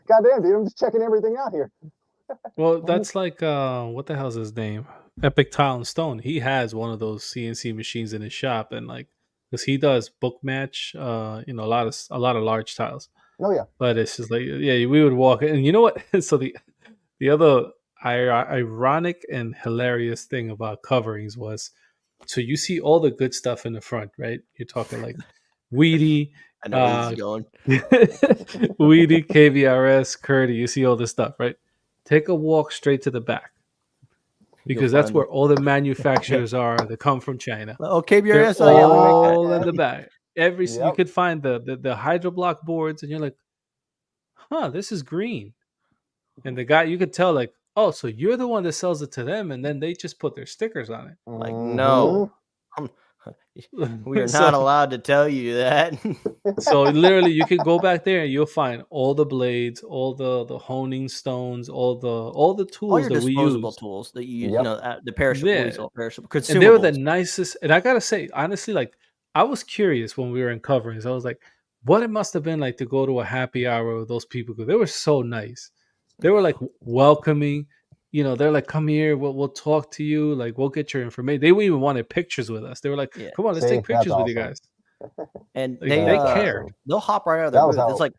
goddamn, dude, I'm just checking everything out here. Well, that's like what the hell's his name? Epic Tile and Stone. He has one of those CNC machines in his shop, and like, because he does book match, a lot of large tiles. Oh yeah. But it's just like, yeah, we would walk, and you know what? So the other ironic and hilarious thing about coverings was, so you see all the good stuff in the front, right? You're talking like Weedy, I know where this is going. Weedy, KVRS, Curdy. You see all this stuff, right? Take a walk straight to the back, because that's find where all the manufacturers are that come from China. Oh, They're KBRS. Oh, yeah, we make that. all in the back. You Yep. could find the hydroblock boards, and you're like, huh, this is green. And the guy, you could tell, like, oh, so you're the one that sells it to them, and then they just put their stickers on it. Like, Mhm. no. We are not allowed to tell you that. So literally, you could go back there and you'll find all the blades, all the honing stones, all the tools All your that we disposable use. tools that you use, Yep. the perishable, Yeah. we sell perishable And they were the consumables. nicest. And I gotta say, honestly, like, I was curious when we were in coverings. I was like, what it must have been like to go to a happy hour with those people, because they were so nice. They were like welcoming. They're like, come here, we'll talk to you, like, we'll get your information. They even wanted pictures with us. They were like, Yeah. come on, let's See, take pictures that's with you awesome. guys. And Like, they they That's cared. awesome. they'll hop right out of their That was booth. how- It's like,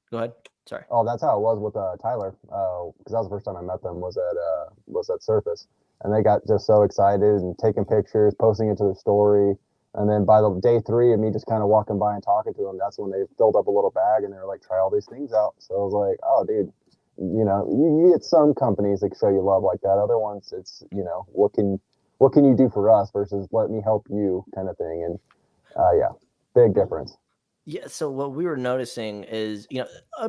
go ahead. Sorry. Oh, that's how it was with Tyler. Because that was the first time I met them. Was at Surface, and they got just so excited and taking pictures, posting it to their story. And then by the day 3 of me just kind of walking by and talking to them, that's when they filled up a little bag and they were like, try all these things out. So I was like, oh, dude, you get some companies that show you love like that. Other ones, it's, what can you do for us versus let me help you kind of thing. And yeah, big difference. Yeah. So what we were noticing is,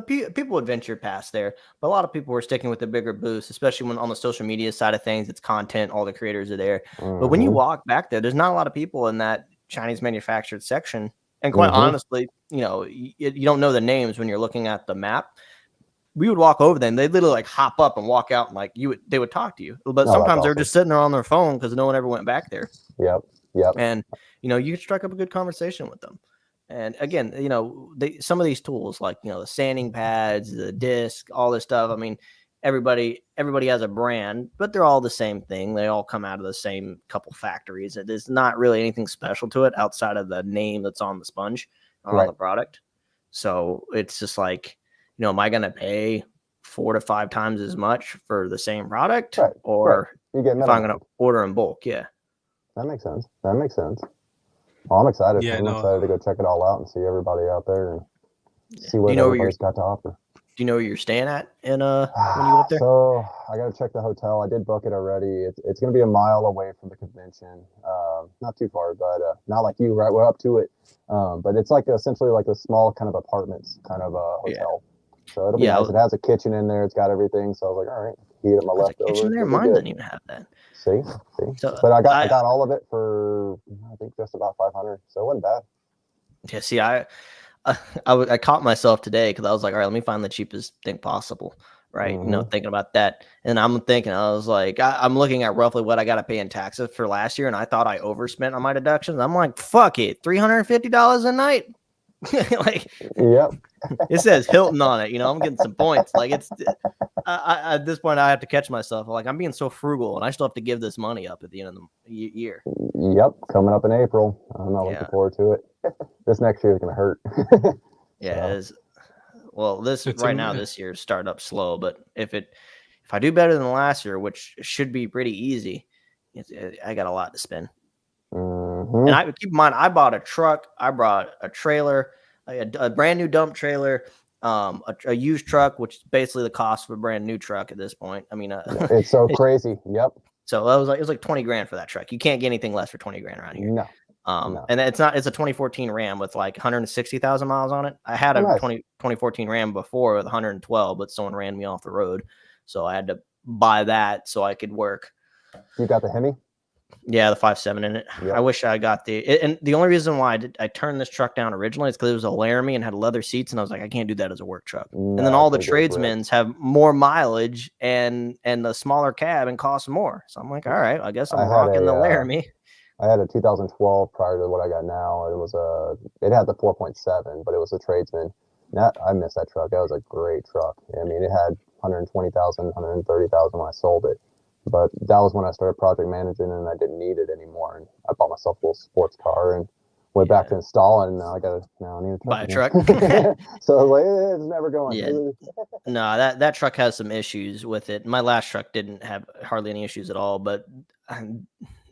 people would venture past there, but a lot of people were sticking with the bigger booths, especially when on the social media side of things, it's content, all the creators are there. But when you Mhm. walk back there's not a lot of people in that Chinese manufactured section. And quite Mhm. honestly, you don't know the names when you're looking at the map. We would walk over them. They'd literally like hop up and walk out, and like they would talk to you. But that's sometimes they're awesome. just sitting there on their phone because no one ever went back there. Yep. And you could strike up a good conversation with them. And again, some of these tools, like the sanding pads, the disc, all this stuff. I mean, everybody has a brand, but they're all the same thing. They all come out of the same couple factories. There's not really anything special to it outside of the name that's on the sponge or on Right. the product. So it's just like, am I going to pay 4 to 5 times as much for the same product, Right, or You get if I'm going minimum. to order in bulk? Yeah. That makes sense. Well, I'm excited. Yeah, I'm no. excited to go check it all out and see everybody out there and see Do what you know where everybody's got to offer. Do you know where you're staying at when you go up there? So I got to check the hotel. I did book it already. It's going to be a mile away from the convention. Not too far, but not like you, right? We're up to it. But it's like essentially like a small kind of apartments kind of hotel. So it'll be nice. It has a kitchen in there. It's got everything. So I was like, all right, heat up my There's a leftovers. kitchen there. It'll be Mine good. doesn't even have that. See. So, But I got all of it for I think just about 500. So it wasn't bad. Yeah. See, I caught myself today because I was like, all right, let me find the cheapest thing possible. Right. Mhm. Thinking about that. And I was like, I'm looking at roughly what I got to pay in taxes for last year. And I thought I overspent on my deductions. I'm like, fuck it. $350 a night. Like, Yep. it says Hilton on it. I'm getting some points. Like, it's at this point, I have to catch myself. Like, I'm being so frugal and I still have to give this money up at the end of the year. Yep. Coming up in April. I'm not looking forward to it. This next year is going to hurt. Yeah, it is. Well, this year is starting up slow, but if I do better than last year, which should be pretty easy, I got a lot to spend. Mhm. And I keep in mind, I bought a truck, I brought a trailer, a brand new dump trailer, a used truck, which is basically the cost of a brand new truck at this point. I mean, It's so crazy. Yep. so it was like 20 grand for that truck. You can't get anything less for 20 grand around here. No. And it's a 2014 Ram with like 160,000 miles on it. I had a 2014 Ram before with 112, but someone ran me off the road. So I had to buy that so I could work. You got the Hemi? Yeah, the 5.7 in it. Yep. I wish I got and the only reason why I turned this truck down originally is because it was a Laramie and had leather seats, and I was like, I can't do that as a work truck. And then No, all the it's gonna get ripped. tradesmen's have more mileage and the smaller cab and costs more. So I'm like, all right, I guess I I'm had rocking the a, Laramie. I had a 2012 prior to what I got now. It had the 4.7, but it was a tradesman. I miss that truck. That was a great truck. I mean, it had 120,000, 130,000 when I sold it. But that was when I started project managing and I didn't need it anymore. And I bought myself a little sports car and went back to installing. And now I need a truck. Buy a again. truck. So I was like, it's never going. Yeah. No, that truck has some issues with it. My last truck didn't have hardly any issues at all, but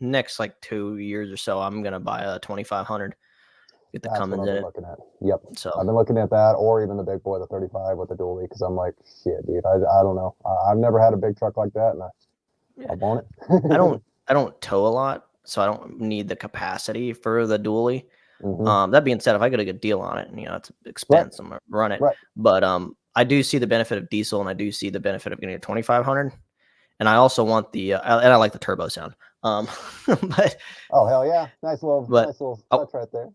next like 2 years or so, I'm gonna buy a 2500. Get the That's what Cummins I've in been it. looking at. Yep. So I've been looking at that, or even the big boy, the 35 with the dually, because I'm like, shit, dude. I don't know. I've never had a big truck like that, and I want it. I don't tow a lot, so I don't need the capacity for the dually. Mhm. That being said, if I get a good deal on it, and it's expense, I'm gonna run it. Right. But I do see the benefit of diesel, and I do see the benefit of getting a 2500. And I also want the and I like the turbo sound. But Oh hell yeah, nice little touch right there.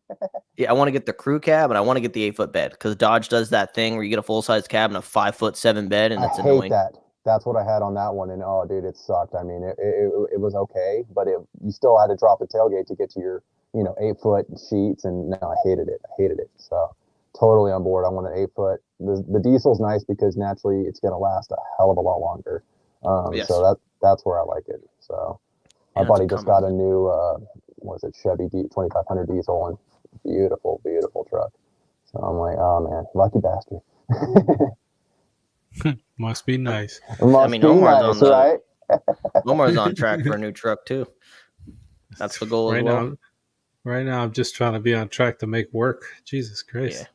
yeah, I want to get the crew cab and I want to get the 8-foot bed because Dodge does that thing where you get a full size cab and a 5'7" bed, and I it's hate annoying. that. That's what I had on that one, and oh, dude, it sucked. I mean, it was okay, but you still had to drop the tailgate to get to your 8-foot sheets, and no, I hated it. So totally on board. I want an 8-foot. The diesel's nice because naturally it's gonna last a hell of a lot longer. Yes. So that's where I like it. So my Yeah, buddy it's a just got a new Chevy 2500 diesel, and beautiful truck. So I'm like, oh man, lucky bastard. Must be nice. Must be Omar's nice, right? Omar's on track for a new truck too. That's the goal as well. Right now, I'm just trying to be on track to make work. Jesus Christ.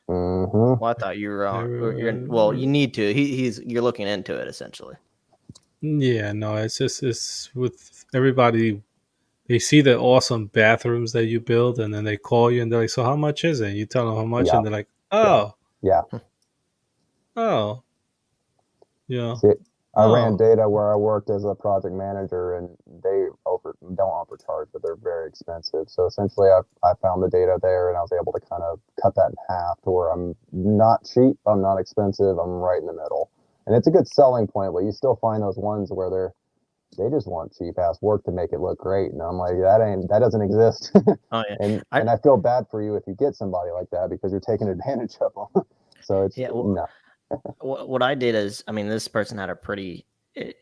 Yeah. Mm-hmm. Well, I thought you were well, you need to. You're looking into it essentially. Yeah, no, it's with everybody. They see the awesome bathrooms that you build, and then they call you and they're like, "So how much is it?" You tell them how much, Yeah. and they're like, "Oh, Yeah. oh, yeah." See, I ran Oh. data where I worked as a project manager, and they don't overcharge, but they're very expensive. So essentially, I found the data there, and I was able to kind of cut that in half to where I'm not cheap, I'm not expensive, I'm right in the middle, and it's a good selling point. But you still find those ones where they just want cheap ass work to make it look great, and I'm like, that doesn't exist. Oh yeah. and I feel bad for you if you get somebody like that because you're taking advantage of them. So it's no. What I did is, this person had a pretty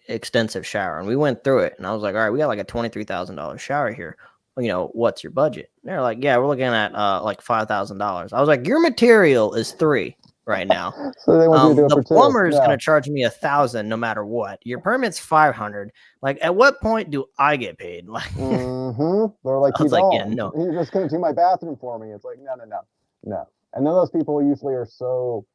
extensive shower, and we went through it, and I was like, all right, we got like a $23,000 shower here. What's your budget? And they're like, yeah, we're looking at like $5,000. I was like, your material is $3,000 right now. So they want you to do it for the $2,000. plumber is going to charge me $1,000 no matter what. Your permit's $500. Like, at what point do I get paid? Like, they're like, I was like, yeah, no. You're just going to do my bathroom for me. It's like, no. And then those people usually are so.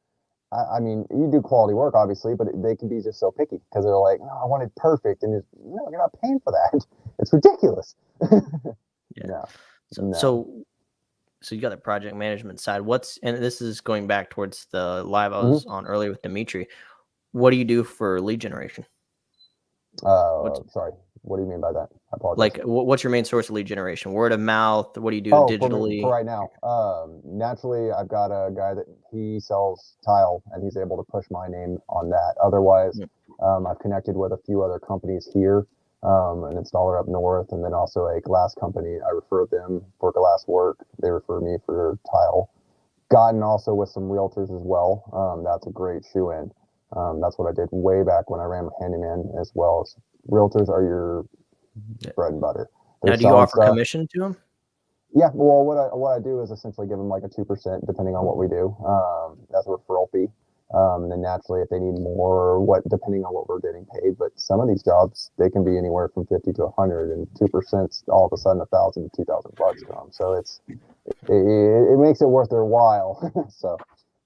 I mean, you do quality work, obviously, but they can be just so picky because they're like, no, I want it perfect. And no, you're not paying for that. It's ridiculous. Yeah. No. So you got the project management side. And this is going back towards the live I was on earlier with Dimitri. What do you do for lead generation? Sorry. What do you mean by that? I apologize. Like, what's your main source of lead generation? Word of mouth? What do you do digitally? For right now, naturally, I've got a guy that he sells tile, and he's able to push my name on that. Otherwise, I've connected with a few other companies here, an installer up north, and then also a glass company. I refer them for glass work. They refer me for tile. Gotten also with some realtors as well. That's a great shoe-in. That's what I did way back when I ran handyman as well. So realtors are your bread and butter. Now, do you offer commission to them? Yeah, well, what I do is essentially give them like a 2%, depending on what we do. That's a referral fee. Then naturally, if they need more, depending on what we're getting paid. But some of these jobs, they can be anywhere from 50 to 100, and 2% all of a sudden $1,000 to $2,000 to them. So it makes it worth their while. So.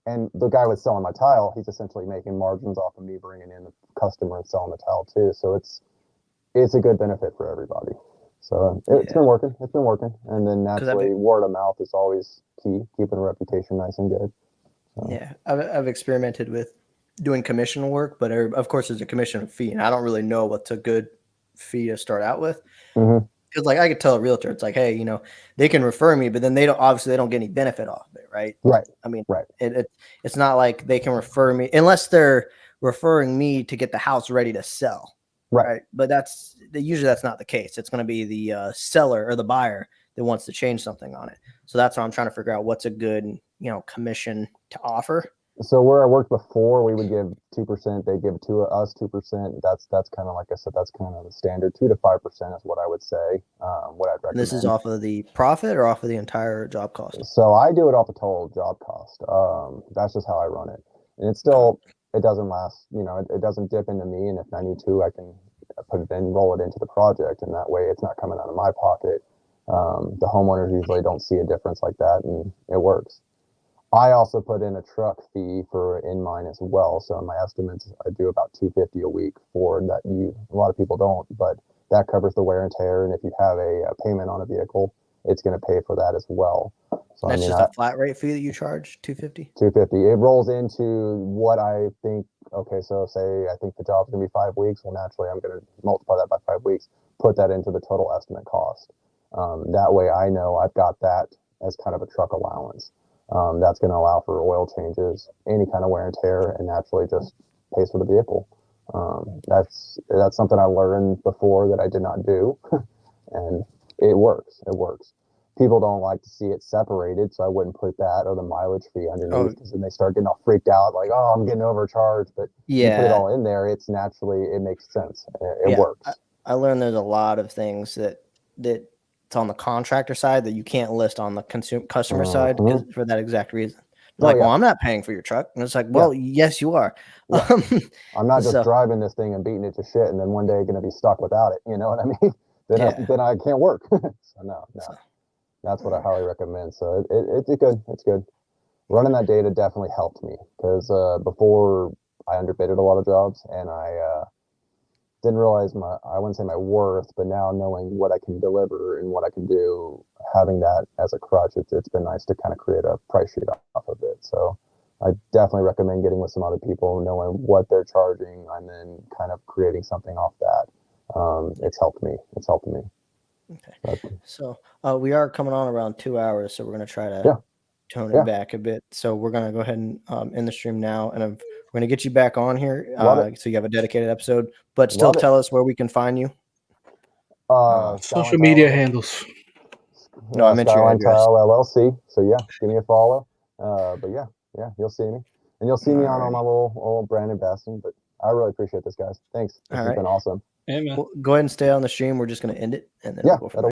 And the guy was selling my tile, he's essentially making margins off of me bringing in the customer and selling the tile too. So it's a good benefit for everybody. So it's been working. And then naturally, word of mouth is always key, keeping a reputation nice and good. So. Yeah, I've experimented with doing commission work, but of course there's a commission fee, and I don't really know what's a good fee to start out with. Because like I could tell a realtor, it's like, hey, they can refer me, but then they don't get any benefit off of it, right? Right. I mean, Right. It's not like they can refer me unless they're referring me to get the house ready to sell, Right. But usually that's not the case. It's going to be the seller or the buyer that wants to change something on it. So that's why I'm trying to figure out what's a good commission to offer. So where I worked before, we would give 2%. They give to us 2%. That's kind of, like I said, that's kind of the standard. 2 to 5% is what I would say. What I'd recommend. And this is off of the profit or off of the entire job cost? So I do it off the total job cost. That's just how I run it, and it doesn't last. It doesn't dip into me. And if I need to, I can put it in, roll it into the project, and that way it's not coming out of my pocket. The homeowners usually don't see a difference like that, and it works. I also put in a truck fee for in mine as well. So in my estimates, I do about $250 a week for that. A lot of people don't, but that covers the wear and tear. And if you have a payment on a vehicle, it's going to pay for that as well. So that's just a flat rate fee that you charge, $250. $250. It rolls into what I think. Okay, so say I think the job's going to be 5 weeks. Well, naturally, I'm going to multiply that by 5 weeks, put that into the total estimate cost. That way, I know I've got that as kind of a truck allowance. That's going to allow for oil changes, any kind of wear and tear, and naturally just pays for the vehicle. That's something I learned before that I did not do, and it works. It works. People don't like to see it separated, so I wouldn't put that or the mileage fee underneath, because then they start getting all freaked out, like, oh, I'm getting overcharged. But you put it all in there, it makes sense. It works. I learned there's a lot of things that it's on the contractor side that you can't list on the customer side for that exact reason. Well, I'm not paying for your truck. And it's like, well, yes, you are. Yeah. I'm not just driving this thing and beating it to shit, and then one day going to be stuck without it. You know what I mean? Then I can't work. So no. That's what I highly recommend. So it's good. It's good. Running that data definitely helped me, because before I underbidded a lot of jobs, and I didn't realize I wouldn't say my worth, but now knowing what I can deliver and what I can do, having that as a crutch, it's been nice to kind of create a price sheet off of it. So I definitely recommend getting with some other people, knowing what they're charging, and then kind of creating something off that. It's helped me. Okay. So we are coming on around 2 hours, so we're going to try to tone it back a bit. So we're going to go ahead and end the stream now, and we're going to get you back on here so you have a dedicated episode, but still tell us where we can find you. Social media handles. No, I meant your address. Tile LLC. So give me a follow. But you'll see me, and you'll see me on my little brand investing. But I really appreciate this, guys. Thanks. This has been awesome. Hey, man. Well, go ahead and stay on the stream. We're just going to end it, and then we'll go from there.